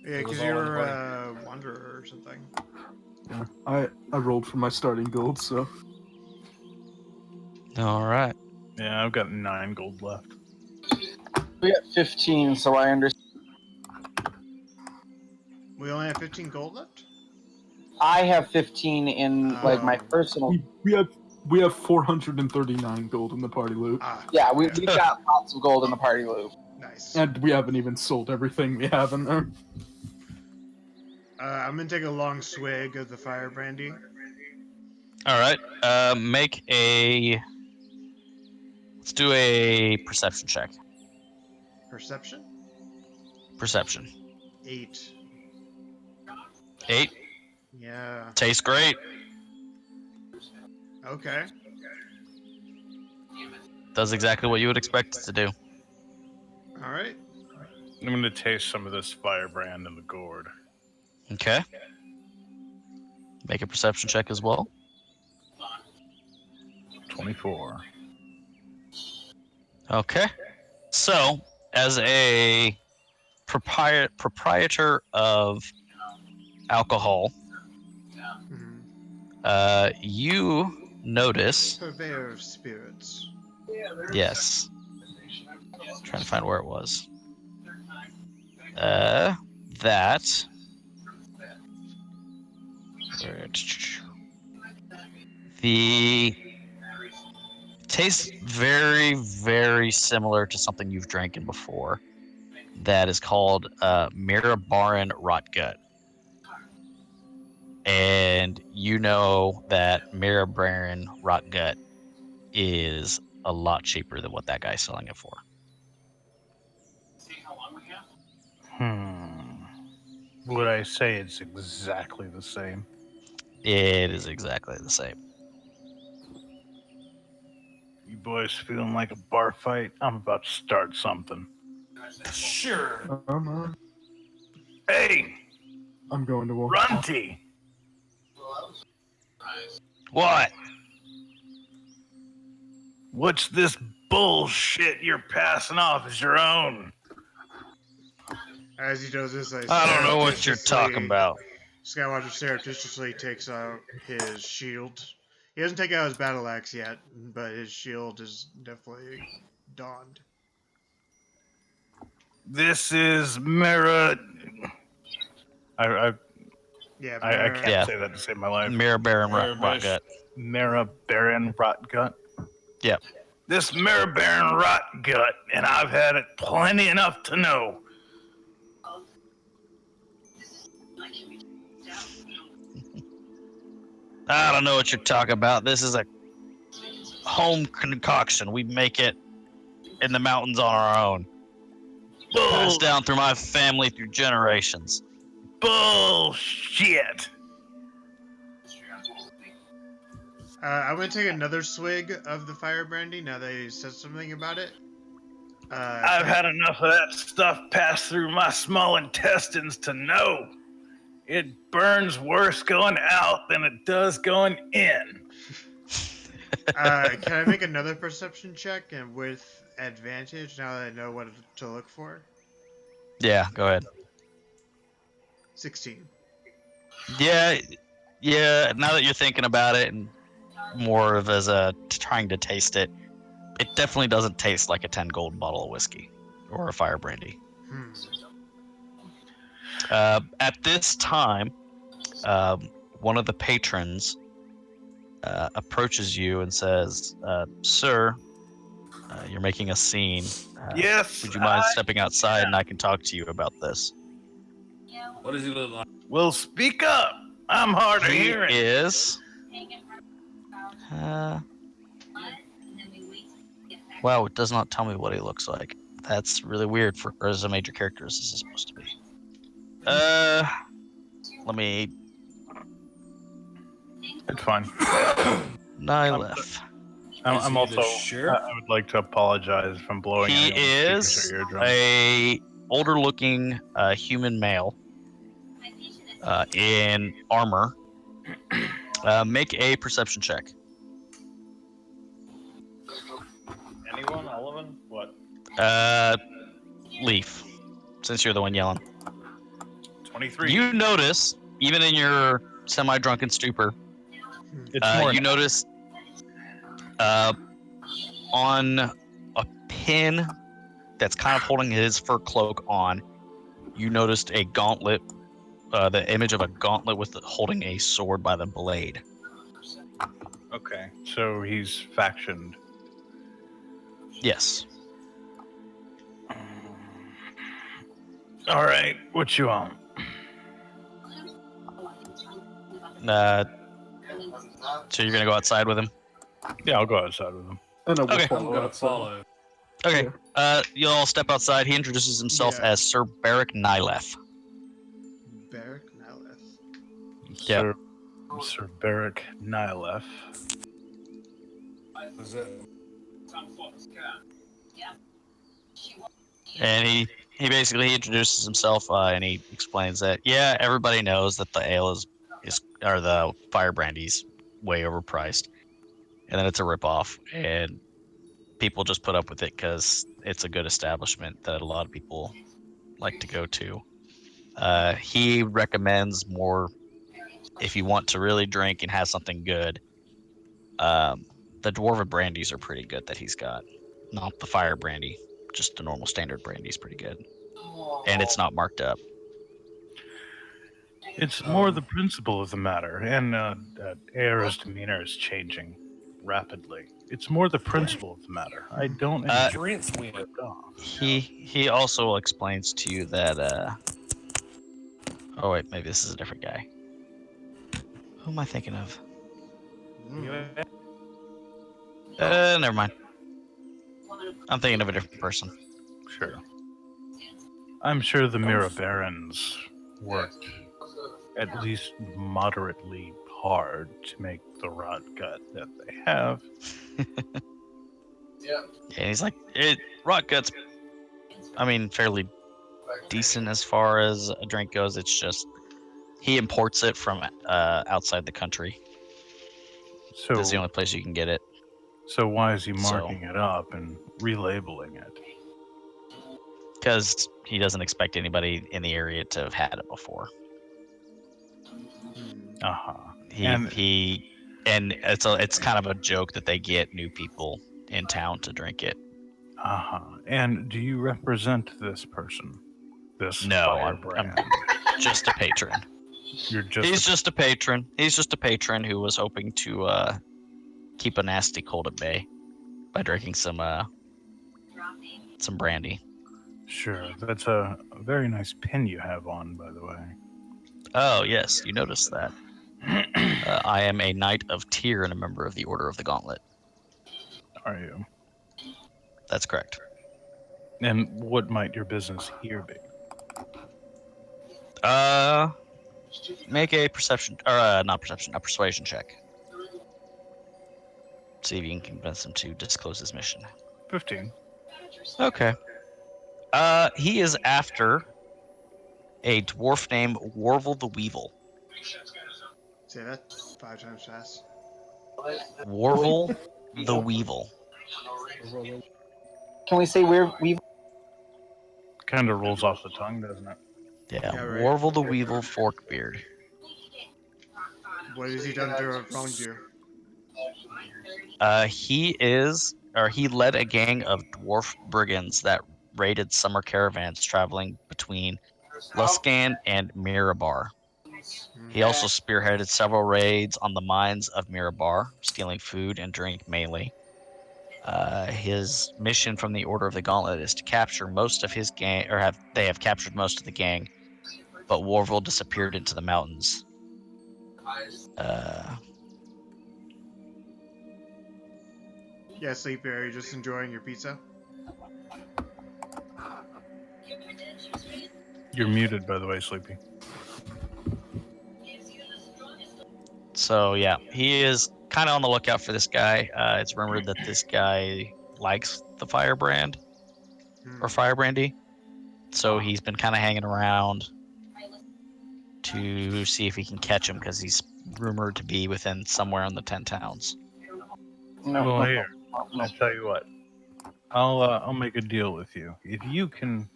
[SPEAKER 4] Yeah,
[SPEAKER 7] It was
[SPEAKER 4] because
[SPEAKER 7] all
[SPEAKER 4] you
[SPEAKER 7] in the
[SPEAKER 4] were
[SPEAKER 7] party.
[SPEAKER 4] a wanderer or something.
[SPEAKER 2] Yeah, I rolled for my starting gold, so
[SPEAKER 6] All right.
[SPEAKER 3] Yeah, I've got 9 gold left.
[SPEAKER 1] We got 15, so I understand.
[SPEAKER 4] We only have 15 gold left?
[SPEAKER 1] I have 15 in like my
[SPEAKER 4] Oh.
[SPEAKER 1] personal.
[SPEAKER 2] we have 439 gold in the party loot,
[SPEAKER 1] Yeah, we've got lots of gold in the party loot.
[SPEAKER 4] Nice.
[SPEAKER 2] and we haven't even sold everything we have in there.
[SPEAKER 4] I'm gonna take a long swig of the fire brandy.
[SPEAKER 6] All right. Make a. Let's do a perception check.
[SPEAKER 4] Perception?
[SPEAKER 6] Perception.
[SPEAKER 4] 8.
[SPEAKER 6] 8.
[SPEAKER 4] Yeah.
[SPEAKER 6] Tastes great.
[SPEAKER 4] Okay.
[SPEAKER 6] Does exactly what you would expect it to do.
[SPEAKER 4] All right.
[SPEAKER 3] I'm going to taste some of this firebrand in the gourd.
[SPEAKER 6] Okay. Make a perception check as well.
[SPEAKER 3] 24.
[SPEAKER 6] Okay. So, as a proprietor of alcohol, you notice.
[SPEAKER 4] Purveyor of spirits.
[SPEAKER 6] Yes. Trying to find where it was. That. The tastes very, very similar to something you've drinking before. That is called Mirabaran Rotgut. And you know that Mirabaran Rotgut is a lot cheaper than what that guy's selling it for.
[SPEAKER 3] Would I say it's exactly the same?
[SPEAKER 6] It is exactly the same.
[SPEAKER 3] You boys feeling like a bar fight? I'm about to start something.
[SPEAKER 7] Sure.
[SPEAKER 3] Hey!
[SPEAKER 2] I'm going to walk.
[SPEAKER 3] Runty!
[SPEAKER 6] What?
[SPEAKER 3] What's this bullshit you're passing off as your own?
[SPEAKER 4] As he does this,
[SPEAKER 6] I don't know what you're talking about.
[SPEAKER 4] Skywatcher surreptitiously takes out his shield. He hasn't taken out his battle axe yet, but his shield is definitely donned.
[SPEAKER 3] This is Mira. I
[SPEAKER 4] Yeah,
[SPEAKER 3] can't say that to save my life.
[SPEAKER 6] Mirabaran Rotgut.
[SPEAKER 3] Mirabaran Rotgut.
[SPEAKER 6] Yep.
[SPEAKER 3] This Mirabaran Rotgut, and I've had it plenty enough to know.
[SPEAKER 6] I don't know what you're talking about. This is a home concoction. We make it in the mountains on our own. Passed down through my family through generations.
[SPEAKER 3] Bullshit.
[SPEAKER 4] I'm going to take another swig of the fire brandy now that you said something about it.
[SPEAKER 3] I've had enough of that stuff pass through my small intestines to know. It burns worse going out than it does going in.
[SPEAKER 4] Can I make another perception check and with advantage now that I know what to look for?
[SPEAKER 6] Yeah, go ahead.
[SPEAKER 4] 16.
[SPEAKER 6] Yeah. Now that you're thinking about it, and more of as a trying to taste it, it definitely doesn't taste like a 10 gold bottle of whiskey or a fire brandy. At this time, one of the patrons approaches you and says, "Sir, you're making a scene.
[SPEAKER 3] Yes.
[SPEAKER 6] Would you mind stepping outside and I can talk to you about this?"
[SPEAKER 7] What does he look like?
[SPEAKER 3] Well, speak up. I'm hard of
[SPEAKER 6] He
[SPEAKER 3] hearing.
[SPEAKER 6] is. Wow, it does not tell me what he looks like. That's really weird for as a major character as this is supposed to be. Let me.
[SPEAKER 3] It's fine.
[SPEAKER 6] Nyleth.
[SPEAKER 3] I'm
[SPEAKER 7] he
[SPEAKER 3] also.
[SPEAKER 7] the sheriff?
[SPEAKER 3] I would like to apologize from blowing
[SPEAKER 6] He
[SPEAKER 3] anyone's speakers
[SPEAKER 6] is
[SPEAKER 3] or eardrums.
[SPEAKER 6] a older-looking human male in armor. Make a perception check.
[SPEAKER 3] Anyone? Olivan? What?
[SPEAKER 6] Leaf, since you're the one yelling.
[SPEAKER 3] 23.
[SPEAKER 6] You notice, even in your semi-drunken stupor,
[SPEAKER 3] It's more.
[SPEAKER 6] you notice on a pin that's kind of holding his fur cloak on, you noticed a gauntlet, the image of a gauntlet with holding a sword by the blade.
[SPEAKER 3] Okay, so he's factioned.
[SPEAKER 6] Yes.
[SPEAKER 3] All right, what you want?
[SPEAKER 6] So you're gonna go outside with him?
[SPEAKER 3] Yeah, I'll go outside with him.
[SPEAKER 2] And I will
[SPEAKER 6] Okay.
[SPEAKER 7] I'm
[SPEAKER 2] follow
[SPEAKER 7] gonna
[SPEAKER 2] outside.
[SPEAKER 7] follow.
[SPEAKER 6] Okay.
[SPEAKER 2] Yeah.
[SPEAKER 6] You'll all step outside. He introduces himself
[SPEAKER 4] Yeah.
[SPEAKER 6] as Sir Beric Nyleth.
[SPEAKER 4] Beric Nyleth.
[SPEAKER 6] Yep.
[SPEAKER 3] Sir Beric Nyleth.
[SPEAKER 7] Is that
[SPEAKER 6] And he basically introduces himself and he explains that everybody knows that the ale is or the fire brandy's way overpriced, and then it's a ripoff, and people just put up with it because it's a good establishment that a lot of people like to go to. He recommends more if you want to really drink and have something good. The dwarven brandies are pretty good that he's got, not the fire brandy. Just the normal standard brandy is pretty good, and it's not marked up.
[SPEAKER 3] It's more the principle of the matter, and Air's demeanor is changing rapidly. It's more the principle of the matter. I don't enjoy
[SPEAKER 7] Rincewind?
[SPEAKER 6] He also explains to you that oh wait, maybe this is a different guy. Who am I thinking of? Never mind. I'm thinking of a different person.
[SPEAKER 3] Sure. I'm sure the Mirror Barons worked at least moderately hard to make the rot gut that they have.
[SPEAKER 6] Yeah, he's like, rot gut's, I mean, fairly decent as far as a drink goes. It's just he imports it from outside the country.
[SPEAKER 3] So
[SPEAKER 6] This is the only place you can get it.
[SPEAKER 3] So why is he marking it up and relabeling it?
[SPEAKER 6] Because he doesn't expect anybody in the area to have had it before. And it's kind of a joke that they get new people in town to drink it.
[SPEAKER 3] And do you represent this person?
[SPEAKER 6] No, I'm just a patron. He's just a patron. He's just a patron who was hoping to keep a nasty cold at bay by drinking some brandy.
[SPEAKER 3] Sure, that's a very nice pin you have on, by the way.
[SPEAKER 6] Oh yes, you noticed that. I am a Knight of Tyr and a member of the Order of the Gauntlet.
[SPEAKER 3] Are you?
[SPEAKER 6] That's correct.
[SPEAKER 3] And what might your business here be?
[SPEAKER 6] Make a persuasion check. See if you can convince him to disclose his mission.
[SPEAKER 3] 15.
[SPEAKER 6] Okay. He is after a dwarf named Warvel the Weevil.
[SPEAKER 4] Say that 5 times fast.
[SPEAKER 6] Warvel the Weevil.
[SPEAKER 1] Can we say Weevil?
[SPEAKER 3] Kind of rolls off the tongue, doesn't it?
[SPEAKER 6] Yeah, right. Warvel the Weevil Forkbeard.
[SPEAKER 4] What has he done to have wronged you?
[SPEAKER 6] He led a gang of dwarf brigands that raided summer caravans traveling between Luskan and Mirabar. He also spearheaded several raids on the mines of Mirabar, stealing food and drink mainly. His mission from the Order of the Gauntlet is to capture most of his gang, they have captured most of the gang, but Warvel disappeared into the mountains.
[SPEAKER 4] Yeah, Sleepy, are you just enjoying your pizza?
[SPEAKER 3] You're muted, by the way, Sleepy.
[SPEAKER 6] So yeah, he is kind of on the lookout for this guy. It's rumored that this guy likes the firebrand or firebrandy, so he's been kind of hanging around to see if he can catch him because he's rumored to be within somewhere in the 10 towns.
[SPEAKER 3] Well, here, I'll tell you what. I'll make a deal with you. If you can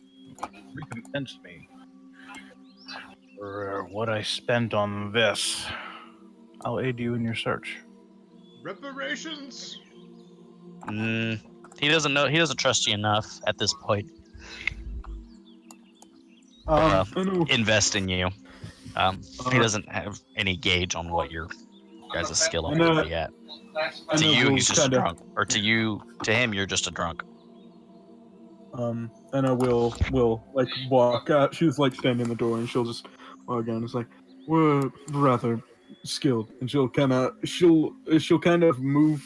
[SPEAKER 3] recompense me for what I spent on this, I'll aid you in your search.
[SPEAKER 4] Reparations.
[SPEAKER 6] He doesn't know. He doesn't trust you enough at this point. Invest in you. He doesn't have any gauge on what your guys' skill level would be at. To you, he's just a drunk, or to him, you're just a drunk.
[SPEAKER 2] And I will like walk out. She's like standing in the door, and she'll just walk out. And it's like, we're rather skilled, and she'll kind of move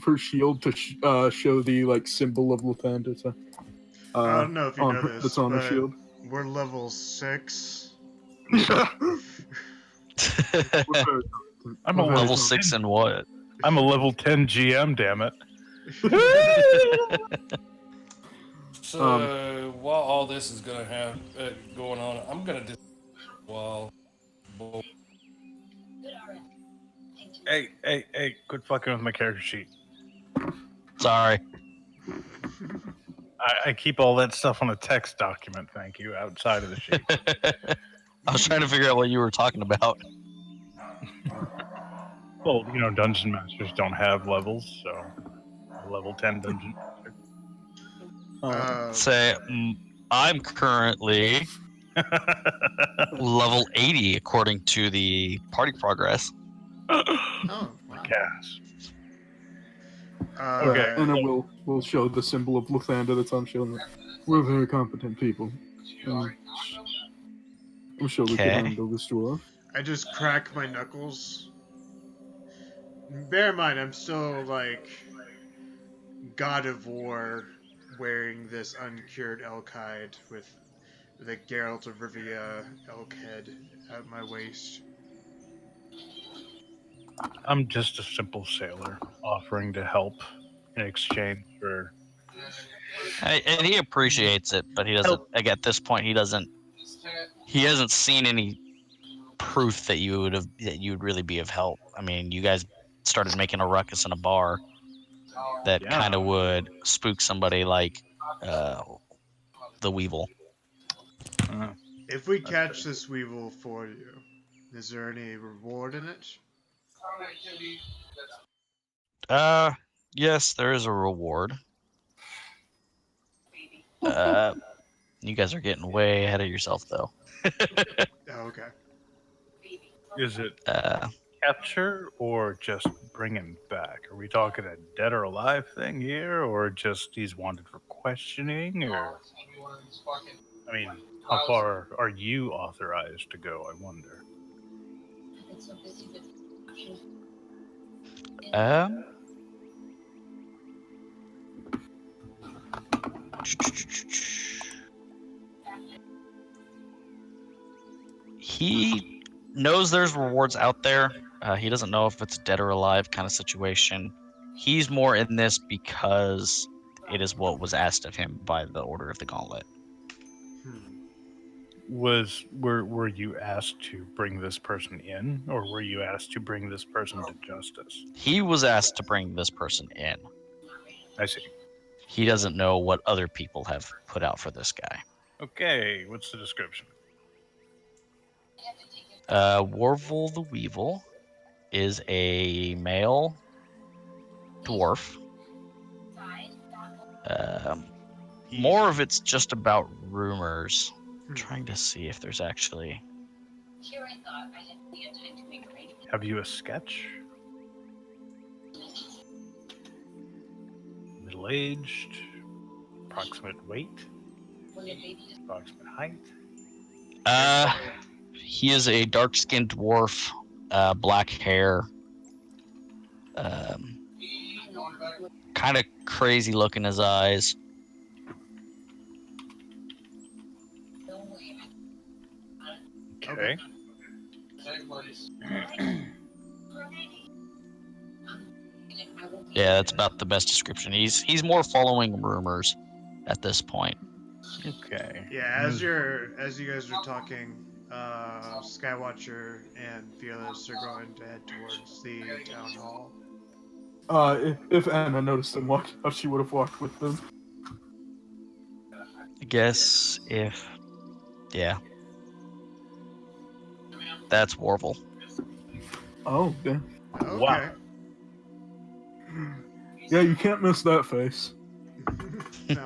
[SPEAKER 2] her shield to show the like symbol of Lathander.
[SPEAKER 4] I don't know if you know this,
[SPEAKER 2] that's on her shield.
[SPEAKER 4] We're level 6.
[SPEAKER 3] I'm a
[SPEAKER 6] level 6 in what?
[SPEAKER 3] I'm a level 10 GM, damn it.
[SPEAKER 7] So while all this is going on, I'm going to while.
[SPEAKER 3] Hey, quit fucking with my character sheet.
[SPEAKER 6] Sorry.
[SPEAKER 3] I keep all that stuff on a text document, thank you, outside of the sheet.
[SPEAKER 6] I was trying to figure out what you were talking about.
[SPEAKER 3] Well, dungeon masters don't have levels, so a level 10 dungeon master.
[SPEAKER 6] Say, I'm currently level 80 according to the party progress.
[SPEAKER 4] Oh, wow.
[SPEAKER 3] Gas.
[SPEAKER 2] Okay. And we'll show the symbol of Lathander that's on shield. We're very competent people. I'm sure we can handle this dwarf.
[SPEAKER 4] I just crack my knuckles. Bear in mind, I'm still like God of War, wearing this uncured elk hide with the Geralt of Rivia elk head at my waist.
[SPEAKER 3] I'm just a simple sailor offering to help in exchange for.
[SPEAKER 6] And he appreciates it, but he doesn't. Like at this point, he hasn't seen any proof that you would really be of help. I mean, you guys started making a ruckus in a bar that kind of would spook somebody like the Weevil.
[SPEAKER 4] If we catch this Weevil for you, is there any reward in it?
[SPEAKER 6] Yes, there is a reward. You guys are getting way ahead of yourself, though.
[SPEAKER 4] Oh, okay.
[SPEAKER 3] Is it capture or just bring him back? Are we talking a dead or alive thing here, or just he's wanted for questioning? Or I mean, how far are you authorized to go? I wonder.
[SPEAKER 6] He knows there's rewards out there. He doesn't know if it's dead or alive kind of situation. He's more in this because it is what was asked of him by the Order of the Gauntlet.
[SPEAKER 3] Were you asked to bring this person in, or were you asked to bring this person to justice?
[SPEAKER 6] He was asked to bring this person in.
[SPEAKER 3] I see.
[SPEAKER 6] He doesn't know what other people have put out for this guy.
[SPEAKER 3] Okay, what's the description?
[SPEAKER 6] Warvel the Weevil is a male dwarf. More of it's just about rumors. I'm trying to see if there's actually.
[SPEAKER 3] Have you a sketch? Middle-aged, approximate weight, approximate height.
[SPEAKER 6] He is a dark-skinned dwarf, black hair, kind of crazy look in his eyes.
[SPEAKER 3] Okay.
[SPEAKER 6] Yeah, that's about the best description. He's more following rumors at this point.
[SPEAKER 3] Okay.
[SPEAKER 4] Yeah, as you guys are talking, Skywatcher and Fearless are going to head towards the town hall.
[SPEAKER 2] If Anna noticed them walk, how she would have walked with them.
[SPEAKER 6] I guess if, yeah, that's Warble.
[SPEAKER 2] Oh, yeah.
[SPEAKER 4] Okay.
[SPEAKER 3] Wow.
[SPEAKER 2] Yeah, you can't miss that face.
[SPEAKER 4] No.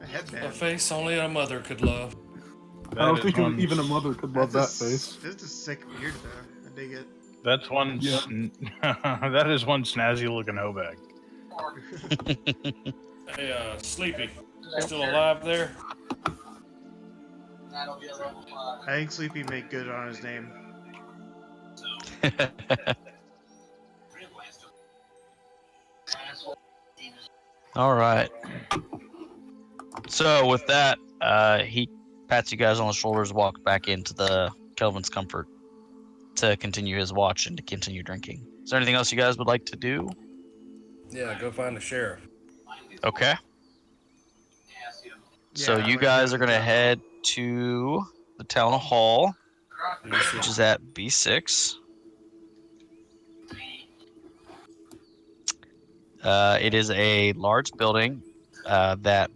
[SPEAKER 4] A
[SPEAKER 7] A
[SPEAKER 4] headband.
[SPEAKER 7] face only a mother could love.
[SPEAKER 2] I don't
[SPEAKER 3] That
[SPEAKER 2] think
[SPEAKER 3] is one.
[SPEAKER 2] even a mother could love that face.
[SPEAKER 4] That's a sick beard there. I dig it.
[SPEAKER 3] That's one.
[SPEAKER 2] Yeah.
[SPEAKER 3] That is one snazzy looking hoe bag.
[SPEAKER 7] Hey, Sleepy, still alive there?
[SPEAKER 4] I think Sleepy made good on his name.
[SPEAKER 6] All right. So with that, he pats you guys on the shoulders, walk back into the Kelvin's Comfort to continue his watch and to continue drinking. Is there anything else you guys would like to do?
[SPEAKER 7] Yeah, go find the sheriff.
[SPEAKER 6] Okay. So
[SPEAKER 4] Yeah,
[SPEAKER 6] you
[SPEAKER 4] let's
[SPEAKER 6] guys
[SPEAKER 4] go
[SPEAKER 6] are
[SPEAKER 4] to the
[SPEAKER 6] gonna
[SPEAKER 4] town hall.
[SPEAKER 6] head to the town hall, which is at B6. It is a large building that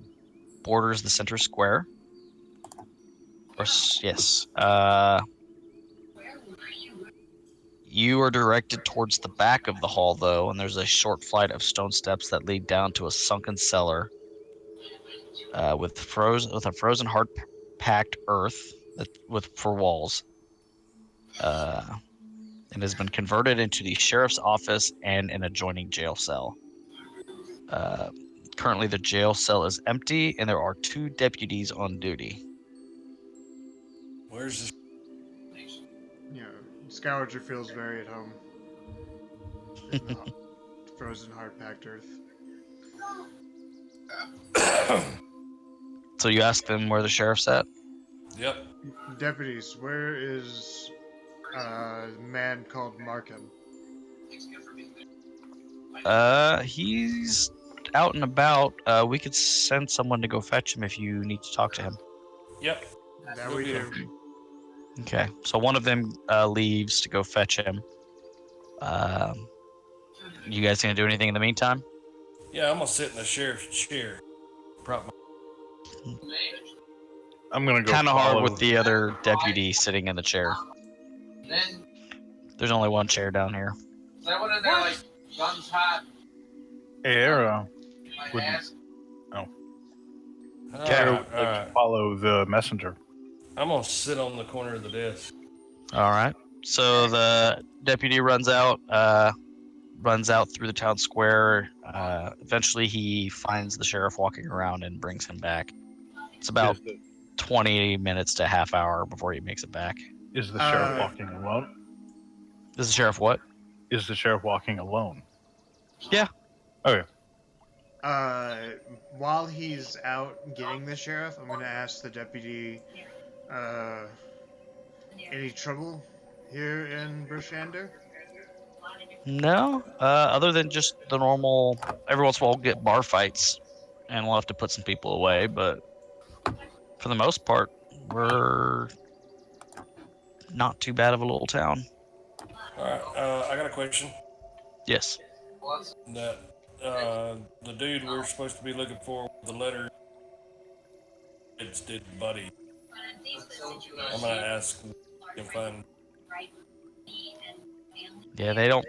[SPEAKER 6] borders the center square. Yes. You are directed towards the back of the hall, though, and there's a short flight of stone steps that lead down to a sunken cellar with a frozen hard packed earth for walls. And has been converted into the sheriff's office and an adjoining jail cell. Currently, the jail cell is empty, and there are 2 deputies on duty.
[SPEAKER 7] Where's this?
[SPEAKER 4] Yeah, Scourger feels very at home. In the frozen hard packed earth.
[SPEAKER 6] So you ask them where the sheriff's at?
[SPEAKER 7] Yep.
[SPEAKER 4] Deputies, where is a man called Markham?
[SPEAKER 6] He's out and about. We could send someone to go fetch him if you need to talk to him.
[SPEAKER 7] Yep.
[SPEAKER 4] That
[SPEAKER 7] Go
[SPEAKER 4] we
[SPEAKER 7] get
[SPEAKER 4] do.
[SPEAKER 7] him.
[SPEAKER 6] Okay, so one of them leaves to go fetch him. You guys gonna do anything in the meantime?
[SPEAKER 7] Yeah, I'm gonna sit in the sheriff's chair. Prop my
[SPEAKER 3] I'm gonna go
[SPEAKER 6] Kind of hard
[SPEAKER 3] follow.
[SPEAKER 6] with the other deputy sitting in the chair. There's only one chair down here.
[SPEAKER 8] Is that one in there like guns hot?
[SPEAKER 3] Hey, Arrow.
[SPEAKER 8] My
[SPEAKER 3] Would-
[SPEAKER 8] ass?
[SPEAKER 3] Arrow would
[SPEAKER 7] Alright,
[SPEAKER 3] like
[SPEAKER 7] alright.
[SPEAKER 3] to follow the messenger.
[SPEAKER 7] I'm gonna sit on the corner of the desk.
[SPEAKER 6] All right. So the deputy runs out through the town square. Eventually, he finds the sheriff walking around and brings him back. It's about 20 minutes to a half hour before he makes it back.
[SPEAKER 3] Is the sheriff walking alone?
[SPEAKER 6] Is the sheriff what?
[SPEAKER 3] Is the sheriff walking alone?
[SPEAKER 6] Yeah.
[SPEAKER 3] Okay.
[SPEAKER 4] While he's out getting the sheriff, I'm gonna ask the deputy, any trouble here in Brushander?
[SPEAKER 6] No. Other than just the normal, every once in a while we'll get bar fights, and we'll have to put some people away. But for the most part, we're not too bad of a little town.
[SPEAKER 7] Alright, I got a question.
[SPEAKER 6] Yes.
[SPEAKER 7] That the dude we're supposed to be looking for with the letter it's did buddy. I'm gonna ask if we can find
[SPEAKER 6] Yeah, they don't.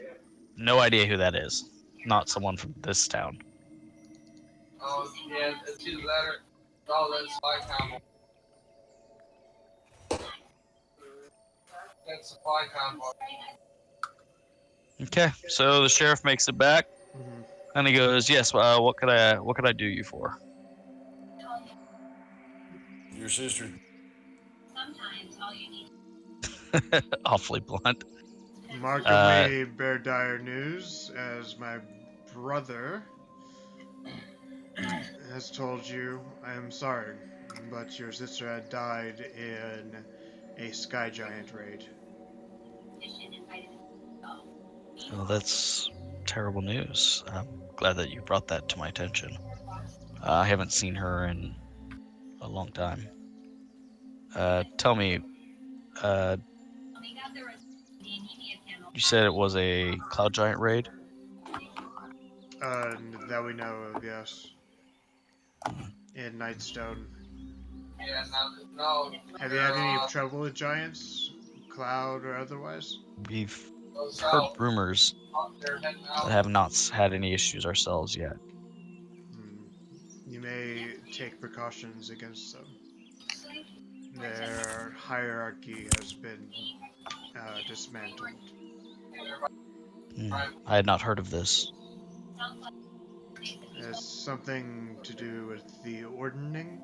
[SPEAKER 6] No idea who that is. Not someone from this town.
[SPEAKER 8] Oh, yeah, it's his letter. Oh, that's supply combo. That's supply combo.
[SPEAKER 6] Okay. So the sheriff makes it back,
[SPEAKER 4] Mm-hmm.
[SPEAKER 6] and he goes, "Yes. What could I do you for?"
[SPEAKER 7] your sister.
[SPEAKER 10] Sometimes all you need.
[SPEAKER 6] Awfully blunt.
[SPEAKER 4] Markham may bear dire news, as my brother has told you. I am sorry. but your sister had died in a sky giant raid.
[SPEAKER 6] Well, that's terrible news. I'm glad that you brought that to my attention. I haven't seen her in a long time. Tell me, uh, you said it was a cloud giant raid?
[SPEAKER 4] That we know of, yes. In Nightstone.
[SPEAKER 8] Yeah, no.
[SPEAKER 4] Have you had any trouble with giants? Cloud or otherwise?
[SPEAKER 6] We've heard rumors, but have not had any issues ourselves yet.
[SPEAKER 4] You may take precautions against them. Their hierarchy has been dismantled.
[SPEAKER 6] I had not heard of this.
[SPEAKER 4] It has something to do with the ordning.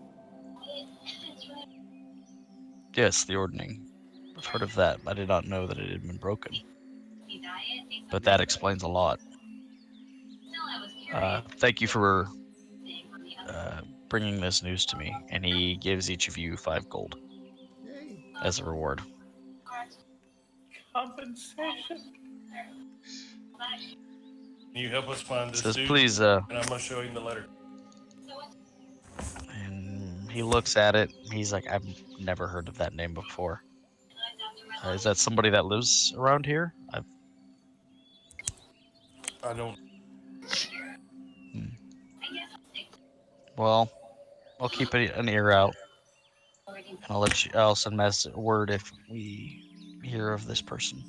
[SPEAKER 6] Yes, the ordning. I've heard of that. I did not know that it had been broken. But that explains a lot. Thank you for bringing this news to me. And he gives each of you 5 gold as a reward.
[SPEAKER 3] Compensation.
[SPEAKER 7] Can you help us find this
[SPEAKER 6] Says,
[SPEAKER 7] dude?
[SPEAKER 6] please,
[SPEAKER 7] And I'm gonna show him the letter.
[SPEAKER 6] and he looks at it. He's like, I've never heard of that name before. Is that somebody that lives around here?
[SPEAKER 7] I don't.
[SPEAKER 6] Well, I'll keep an ear out. And I'll send a word if we hear of this person.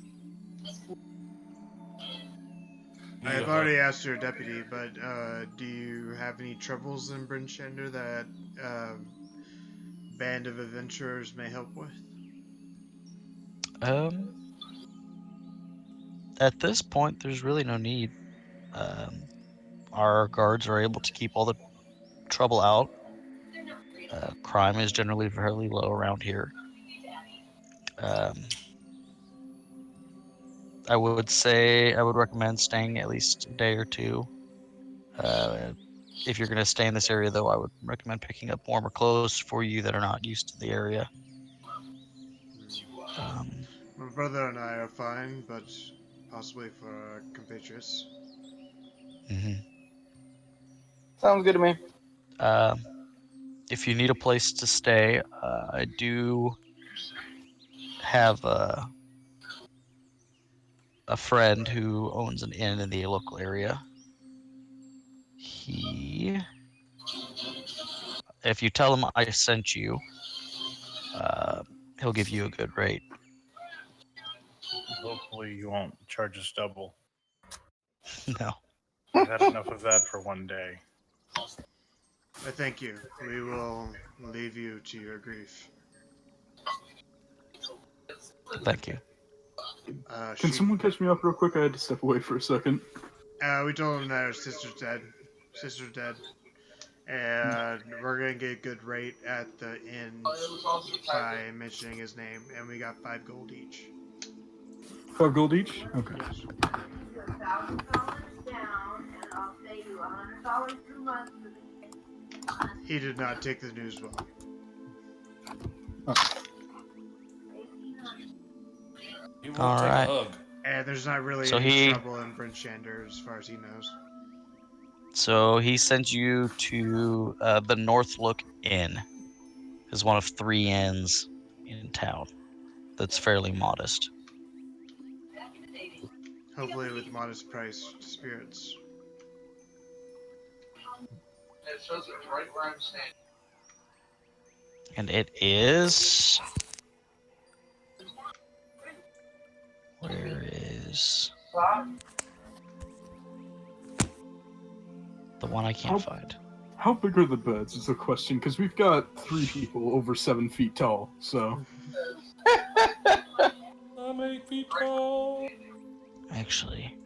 [SPEAKER 4] I've already asked your deputy, but do you have any troubles in Bryn Shander that band of adventurers may help with?
[SPEAKER 6] At this point, there's really no need. Our guards are able to keep all the trouble out. Crime is generally fairly low around here. I would recommend staying at least a day or two. If you're going to stay in this area, though, I would recommend picking up warmer clothes for you that are not used to the area.
[SPEAKER 4] My brother and I are fine, but possibly for our compatriots.
[SPEAKER 1] Sounds good to me.
[SPEAKER 6] If you need a place to stay, I do have a friend who owns an inn in the local area. If you tell him I sent you, he'll give you a good rate.
[SPEAKER 3] Hopefully you won't charge us double.
[SPEAKER 6] No.
[SPEAKER 3] I've had enough of that for one day.
[SPEAKER 4] Thank you. We will leave you to your grief.
[SPEAKER 6] Thank you.
[SPEAKER 2] Can someone catch me up real quick? I had to step away for a second.
[SPEAKER 4] We told him that our sister's dead. Sister's dead. And we're going to get a good rate at the inn by mentioning his name. And we got 5 gold each.
[SPEAKER 2] 5 gold each? Okay.
[SPEAKER 4] Yes. He did not take the news well.
[SPEAKER 7] He will take a hug.
[SPEAKER 4] And there's not really any trouble in Bryn Shander as far as he knows.
[SPEAKER 6] So he sent you to the Northlook Inn. It's one of 3 inns in town. That's fairly modest.
[SPEAKER 4] Hopefully with modest priced spirits.
[SPEAKER 8] It shows it right where I'm standing.
[SPEAKER 6] And it is... Where is... the one I can't find?
[SPEAKER 2] How big are the beds is the question, because we've got 3 people over 7 feet tall, so...
[SPEAKER 7] I'm 8 feet tall.
[SPEAKER 6] Actually...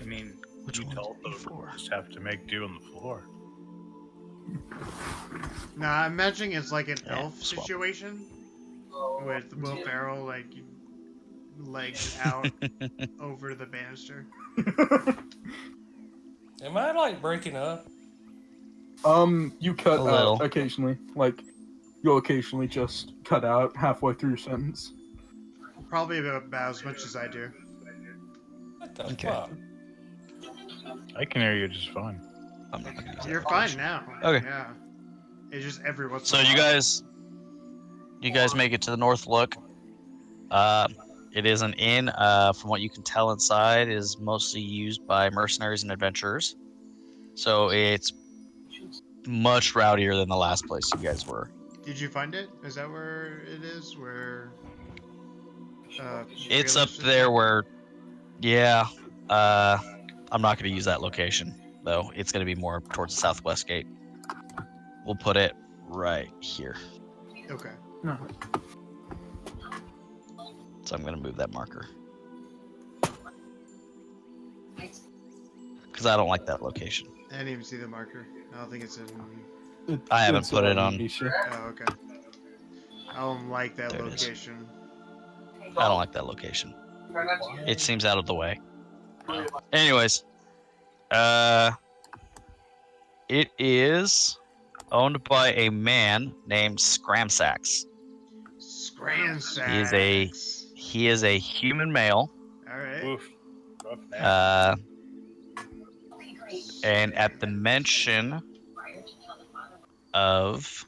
[SPEAKER 3] I mean, you tall folks just have to make do on the floor.
[SPEAKER 4] Nah, I'm imagining it's like an elf situation with Will Ferrell like legs out over the banister.
[SPEAKER 7] Am I like breaking up?
[SPEAKER 2] You cut out occasionally. Like, you'll occasionally just cut out halfway through your sentence.
[SPEAKER 4] Probably about as much as I do.
[SPEAKER 7] What the
[SPEAKER 6] Okay.
[SPEAKER 7] fuck?
[SPEAKER 3] I can hear you just fine.
[SPEAKER 6] I'm not gonna use that
[SPEAKER 4] You're
[SPEAKER 6] location.
[SPEAKER 4] fine now.
[SPEAKER 6] Okay.
[SPEAKER 4] Yeah. It's just every once
[SPEAKER 6] So
[SPEAKER 4] in a while.
[SPEAKER 6] you guys make it to the North Look. It is an inn. From what you can tell inside, is mostly used by mercenaries and adventurers. So it's much rowdier than the last place you guys were.
[SPEAKER 4] Did you find it? Is that where it is? Where?
[SPEAKER 6] It's up
[SPEAKER 4] Fearless is
[SPEAKER 6] there
[SPEAKER 4] at?
[SPEAKER 6] where, yeah. I'm not going to use that location though. It's going to be more towards the southwest gate. We'll put it right here.
[SPEAKER 4] Okay.
[SPEAKER 2] No.
[SPEAKER 6] So I'm going to move that marker because I don't like that location.
[SPEAKER 4] I didn't even see the marker. I don't think it's in.
[SPEAKER 6] I haven't
[SPEAKER 2] It's
[SPEAKER 6] put it on.
[SPEAKER 2] Nisha.
[SPEAKER 4] Oh, okay. I don't like that
[SPEAKER 6] There it is.
[SPEAKER 4] location.
[SPEAKER 6] I don't like that location. It seems out of the way. Anyways, it is owned by a man named Scramsax.
[SPEAKER 4] Scransax.
[SPEAKER 6] He is a human male.
[SPEAKER 4] All right.
[SPEAKER 3] Oof. Rough now.
[SPEAKER 6] And at the mention of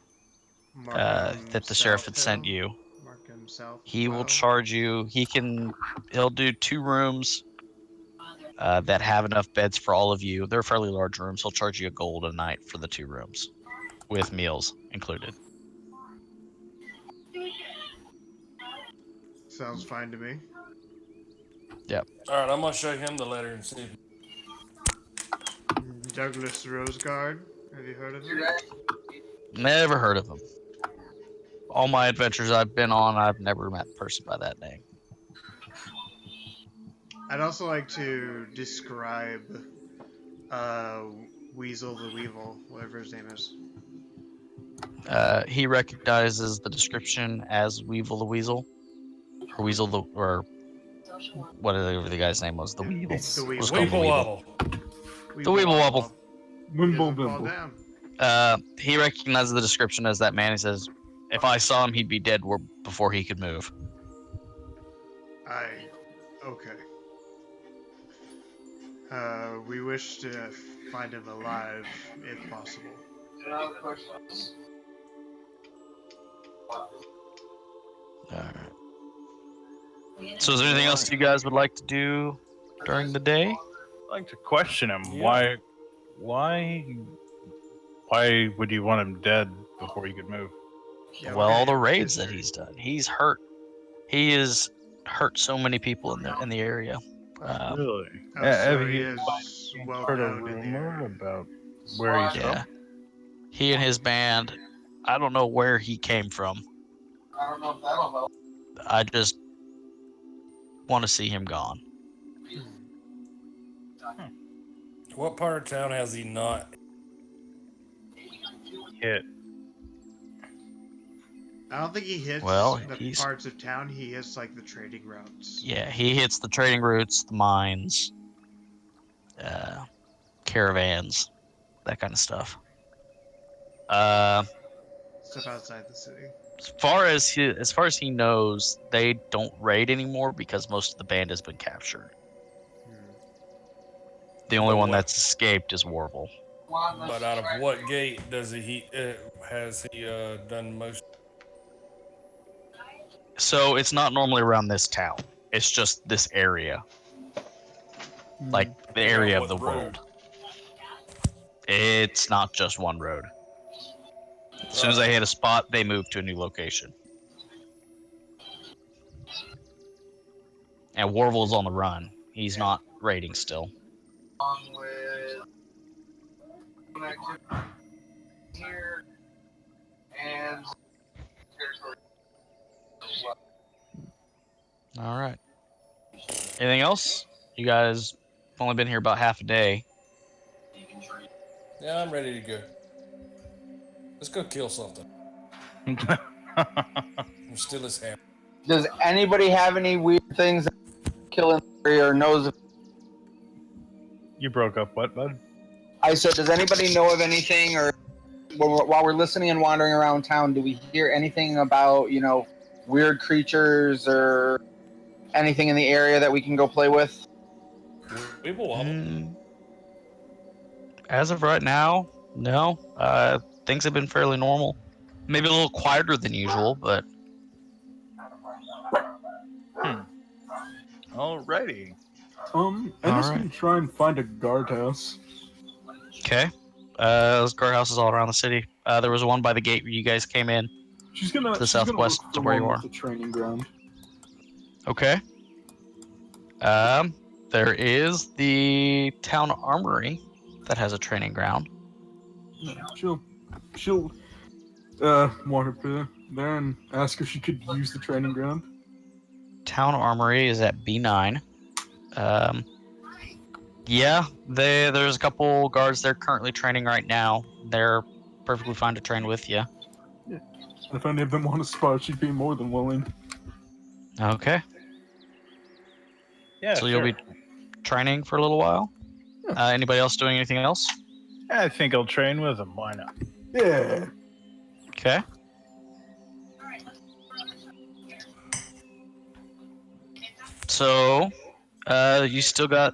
[SPEAKER 6] that the sheriff had sent you,
[SPEAKER 4] Markham South.
[SPEAKER 6] he will charge you. He'll do 2 rooms that have enough beds for all of you. They're fairly large rooms. He'll charge you $1 a night for the 2 rooms, with meals included.
[SPEAKER 4] Sounds fine to me.
[SPEAKER 7] All right, I'm gonna show him the letter and see.
[SPEAKER 4] Douglas Roseguard. Have you heard of him?
[SPEAKER 6] Never heard of him. All my adventures I've been on, I've never met a person by that name.
[SPEAKER 4] I'd also like to describe Weasel the Weevil, whatever his name is.
[SPEAKER 6] He recognizes the description as Weevil the Weasel, or Weasel the, or whatever the guy's name was. The Weevil.
[SPEAKER 2] It's
[SPEAKER 4] the
[SPEAKER 6] We'll just
[SPEAKER 4] Weevil.
[SPEAKER 6] call him
[SPEAKER 7] Weeble
[SPEAKER 6] Weevil.
[SPEAKER 7] wobble.
[SPEAKER 6] The Weevil Wobble.
[SPEAKER 2] Wimble
[SPEAKER 4] Fall
[SPEAKER 2] bimble.
[SPEAKER 4] down.
[SPEAKER 6] He recognizes the description as that man. He says, "If I saw him, he'd be dead before he could move."
[SPEAKER 4] Okay. We wish to find him alive, if possible.
[SPEAKER 6] Alright. So is there anything else you guys would like to do during the day?
[SPEAKER 3] I'd like to question him.
[SPEAKER 7] Yeah.
[SPEAKER 3] Why would you want him dead before he could move?
[SPEAKER 4] Yeah,
[SPEAKER 6] Well, all the
[SPEAKER 4] okay,
[SPEAKER 6] raids
[SPEAKER 4] history.
[SPEAKER 6] that he's done. He's hurt. He has hurt so many people in the area.
[SPEAKER 3] Really?
[SPEAKER 4] Oh,
[SPEAKER 3] Have
[SPEAKER 4] so he
[SPEAKER 3] you
[SPEAKER 4] is well
[SPEAKER 3] heard a
[SPEAKER 4] known in the
[SPEAKER 3] rumor
[SPEAKER 4] area.
[SPEAKER 3] about where he's
[SPEAKER 6] Yeah.
[SPEAKER 3] from?
[SPEAKER 6] He and his band, I don't know where he came from.
[SPEAKER 8] I don't know if that'll help.
[SPEAKER 6] I just want to see him gone.
[SPEAKER 7] What part of town has he not?
[SPEAKER 3] Hit.
[SPEAKER 4] I don't think he hits
[SPEAKER 6] Well,
[SPEAKER 4] the
[SPEAKER 6] he's-
[SPEAKER 4] parts of town. He hits like the trading routes.
[SPEAKER 6] Yeah, he hits the trading routes, the mines, caravans, that kind of stuff.
[SPEAKER 4] Stuff outside the city.
[SPEAKER 6] As far as he knows, they don't raid anymore because most of the band has been captured. The only
[SPEAKER 7] But
[SPEAKER 6] one
[SPEAKER 7] what-
[SPEAKER 6] that's escaped is Warble.
[SPEAKER 7] But out of what gate does has he done most?
[SPEAKER 6] So it's not normally around this town. It's just this area, like the area of the
[SPEAKER 7] what road?
[SPEAKER 6] world. It's not just one road. As soon as they hit a spot, they move to a new location. And Warvel's on the run. He's not raiding still.
[SPEAKER 8] Along with here and territory.
[SPEAKER 6] All right. Anything else? You guys have only been here about half a day.
[SPEAKER 7] Yeah, I'm ready to go. Let's go kill something. I'm still his hammer.
[SPEAKER 1] Does anybody have any weird things that killing or knows?
[SPEAKER 3] You broke up what, bud?
[SPEAKER 1] I said, does anybody know of anything or while we're listening and wandering around town, do we hear anything about weird creatures or anything in the area that we can go play with?
[SPEAKER 6] As of right now, no. Things have been fairly normal. Maybe a little quieter than usual, but.
[SPEAKER 3] Alrighty.
[SPEAKER 2] I'm just gonna try and find a guardhouse.
[SPEAKER 6] Okay. There's guardhouses all around the city. There was one by the gate where you guys came in.
[SPEAKER 2] She's gonna
[SPEAKER 6] to the
[SPEAKER 2] look
[SPEAKER 6] southwest
[SPEAKER 2] for
[SPEAKER 6] to where you
[SPEAKER 2] one
[SPEAKER 6] are.
[SPEAKER 2] with the training ground.
[SPEAKER 6] Okay. There is the town armory that has a training ground.
[SPEAKER 2] Yeah, she'll walk up to there and ask if she could use the training ground.
[SPEAKER 6] Town armory is at B9. Yeah, there's a couple guards there currently training right now. They're perfectly fine to train with you.
[SPEAKER 2] Yeah. If any of them want a spot, she'd be more than willing.
[SPEAKER 6] Okay.
[SPEAKER 3] Yeah,
[SPEAKER 6] so
[SPEAKER 3] sure.
[SPEAKER 6] you'll be training for a little while?
[SPEAKER 2] Yeah.
[SPEAKER 6] Anybody else doing anything else?
[SPEAKER 3] I think I'll train with him. Why not?
[SPEAKER 2] Yeah.
[SPEAKER 6] Okay. So, you still got,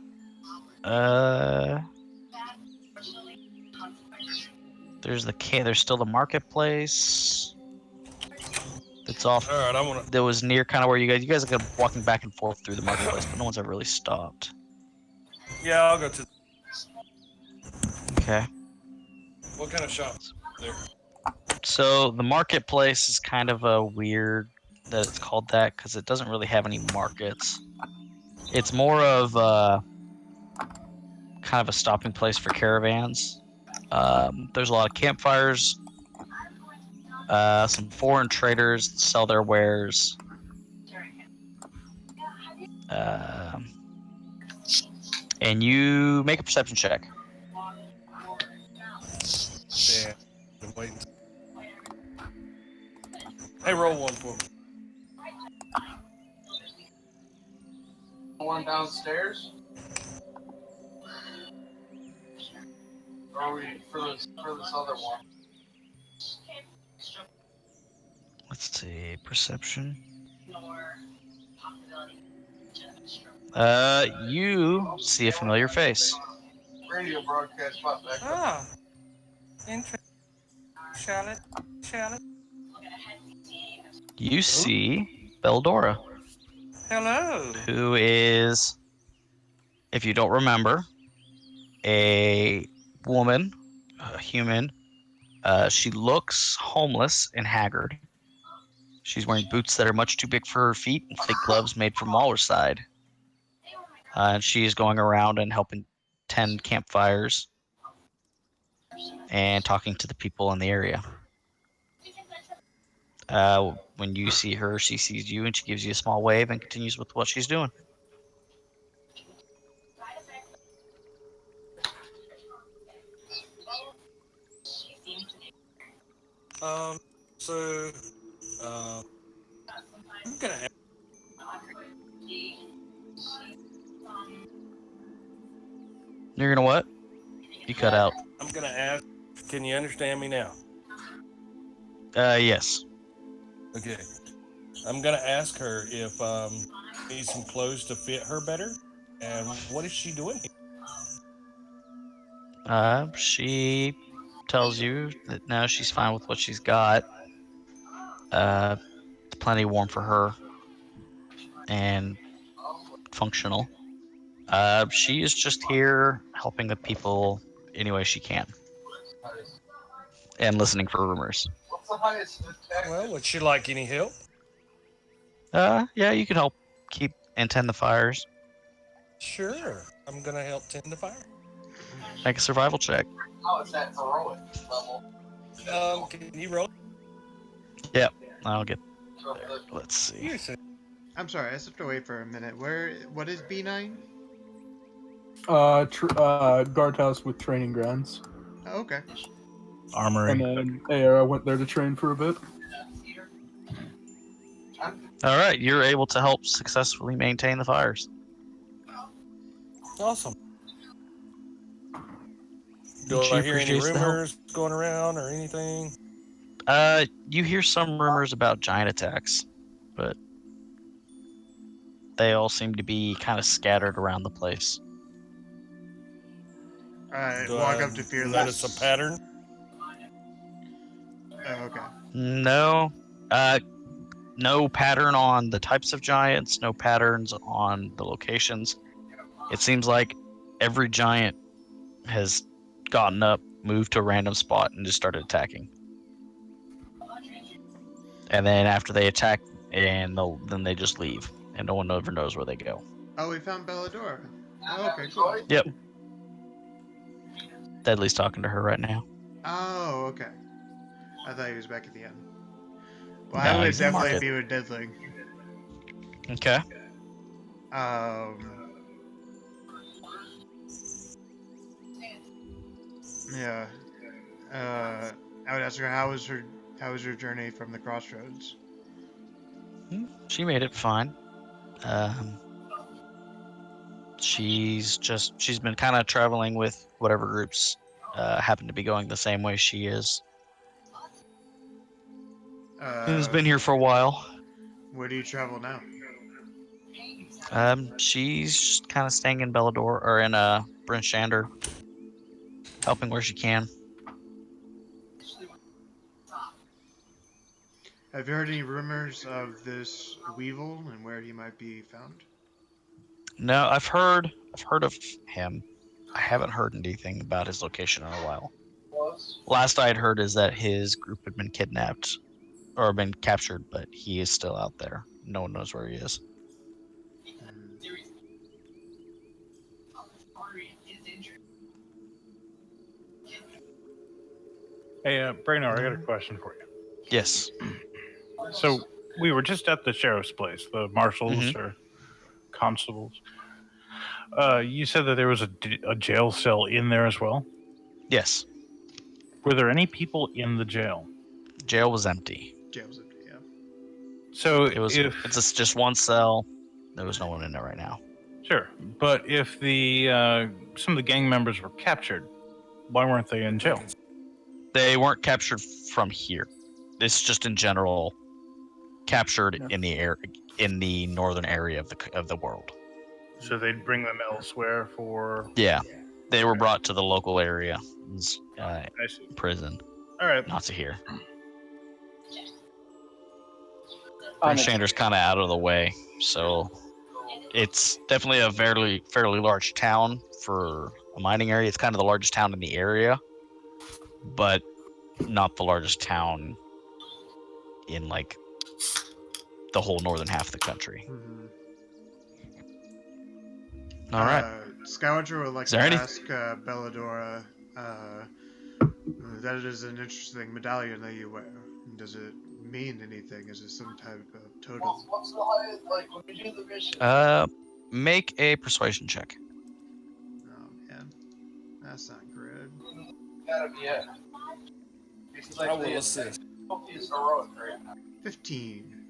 [SPEAKER 6] there's still the marketplace. It's off.
[SPEAKER 7] All right,
[SPEAKER 6] that was near kind of where you guys are kind of walking back and forth through the marketplace, but no one's ever really stopped.
[SPEAKER 7] Yeah, I'll go to.
[SPEAKER 6] Okay.
[SPEAKER 7] What kind of shop there?
[SPEAKER 6] So the marketplace is kind of a weird that it's called that because it doesn't really have any markets. It's more of kind of a stopping place for caravans. There's a lot of campfires. Some foreign traders sell their wares. And you make a perception check.
[SPEAKER 7] Yeah, I'm waiting. Hey, roll one for me.
[SPEAKER 8] One downstairs. Or are we for this other one?
[SPEAKER 6] Let's see, perception. You see a familiar face.
[SPEAKER 8] Radio broadcast spot back.
[SPEAKER 7] Ah, interesting. Charlotte.
[SPEAKER 6] You see Beldora.
[SPEAKER 7] Hello.
[SPEAKER 6] Who is, if you don't remember, a woman, a human. She looks homeless and haggard. She's wearing boots that are much too big for her feet and thick gloves made from walrus hide. And she's going around and helping tend campfires and talking to the people in the area. When you see her, she sees you and she gives you a small wave and continues with what she's doing.
[SPEAKER 7] So, I'm gonna ask.
[SPEAKER 6] You're gonna what? You cut out.
[SPEAKER 7] I'm gonna ask. Can you understand me now?
[SPEAKER 6] Yes.
[SPEAKER 7] Okay. I'm gonna ask her if needs some clothes to fit her better, and what is she doing here?
[SPEAKER 6] She tells you that now she's fine with what she's got. It's plenty warm for her and functional. She is just here helping the people any way she can and listening for rumors.
[SPEAKER 8] What's the highest?
[SPEAKER 7] Well, would she like any help?
[SPEAKER 6] Yeah, you can help keep and tend the fires.
[SPEAKER 7] Sure. I'm gonna help tend the fire.
[SPEAKER 6] Make a survival check.
[SPEAKER 8] How is that heroic level?
[SPEAKER 7] Can you roll?
[SPEAKER 6] Yep, I'll get there. Let's see.
[SPEAKER 4] I'm sorry, I stepped away for a minute. What is B9?
[SPEAKER 2] Guardhouse with training grounds.
[SPEAKER 4] Oh, okay.
[SPEAKER 3] Armory.
[SPEAKER 2] And then I went there to train for a bit.
[SPEAKER 6] All right, you're able to help successfully maintain the fires.
[SPEAKER 7] Awesome. Do
[SPEAKER 6] She
[SPEAKER 7] I hear any
[SPEAKER 6] appreciates the help.
[SPEAKER 7] rumors going around or anything?
[SPEAKER 6] You hear some rumors about giant attacks, but they all seem to be kind of scattered around the place.
[SPEAKER 4] Alright,
[SPEAKER 7] Do
[SPEAKER 4] walk
[SPEAKER 7] I
[SPEAKER 4] up to Fearless.
[SPEAKER 7] notice a pattern?
[SPEAKER 4] Oh, okay.
[SPEAKER 6] No, no pattern on the types of giants, no patterns on the locations. It seems like every giant has gotten up, moved to a random spot, and just started attacking. And then after they attack, then they just leave, and no one ever knows where they go.
[SPEAKER 4] Oh, we found Belladora. Oh, okay, cool.
[SPEAKER 6] Yep. Deadly's talking to her right now.
[SPEAKER 4] Oh, okay. I thought he was back at the end. Well,
[SPEAKER 6] No,
[SPEAKER 4] I would
[SPEAKER 6] he's in the
[SPEAKER 4] definitely
[SPEAKER 6] market.
[SPEAKER 4] be with Deadly.
[SPEAKER 6] Okay.
[SPEAKER 4] Yeah. I would ask her how was her journey from the crossroads?
[SPEAKER 6] She made it fine. She's been kind of traveling with whatever groups happen to be going the same way she is. She's been here for a while.
[SPEAKER 4] Where do you travel now?
[SPEAKER 6] She's kind of staying in Bellador or in Bryn Shander, helping where she can.
[SPEAKER 4] Have you heard any rumors of this Weevil and where he might be found?
[SPEAKER 6] No, I've heard of him. I haven't heard anything about his location in a while. Last I had heard is that his group had been kidnapped or been captured, but he is still out there. No one knows where he is.
[SPEAKER 3] Hey, Braynor, I got a question for you.
[SPEAKER 6] Yes.
[SPEAKER 3] So we were just at the sheriff's place, the marshals or constables. You said that there was a jail cell in there as well?
[SPEAKER 6] Yes.
[SPEAKER 3] Were there any people in the jail?
[SPEAKER 6] Jail was empty.
[SPEAKER 4] Jail was empty, yeah.
[SPEAKER 3] So
[SPEAKER 6] it's just one cell. There was no one in there right now.
[SPEAKER 3] Sure, but if the some of the gang members were captured, why weren't they in jail?
[SPEAKER 6] They weren't captured from here. It's just in general captured in the northern area of the world.
[SPEAKER 3] So they'd bring them elsewhere for.
[SPEAKER 6] Yeah, they were brought to the local area prison.
[SPEAKER 3] All right,
[SPEAKER 6] not to here. Shander's kind of out of the way, so it's definitely a fairly large town for a mining area. It's kind of the largest town in the area, but not the largest town in like the whole northern half of the country. All right.
[SPEAKER 4] Scavenger would like to ask Belladora that it is an interesting medallion that you wear. Does it mean anything? Is it some type of totem?
[SPEAKER 8] What's the highest, like, when we do the mission?
[SPEAKER 6] Make a persuasion check.
[SPEAKER 4] Oh man, that's not good.
[SPEAKER 8] Gotta be it.
[SPEAKER 7] I will assist.
[SPEAKER 4] 15.